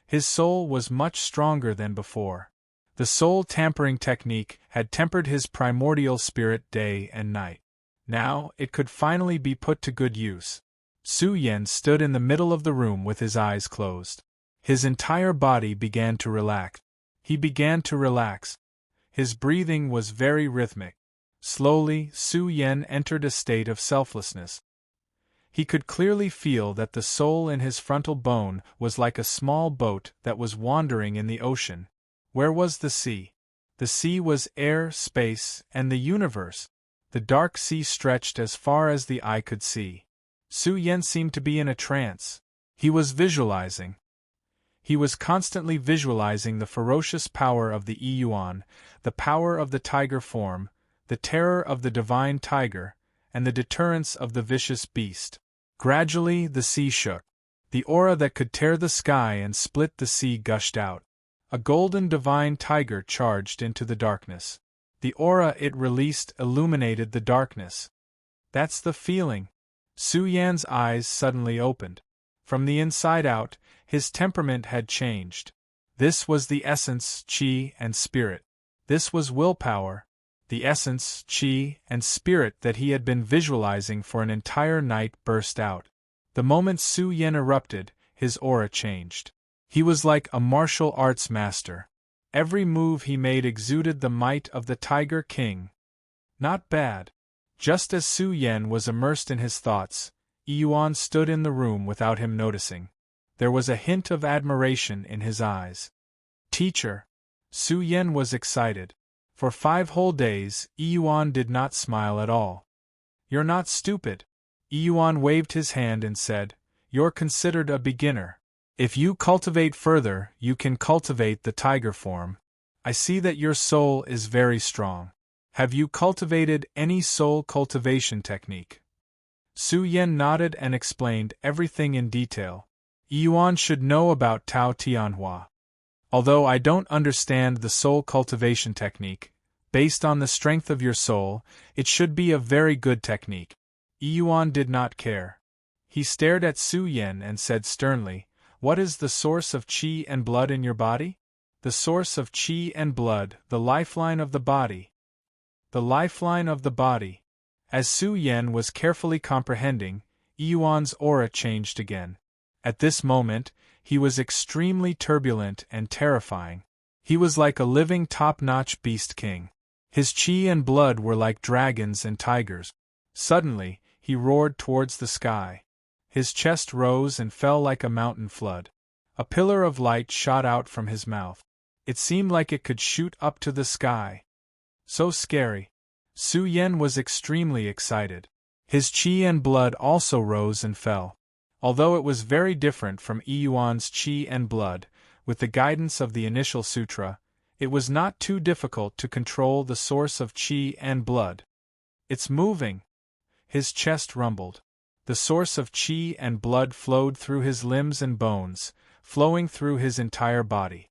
His soul was much stronger than before. The soul tampering technique had tempered his primordial spirit day and night. Now, it could finally be put to good use. Su Yan stood in the middle of the room with his eyes closed. His entire body began to relax. He began to relax. His breathing was very rhythmic. Slowly, Su Yan entered a state of selflessness. He could clearly feel that the soul in his frontal bone was like a small boat that was wandering in the ocean. Where was the sea? The sea was air, space, and the universe. The dark sea stretched as far as the eye could see. Su Yan seemed to be in a trance. He was visualizing. He was constantly visualizing the ferocious power of the Yuan, the power of the tiger form, the terror of the divine tiger, and the deterrence of the vicious beast. Gradually, the sea shook. The aura that could tear the sky and split the sea gushed out. A golden divine tiger charged into the darkness. The aura it released illuminated the darkness. That's the feeling. Su Yan's eyes suddenly opened. From the inside out, his temperament had changed. This was the essence, qi, and spirit. This was willpower, the essence, qi, and spirit that he had been visualizing for an entire night burst out. The moment Su Yan erupted, his aura changed. He was like a martial arts master. Every move he made exuded the might of the Tiger King. Not bad. Just as Su Yan was immersed in his thoughts, Yuan stood in the room without him noticing. There was a hint of admiration in his eyes. Teacher! Su Yan was excited. For 5 whole days, Yuan did not smile at all. You're not stupid. Yuan waved his hand and said, You're considered a beginner. If you cultivate further, you can cultivate the tiger form. I see that your soul is very strong. Have you cultivated any soul cultivation technique? Su Yan nodded and explained everything in detail. Yuan should know about Tao Tianhua. Although I don't understand the soul cultivation technique, based on the strength of your soul, it should be a very good technique. Yuan did not care. He stared at Su Yan and said sternly, What is the source of qi and blood in your body? The source of qi and blood, the lifeline of the body. The lifeline of the body. As Su Yan was carefully comprehending, Yuan's aura changed again. At this moment, he was extremely turbulent and terrifying. He was like a living top-notch beast king. His qi and blood were like dragons and tigers. Suddenly, he roared towards the sky. His chest rose and fell like a mountain flood. A pillar of light shot out from his mouth. It seemed like it could shoot up to the sky. So scary. Su Yan was extremely excited. His qi and blood also rose and fell. Although it was very different from Yuan's qi and blood, with the guidance of the initial sutra, it was not too difficult to control the source of qi and blood. It's moving. His chest rumbled. The source of qi and blood flowed through his limbs and bones, flowing through his entire body.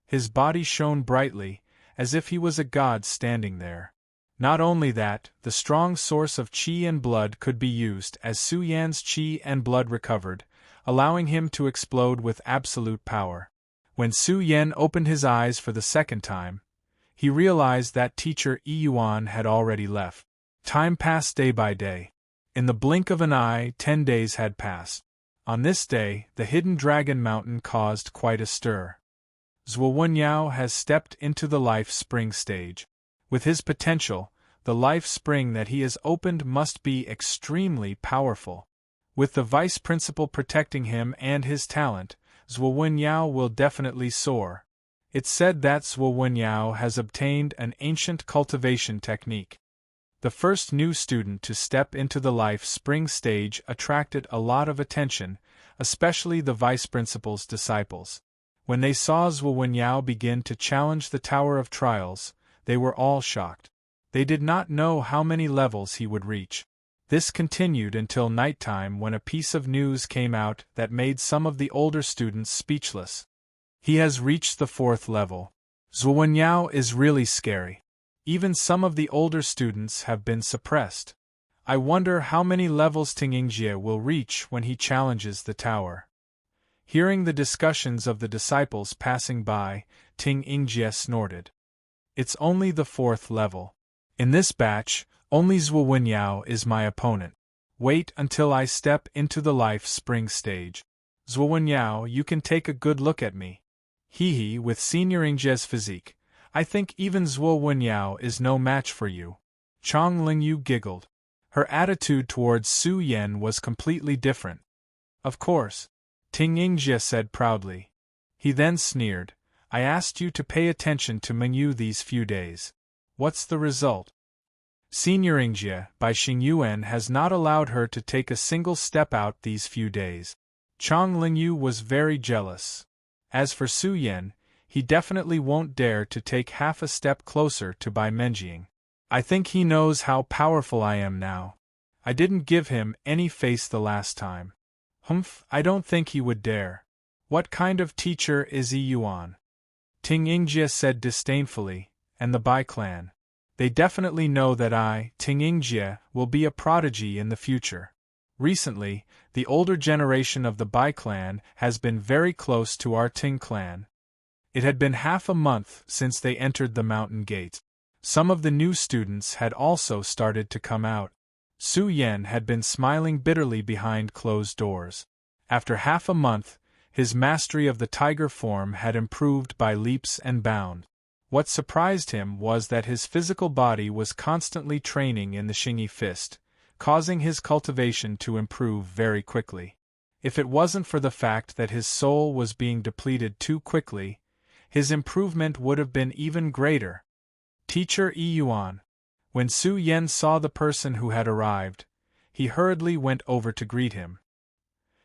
His body shone brightly, as if he was a god standing there. Not only that, the strong source of qi and blood could be used as Su Yan's qi and blood recovered, allowing him to explode with absolute power. When Su Yan opened his eyes for the second time, he realized that teacher Yuan had already left. Time passed day by day. In the blink of an eye, 10 days had passed. On this day, the hidden dragon mountain caused quite a stir. Zhuo Wenyao has stepped into the life spring stage. With his potential, the life spring that he has opened must be extremely powerful. With the vice principal protecting him and his talent, Zhuo Wenyao will definitely soar. It's said that Zhuo Wenyao has obtained an ancient cultivation technique. The first new student to step into the life spring stage attracted a lot of attention, especially the vice principal's disciples. When they saw Zhuo Wenyao begin to challenge the Tower of Trials, they were all shocked. They did not know how many levels he would reach. This continued until nighttime when a piece of news came out that made some of the older students speechless. He has reached the 4th level. Zhuo Wenyao is really scary. Even some of the older students have been suppressed. I wonder how many levels Ting Yingjie will reach when he challenges the tower. Hearing the discussions of the disciples passing by, Ting Yingjie snorted. It's only the 4th level. In this batch, only Zhuo Wenyao is my opponent. Wait until I step into the life spring stage. Zhuo Wenyao, you can take a good look at me. Hee, with Senior Yingjie's physique, I think even Zhuo Wenyao is no match for you. Chong Lingyu giggled. Her attitude towards Su Yan was completely different. Of course, Ting Yingjie said proudly. He then sneered, I asked you to pay attention to Mengyu these few days. What's the result? Senior Yingjie, by Xingyuan, has not allowed her to take a single step out these few days. Chong Lingyu was very jealous. As for Su Yan, he definitely won't dare to take half a step closer to Bai Menjiang. I think he knows how powerful I am now. I didn't give him any face the last time. Humph, I don't think he would dare. What kind of teacher is Yi Yuan? Ting Yingjie said disdainfully, and the Bai clan. They definitely know that I, Ting Yingjie, will be a prodigy in the future. Recently, the older generation of the Bai clan has been very close to our Ting clan. It had been half a month since they entered the mountain gate. Some of the new students had also started to come out. Su Yan had been smiling bitterly behind closed doors. After half a month, his mastery of the tiger form had improved by leaps and bounds. What surprised him was that his physical body was constantly training in the Xingyi fist, causing his cultivation to improve very quickly. If it wasn't for the fact that his soul was being depleted too quickly, his improvement would have been even greater. Teacher Yi Yuan. When Su Yan saw the person who had arrived, he hurriedly went over to greet him.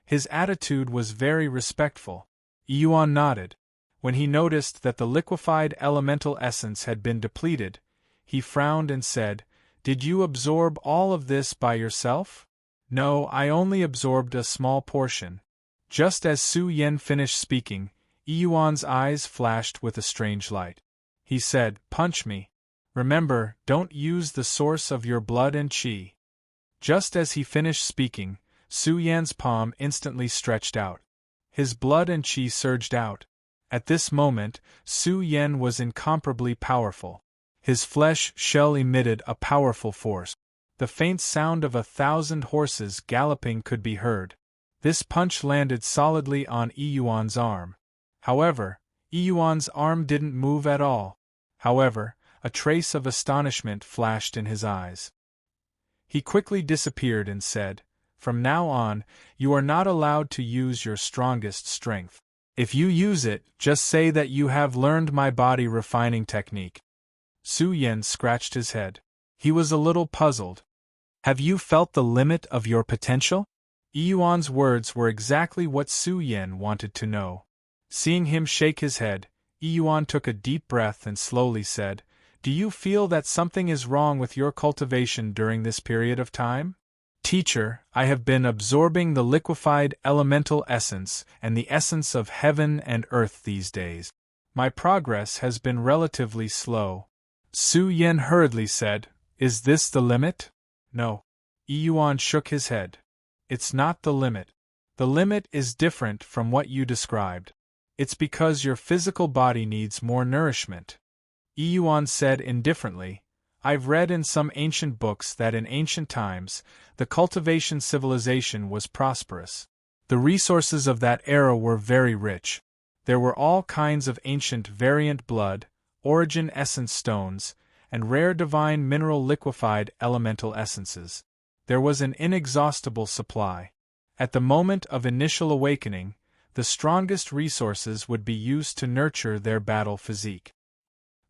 His attitude was very respectful. Yi Yuan nodded. When he noticed that the liquefied elemental essence had been depleted, he frowned and said, "Did you absorb all of this by yourself?" "No, I only absorbed a small portion." Just as Su Yan finished speaking, Yi Yuan's eyes flashed with a strange light. He said, "Punch me. Remember, don't use the source of your blood and qi." Just as he finished speaking, Su Yan's palm instantly stretched out. His blood and qi surged out. At this moment, Su Yan was incomparably powerful. His flesh shell emitted a powerful force. The faint sound of 1,000 horses galloping could be heard. This punch landed solidly on Yi Yuan's arm. However, Yi Yuan's arm didn't move at all. However, a trace of astonishment flashed in his eyes. He quickly disappeared and said, "From now on, you are not allowed to use your strongest strength. If you use it, just say that you have learned my body refining technique." Su Yan scratched his head. He was a little puzzled. "Have you felt the limit of your potential?" Yi Yuan's words were exactly what Su Yan wanted to know. Seeing him shake his head, Yi Yuan took a deep breath and slowly said, "Do you feel that something is wrong with your cultivation during this period of time?" "Teacher, I have been absorbing the liquefied elemental essence and the essence of heaven and earth these days. My progress has been relatively slow." Su Yan hurriedly said, "Is this the limit?" "No." Yi Yuan shook his head. "It's not the limit. The limit is different from what you described. It's because your physical body needs more nourishment." Yi Yuan said indifferently, "I've read in some ancient books that in ancient times, the cultivation civilization was prosperous. The resources of that era were very rich. There were all kinds of ancient variant blood, origin essence stones, and rare divine mineral liquefied elemental essences. There was an inexhaustible supply. At the moment of initial awakening, the strongest resources would be used to nurture their battle physique.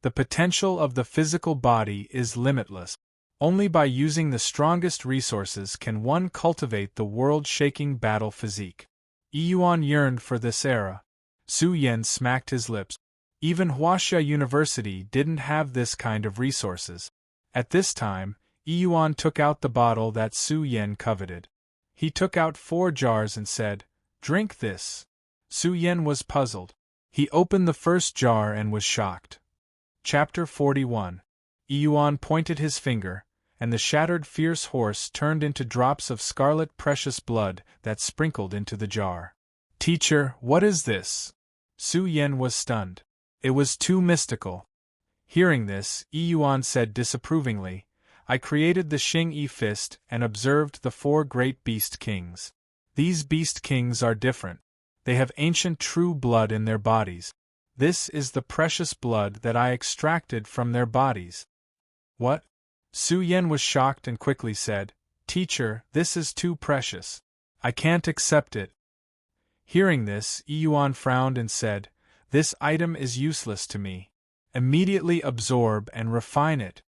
The potential of the physical body is limitless. Only by using the strongest resources can one cultivate the world-shaking battle physique." Yi Yuan yearned for this era. Su Yan smacked his lips. Even Huaxia University didn't have this kind of resources. At this time, Yi Yuan took out the bottle that Su Yan coveted. He took out 4 jars and said, "Drink this." Su Yan was puzzled. He opened the first jar and was shocked. Chapter 41. Yi Yuan pointed his finger, and the shattered fierce horse turned into drops of scarlet precious blood that sprinkled into the jar. "Teacher, what is this?" Su Yan was stunned. It was too mystical. Hearing this, Yi Yuan said disapprovingly, "I created the Xingyi fist and observed the 4 great beast kings. These beast kings are different. They have ancient true blood in their bodies. This is the precious blood that I extracted from their bodies." "What?" Su Yan was shocked and quickly said, "Teacher, this is too precious. I can't accept it." Hearing this, Yi Yuan frowned and said, "This item is useless to me. Immediately absorb and refine it."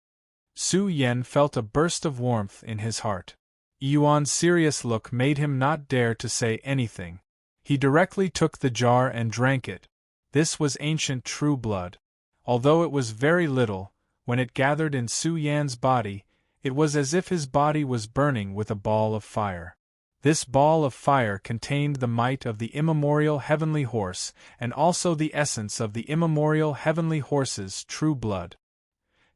Su Yan felt a burst of warmth in his heart. Yi Yuan's serious look made him not dare to say anything. He directly took the jar and drank it. This was ancient true blood. Although it was very little, when it gathered in Su Yan's body, it was as if his body was burning with a ball of fire. This ball of fire contained the might of the immemorial heavenly horse, and also the essence of the immemorial heavenly horse's true blood.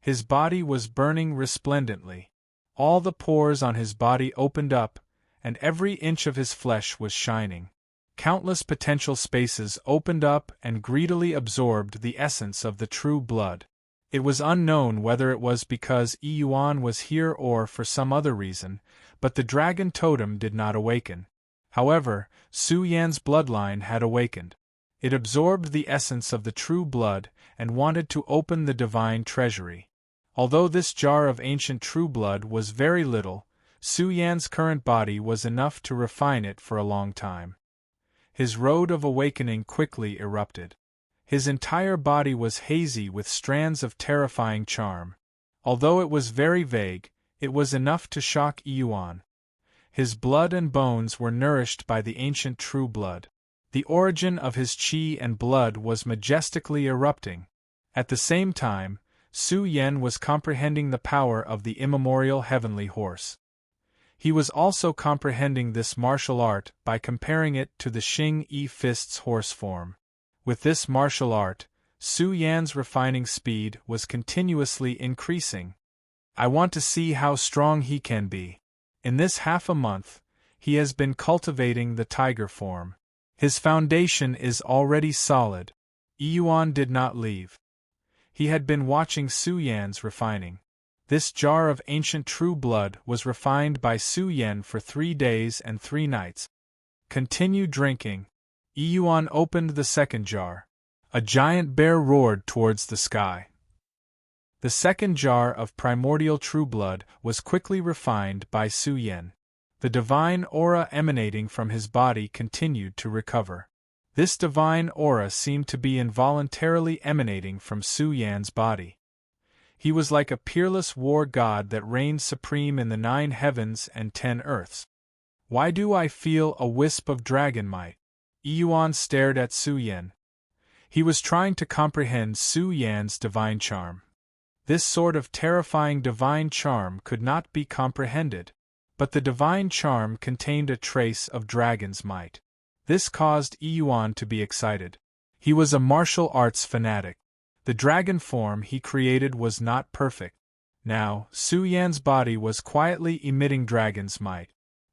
His body was burning resplendently. All the pores on his body opened up, and every inch of his flesh was shining. Countless potential spaces opened up and greedily absorbed the essence of the true blood. It was unknown whether it was because Yuan was here or for some other reason, but the dragon totem did not awaken. However, Su Yan's bloodline had awakened. It absorbed the essence of the true blood and wanted to open the divine treasury. Although this jar of ancient true blood was very little, Su Yan's current body was enough to refine it for a long time. His road of awakening quickly erupted. His entire body was hazy with strands of terrifying charm. Although it was very vague, it was enough to shock Yuan. His blood and bones were nourished by the ancient true blood. The origin of his qi and blood was majestically erupting. At the same time, Su Yan was comprehending the power of the immemorial heavenly horse. He was also comprehending this martial art by comparing it to the Xing Yi Fist's horse form. With this martial art, Su Yan's refining speed was continuously increasing. I want to see how strong he can be. In this half a month, he has been cultivating the tiger form. His foundation is already solid. Yuan did not leave. He had been watching Su Yan's refining. This jar of ancient true blood was refined by Su Yan for 3 days and 3 nights. Continue drinking. Yuan opened the second jar. A giant bear roared towards the sky. The second jar of primordial true blood was quickly refined by Su Yan. The divine aura emanating from his body continued to recover. This divine aura seemed to be involuntarily emanating from Su Yan's body. He was like a peerless war god that reigned supreme in the 9 heavens and 10 earths. Why do I feel a wisp of dragon might? Yuan stared at Su Yan. He was trying to comprehend Su Yan's divine charm. This sort of terrifying divine charm could not be comprehended, but the divine charm contained a trace of dragon's might. This caused Yuan to be excited. He was a martial arts fanatic. The dragon form he created was not perfect. Now, Su Yan's body was quietly emitting dragon's might.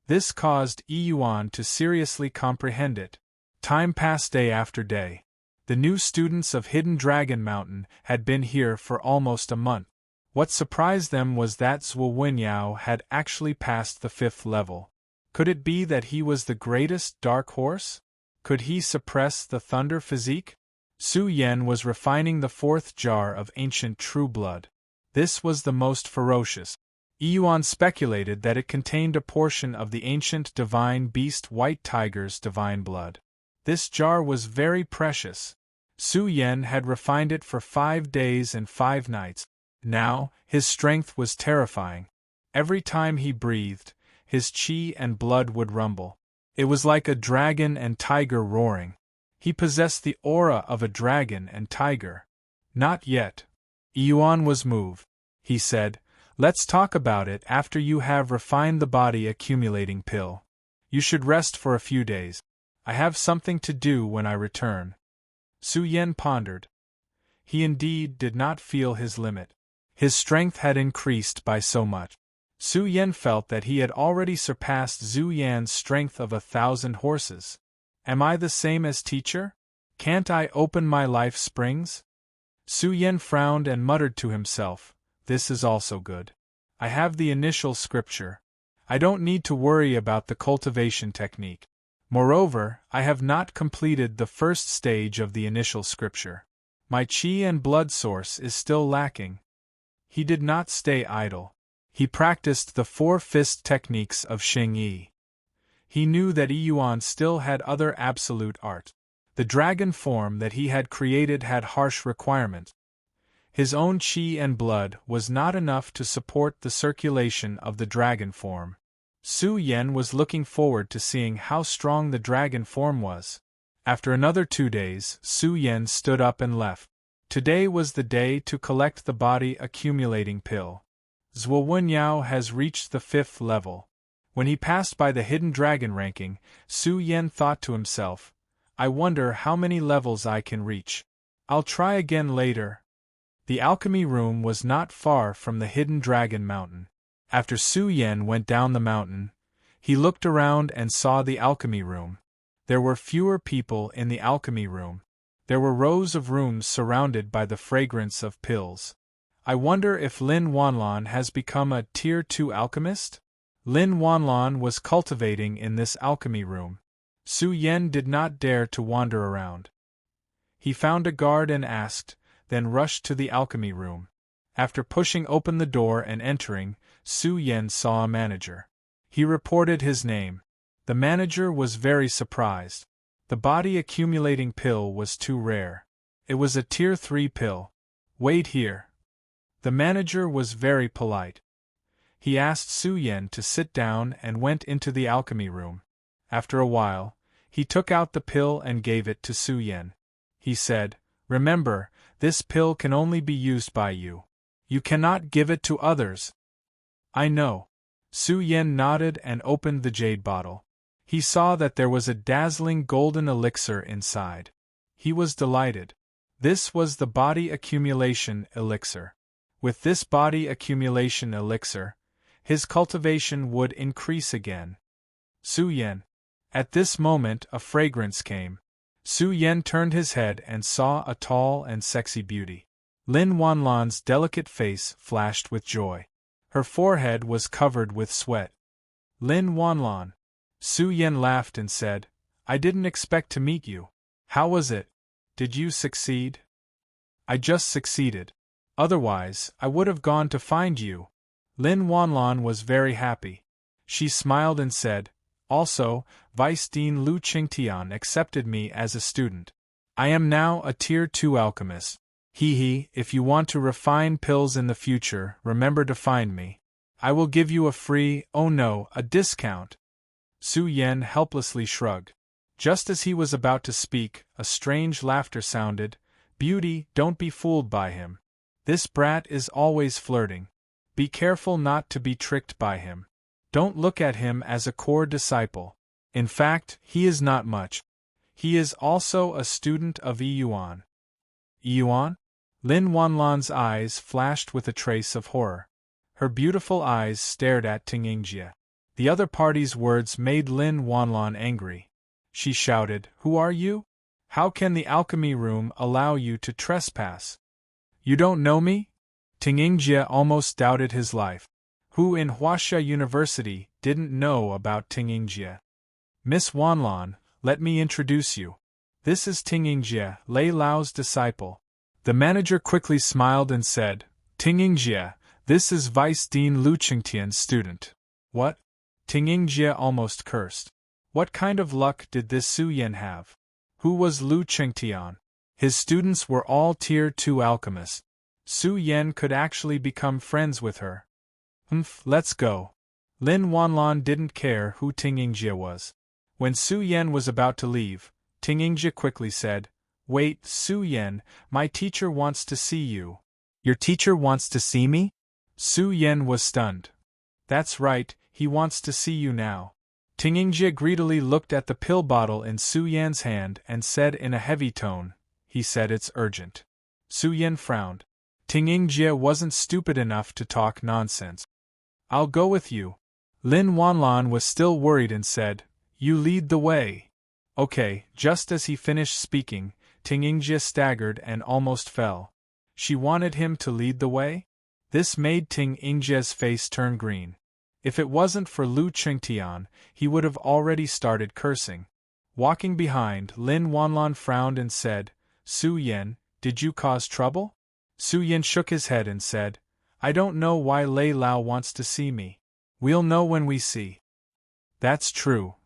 This caused Yuan to seriously comprehend it. Time passed day after day. The new students of Hidden Dragon Mountain had been here for almost a month. What surprised them was that Zhuo Wenyao had actually passed the 5th level. Could it be that he was the greatest dark horse? Could he suppress the thunder physique? Su Yan was refining the 4th jar of ancient true blood. This was the most ferocious. Yuan speculated that it contained a portion of the ancient divine beast White Tiger's divine blood. This jar was very precious. Su Yan had refined it for 5 days and 5 nights. Now, his strength was terrifying. Every time he breathed, his qi and blood would rumble. It was like a dragon and tiger roaring. He possessed the aura of a dragon and tiger. Not yet. Yuan was moved. He said, "Let's talk about it after you have refined the body accumulating pill. You should rest for a few days. I have something to do when I return." Su Yan pondered. He indeed did not feel his limit. His strength had increased by so much. Su Yan felt that he had already surpassed Zhu Yan's strength of 1,000 horses. Am I the same as teacher? Can't I open my life springs? Su Yan frowned and muttered to himself, "This is also good. I have the initial scripture. I don't need to worry about the cultivation technique. Moreover, I have not completed the first stage of the initial scripture. My qi and blood source is still lacking." He did not stay idle. He practiced the 4-fist techniques of Xing Yi. He knew that Yuan still had other absolute art. The dragon form that he had created had harsh requirements. His own qi and blood was not enough to support the circulation of the dragon form. Su Yan was looking forward to seeing how strong the dragon form was. After another 2 days, Su Yan stood up and left. Today was the day to collect the body accumulating pill. Zhuo Wenyao has reached the 5th level. When he passed by the hidden dragon ranking, Su Yan thought to himself, I wonder how many levels I can reach. I'll try again later. The alchemy room was not far from the hidden dragon mountain. After Su Yan went down the mountain, he looked around and saw the alchemy room. There were fewer people in the alchemy room. There were rows of rooms surrounded by the fragrance of pills. I wonder if Lin Wanlan has become a Tier 2 alchemist? Lin Wanlan was cultivating in this alchemy room. Su Yan did not dare to wander around. He found a guard and asked, then rushed to the alchemy room. After pushing open the door and entering, Su Yan saw a manager. He reported his name. The manager was very surprised. The body accumulating pill was too rare. It was a Tier 3 pill. Wait here. The manager was very polite. He asked Su Yan to sit down and went into the alchemy room. After a while, he took out the pill and gave it to Su Yan. He said, Remember, this pill can only be used by you. You cannot give it to others. I know. Su Yan nodded and opened the jade bottle. He saw that there was a dazzling golden elixir inside. He was delighted. This was the body accumulation elixir. With this body accumulation elixir, his cultivation would increase again. Su Yan. At this moment a fragrance came. Su Yan turned his head and saw a tall and sexy beauty. Lin Wanlan's delicate face flashed with joy. Her forehead was covered with sweat. Lin Wanlan. Su Yan laughed and said, I didn't expect to meet you. How was it? Did you succeed? I just succeeded. Otherwise, I would have gone to find you. Lin Wanlan was very happy. She smiled and said, Also, Vice Dean Lu Qingtian accepted me as a student. I am now a Tier 2 alchemist. If you want to refine pills in the future, remember to find me. I will give you a discount. Su Yan helplessly shrugged. Just as he was about to speak, a strange laughter sounded. Beauty, don't be fooled by him. This brat is always flirting. Be careful not to be tricked by him. Don't look at him as a core disciple. In fact, he is not much. He is also a student of Yuan. Yuan? Lin Wanlan's eyes flashed with a trace of horror. Her beautiful eyes stared at Tingingjie. The other party's words made Lin Wanlan angry. She shouted, Who are you? How can the alchemy room allow you to trespass? You don't know me? Tingingjie almost doubted his life. Who in Huaxia University didn't know about Tingingjie? Miss Wanlan, let me introduce you. This is Tingingjie, Lei Lao's disciple. The manager quickly smiled and said, Tingingjie, this is Vice Dean Lu Qingtian's student. What? Tingingjie almost cursed. What kind of luck did this Su Yan have? Who was Lu Qingtian? His students were all Tier 2 alchemists. Su Yan could actually become friends with her. Let's go. Lin Wanlan didn't care who Tingingjie was. When Su Yan was about to leave, Tingingjie quickly said, Wait, Su Yan, my teacher wants to see you. Your teacher wants to see me? Su Yan was stunned. That's right, he wants to see you now. Tingingjie greedily looked at the pill bottle in Su Yan's hand and said in a heavy tone, He said it's urgent. Su Yan frowned. Tingingjie wasn't stupid enough to talk nonsense. I'll go with you. Lin Wanlan was still worried and said, You lead the way. Okay, just as he finished speaking, Tingingjie staggered and almost fell. She wanted him to lead the way? This made Tingingjie's face turn green. If it wasn't for Lu Qingtian, he would have already started cursing. Walking behind, Lin Wanlan frowned and said, Su Yan, did you cause trouble? Su Yan shook his head and said, I don't know why Lei Lao wants to see me. We'll know when we see. That's true.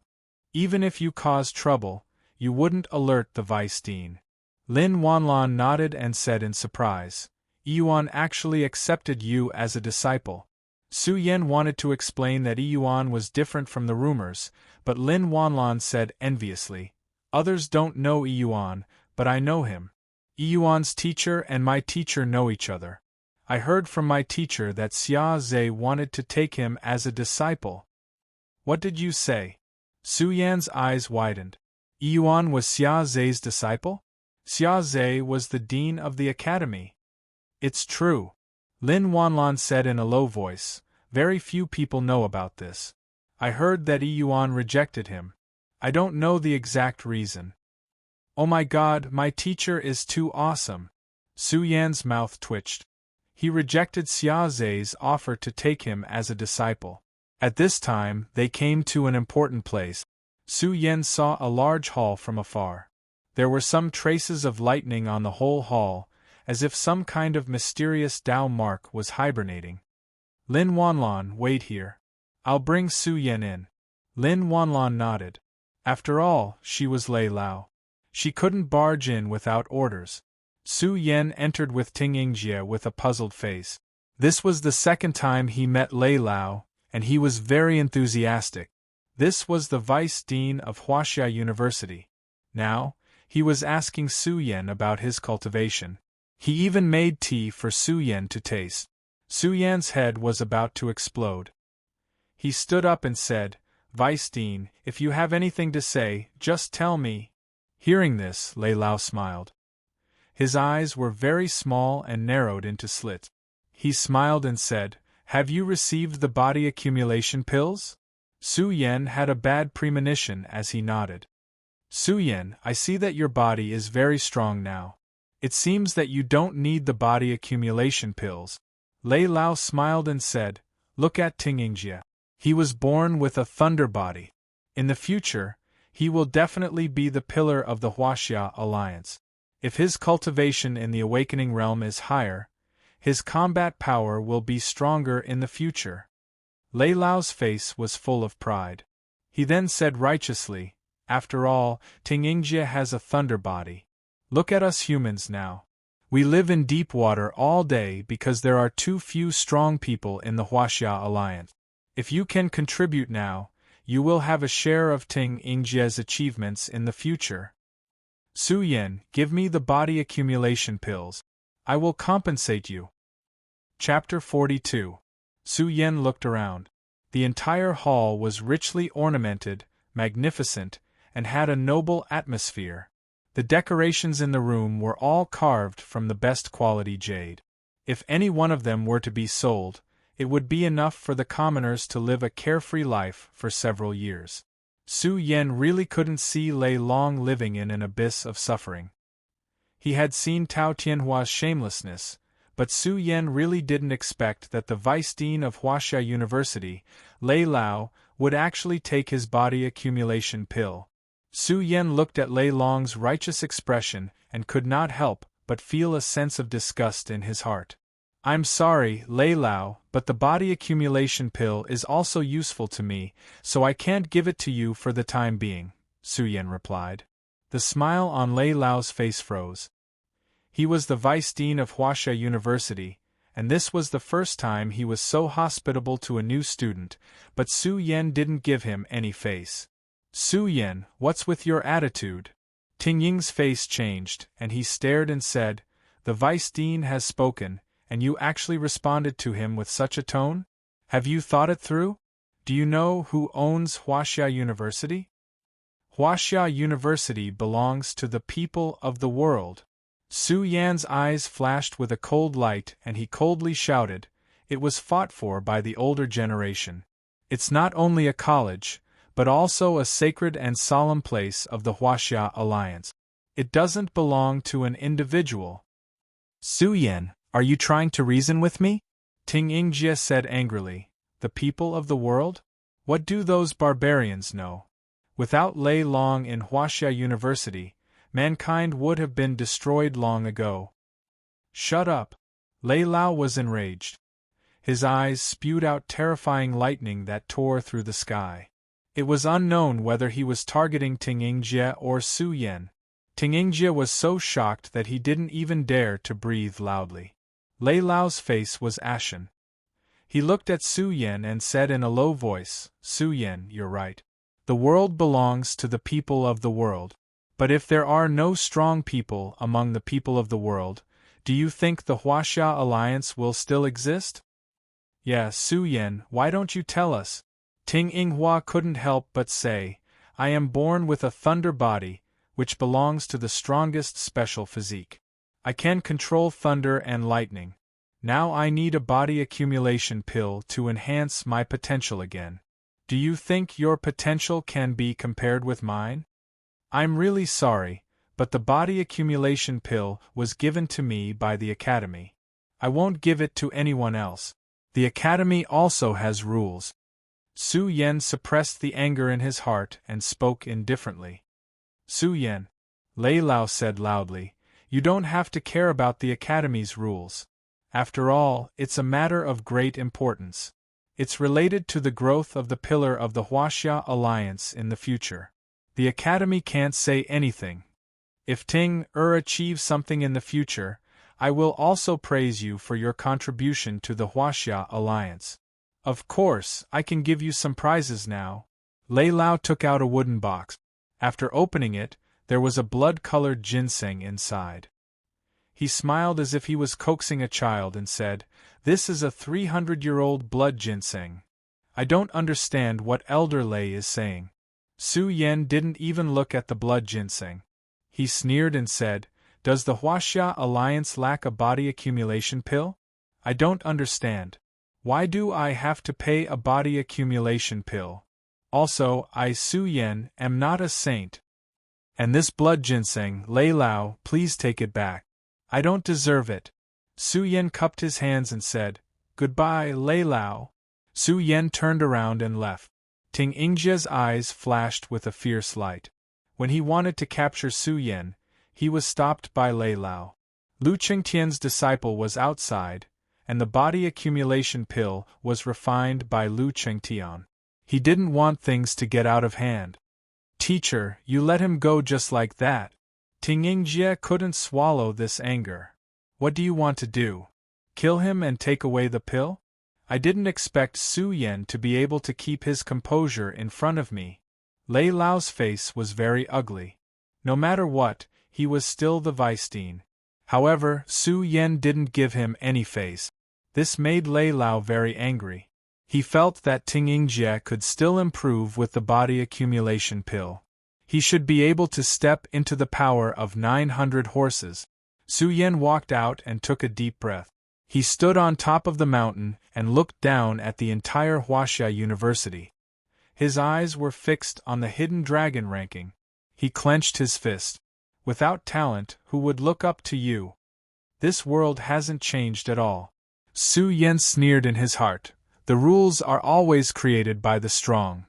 Even if you caused trouble, you wouldn't alert the Vice Dean. Lin Wanlan nodded and said in surprise, Yuan actually accepted you as a disciple. Su Yan wanted to explain that Yuan was different from the rumors, but Lin Wanlan said enviously, Others don't know Iyuan, but I know him. Iyuan's teacher and my teacher know each other. I heard from my teacher that Xia Zhe wanted to take him as a disciple. What did you say? Su Yan's eyes widened. Iyuan was Xia Zhe's disciple? Xia Zhe was the dean of the academy. It's true, Lin Wanlan said in a low voice. Very few people know about this. I heard that Iyuan rejected him. I don't know the exact reason. Oh my god, my teacher is too awesome. Su Yan's mouth twitched. He rejected Xia Zhe's offer to take him as a disciple. At this time, they came to an important place. Su Yan saw a large hall from afar. There were some traces of lightning on the whole hall, as if some kind of mysterious Dao mark was hibernating. Lin Wanlan, wait here. I'll bring Su Yan in. Lin Wanlan nodded. After all, she was Lei Lao. She couldn't barge in without orders. Su Yan entered with Ting Yingjie with a puzzled face. This was the second time he met Lei Lao, and he was very enthusiastic. This was the vice dean of Huaxia University. Now, he was asking Su Yan about his cultivation. He even made tea for Su Yan to taste. Su Yan's head was about to explode. He stood up and said, Vice Dean, if you have anything to say, just tell me. Hearing this, Lei Lao smiled. His eyes were very small and narrowed into slits. He smiled and said, Have you received the body accumulation pills? Su Yan had a bad premonition as he nodded. Su Yan, I see that your body is very strong now. It seems that you don't need the body accumulation pills. Lei Lao smiled and said, Look at Ting Yingjie. He was born with a thunder body. In the future, he will definitely be the pillar of the Huaxia Alliance. If his cultivation in the awakening realm is higher, his combat power will be stronger in the future. Lei Lao's face was full of pride. He then said righteously, After all, Ting Yingjie has a thunder body. Look at us humans now. We live in deep water all day because there are too few strong people in the Huaxia Alliance. If you can contribute now, you will have a share of Ting Yingjie's achievements in the future. Su Yan, give me the body accumulation pills. I will compensate you. Chapter 42. Su Yan looked around. The entire hall was richly ornamented, magnificent, and had a noble atmosphere. The decorations in the room were all carved from the best quality jade. If any one of them were to be sold, it would be enough for the commoners to live a carefree life for several years. Su Yan really couldn't see Lei Long living in an abyss of suffering. He had seen Tao Tianhua's shamelessness, but Su Yan really didn't expect that the vice dean of Huaxia University, Lei Lao, would actually take his body accumulation pill. Su Yan looked at Lei Long's righteous expression and could not help but feel a sense of disgust in his heart. I'm sorry, Lei Lao, but the body accumulation pill is also useful to me, so I can't give it to you for the time being, Su Yan replied. The smile on Lei Lao's face froze. He was the vice dean of Huaxia University, and this was the first time he was so hospitable to a new student, but Su Yan didn't give him any face. Su Yan, what's with your attitude? Ting Ying's face changed, and he stared and said, The vice dean has spoken, and you actually responded to him with such a tone? Have you thought it through? Do you know who owns Huaxia University? Huaxia University belongs to the people of the world. Su Yan's eyes flashed with a cold light and he coldly shouted, It was fought for by the older generation. It's not only a college, but also a sacred and solemn place of the Huaxia Alliance. It doesn't belong to an individual. Su Yan, are you trying to reason with me? Ting Yingjie said angrily. The people of the world? What do those barbarians know? Without Lei Long in Huaxia University, mankind would have been destroyed long ago. Shut up! Lei Lao was enraged. His eyes spewed out terrifying lightning that tore through the sky. It was unknown whether he was targeting Ting Yingjie or Su Yan. Ting Yingjie was so shocked that he didn't even dare to breathe loudly. Lei Lao's face was ashen. He looked at Su Yan and said in a low voice, Su Yan, you're right. The world belongs to the people of the world. But if there are no strong people among the people of the world, do you think the Huaxia Alliance will still exist? Yeah, Su Yan, why don't you tell us? Ting Yinghua couldn't help but say, I am born with a thunder body, which belongs to the strongest special physique. I can control thunder and lightning. Now I need a body accumulation pill to enhance my potential again. Do you think your potential can be compared with mine? I'm really sorry, but the body accumulation pill was given to me by the Academy. I won't give it to anyone else. The Academy also has rules. Su Yan suppressed the anger in his heart and spoke indifferently. Su Yan, Lei Lao said loudly, you don't have to care about the Academy's rules. After all, it's a matter of great importance. It's related to the growth of the pillar of the Huaxia Alliance in the future. The Academy can't say anything. If Ting achieves something in the future, I will also praise you for your contribution to the Huaxia Alliance. Of course, I can give you some prizes now. Lei Lao took out a wooden box. After opening it, there was a blood-colored ginseng inside. He smiled as if he was coaxing a child and said, This is a 300-year-old blood ginseng. I don't understand what Elder Lei is saying. Su Yan didn't even look at the blood ginseng. He sneered and said, Does the Huaxia Alliance lack a body accumulation pill? I don't understand. Why do I have to pay a body accumulation pill? Also, I, Su Yan, am not a saint. And this blood ginseng, Lei Lao, please take it back. I don't deserve it. Su Yan cupped his hands and said, Goodbye, Lei Lao. Su Yan turned around and left. Ting Yingjia's eyes flashed with a fierce light. When he wanted to capture Su Yan, he was stopped by Lei Lao. Lu Qingtian's disciple was outside, and the body accumulation pill was refined by Lu Qingtian. He didn't want things to get out of hand. Teacher, you let him go just like that. Ting Yingjie couldn't swallow this anger. What do you want to do? Kill him and take away the pill? I didn't expect Su Yan to be able to keep his composure in front of me. Lei Lao's face was very ugly. No matter what, he was still the vice-dean. However, Su Yan didn't give him any face. This made Lei Lao very angry. He felt that Ting Yingjie could still improve with the body accumulation pill. He should be able to step into the power of 900 horses. Su Yan walked out and took a deep breath. He stood on top of the mountain and looked down at the entire Huaxia University. His eyes were fixed on the hidden dragon ranking. He clenched his fist. Without talent, who would look up to you? This world hasn't changed at all. Su Yan sneered in his heart. The rules are always created by the strong.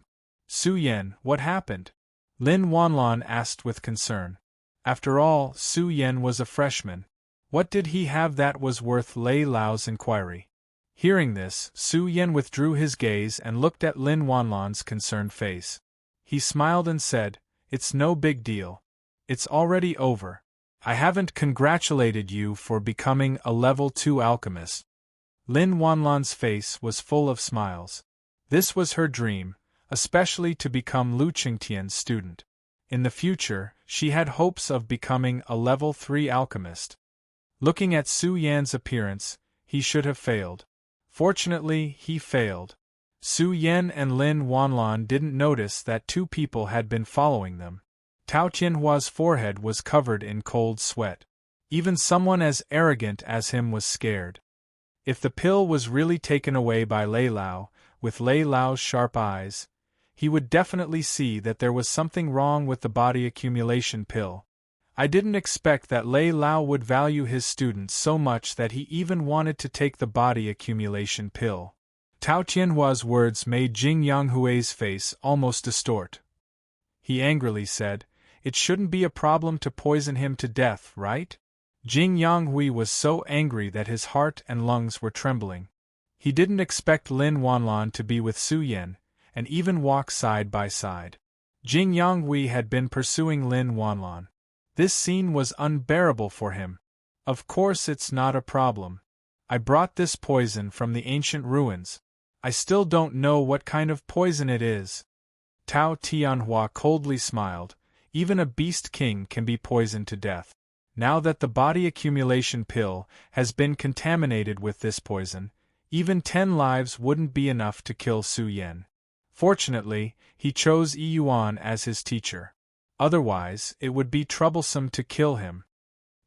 Su Yan, what happened? Lin Wanlan asked with concern. After all, Su Yan was a freshman. What did he have that was worth Lei Lao's inquiry? Hearing this, Su Yan withdrew his gaze and looked at Lin Wanlan's concerned face. He smiled and said, It's no big deal. It's already over. I haven't congratulated you for becoming a level 2 alchemist. Lin Wanlan's face was full of smiles. This was her dream, especially to become Lu Qingtian's student. In the future, she had hopes of becoming a level 3 alchemist. Looking at Su Yan's appearance, he should have failed. Fortunately, he failed. Su Yan and Lin Wanlan didn't notice that two people had been following them. Tao Tianhua's forehead was covered in cold sweat. Even someone as arrogant as him was scared. If the pill was really taken away by Lei Lao, with Lei Lao's sharp eyes, he would definitely see that there was something wrong with the body accumulation pill. I didn't expect that Lei Lao would value his students so much that he even wanted to take the body accumulation pill. Tao Tianhua's words made Jing Yanghui's face almost distort. He angrily said, It shouldn't be a problem to poison him to death, right? Jing Yanghui was so angry that his heart and lungs were trembling. He didn't expect Lin Wanlan to be with Su Yan, and even walk side by side. Jing Yanghui had been pursuing Lin Wanlan. This scene was unbearable for him. Of course it's not a problem. I brought this poison from the ancient ruins. I still don't know what kind of poison it is. Tao Tianhua coldly smiled. Even a beast king can be poisoned to death. Now that the body accumulation pill has been contaminated with this poison, even 10 lives wouldn't be enough to kill Su Yan. Fortunately, he chose Yi Yuan as his teacher. Otherwise, it would be troublesome to kill him.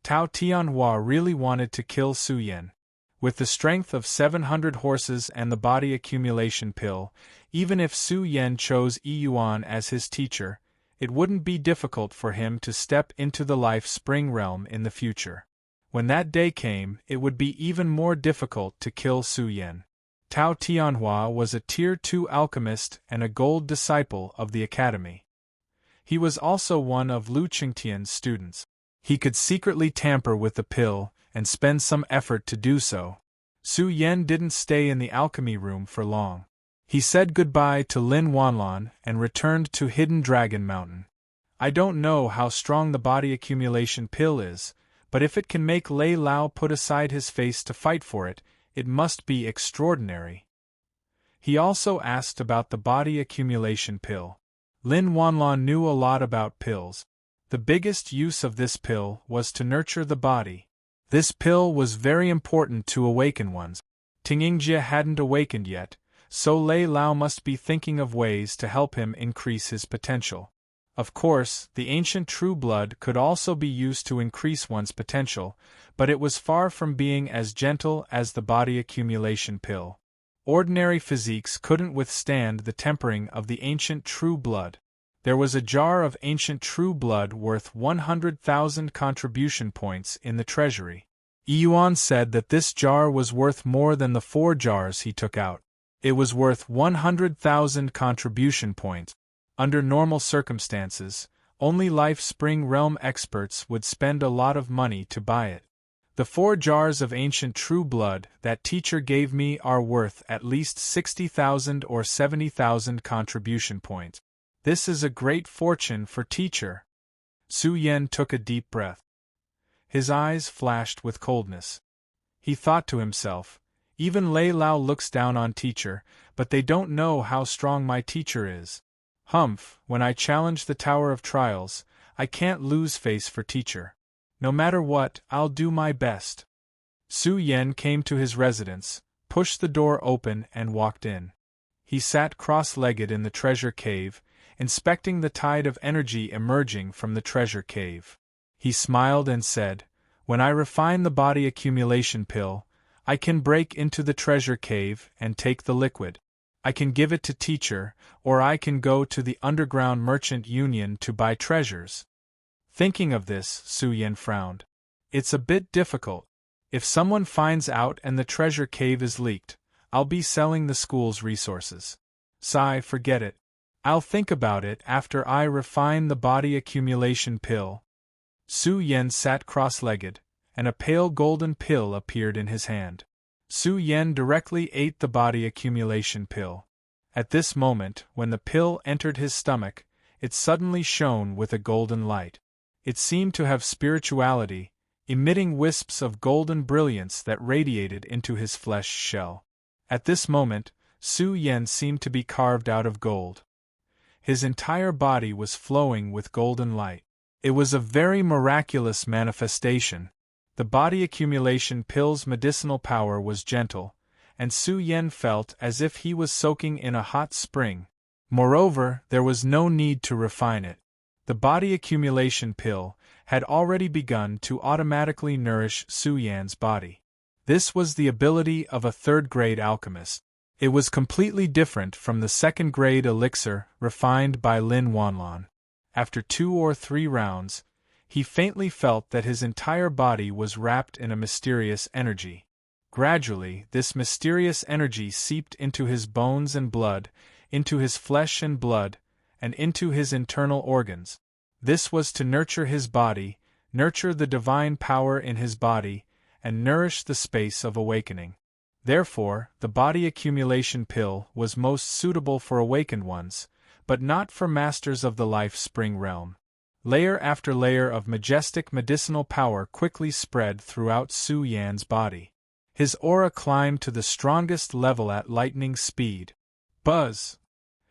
Tao Tianhua really wanted to kill Su Yan. With the strength of 700 horses and the body accumulation pill, even if Su Yan chose Yi Yuan as his teacher, it wouldn't be difficult for him to step into the life spring realm in the future. When that day came, it would be even more difficult to kill Su Yan. Tao Tianhua was a Tier 2 alchemist and a gold disciple of the academy. He was also one of Lu Qingtian's students. He could secretly tamper with the pill and spend some effort to do so. Su Yan didn't stay in the alchemy room for long. He said goodbye to Lin Wanlan and returned to Hidden Dragon Mountain. I don't know how strong the body accumulation pill is, but if it can make Lei Lao put aside his face to fight for it, it must be extraordinary. He also asked about the body accumulation pill. Lin Wanlan knew a lot about pills. The biggest use of this pill was to nurture the body. This pill was very important to awaken ones. Tingyingjie hadn't awakened yet, so Lei Lao must be thinking of ways to help him increase his potential. Of course, the ancient true blood could also be used to increase one's potential, but it was far from being as gentle as the body accumulation pill. Ordinary physiques couldn't withstand the tempering of the ancient true blood. There was a jar of ancient true blood worth 100,000 contribution points in the treasury. Yi Yuan said that this jar was worth more than the 4 jars he took out. It was worth 100,000 contribution points. Under normal circumstances, only Life Spring Realm experts would spend a lot of money to buy it. The 4 jars of ancient true blood that teacher gave me are worth at least 60,000 or 70,000 contribution points. This is a great fortune for teacher. Su Yan took a deep breath. His eyes flashed with coldness. He thought to himself, even Lei Lao looks down on teacher, but they don't know how strong my teacher is. Humph, when I challenge the Tower of Trials, I can't lose face for teacher. No matter what, I'll do my best. Su Yan came to his residence, pushed the door open and walked in. He sat cross-legged in the treasure cave, inspecting the tide of energy emerging from the treasure cave. He smiled and said, when I refine the body accumulation pill, I can break into the treasure cave and take the liquid. I can give it to teacher, or I can go to the underground merchant union to buy treasures. Thinking of this, Su Yan frowned. It's a bit difficult. If someone finds out and the treasure cave is leaked, I'll be selling the school's resources. Forget it. I'll think about it after I refine the body accumulation pill. Su Yan sat cross-legged, and a pale golden pill appeared in his hand. Su Yan directly ate the body accumulation pill. At this moment, when the pill entered his stomach, it suddenly shone with a golden light. It seemed to have spirituality, emitting wisps of golden brilliance that radiated into his flesh shell. At this moment, Su Yan seemed to be carved out of gold. His entire body was flowing with golden light. It was a very miraculous manifestation. The body accumulation pill's medicinal power was gentle, and Su Yan felt as if he was soaking in a hot spring. Moreover, there was no need to refine it. The body accumulation pill had already begun to automatically nourish Su Yan's body. This was the ability of a third-grade alchemist. It was completely different from the second-grade elixir refined by Lin Wanlan. After 2 or 3 rounds, he faintly felt that his entire body was wrapped in a mysterious energy. Gradually, this mysterious energy seeped into his bones and blood, into his flesh and blood, and into his internal organs. This was to nurture his body, nurture the divine power in his body, and nourish the space of awakening. Therefore, the body accumulation pill was most suitable for awakened ones, but not for masters of the life spring realm. Layer after layer of majestic medicinal power quickly spread throughout Su Yan's body. His aura climbed to the strongest level at lightning speed. Buzz!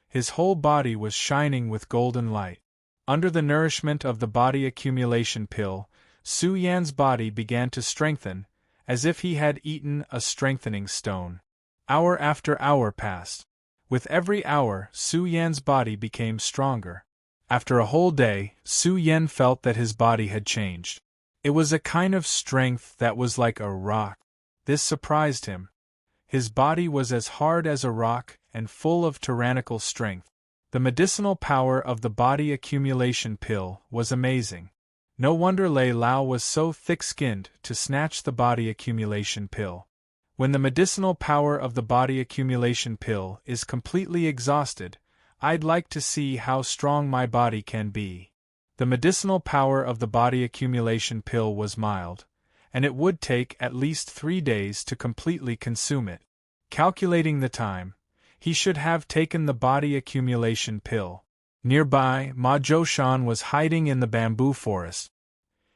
His whole body was shining with golden light. Under the nourishment of the body accumulation pill, Su Yan's body began to strengthen, as if he had eaten a strengthening stone. Hour after hour passed. With every hour, Su Yan's body became stronger. After a whole day, Su Yan felt that his body had changed. It was a kind of strength that was like a rock. This surprised him. His body was as hard as a rock and full of tyrannical strength. The medicinal power of the body accumulation pill was amazing. No wonder Lei Lao was so thick-skinned to snatch the body accumulation pill. When the medicinal power of the body accumulation pill is completely exhausted, I'd like to see how strong my body can be. The medicinal power of the body accumulation pill was mild, and it would take at least 3 days to completely consume it. Calculating the time, he should have taken the body accumulation pill. Nearby, Ma Zhoushan was hiding in the bamboo forest.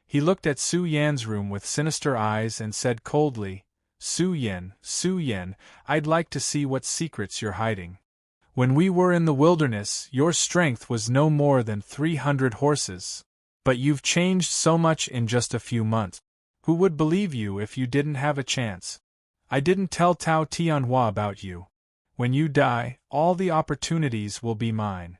He looked at Su Yan's room with sinister eyes and said coldly, Su Yan, I'd like to see what secrets you're hiding. When we were in the wilderness, your strength was no more than 300 horses. But you've changed so much in just a few months. Who would believe you if you didn't have a chance? I didn't tell Tao Tianhua about you. When you die, all the opportunities will be mine.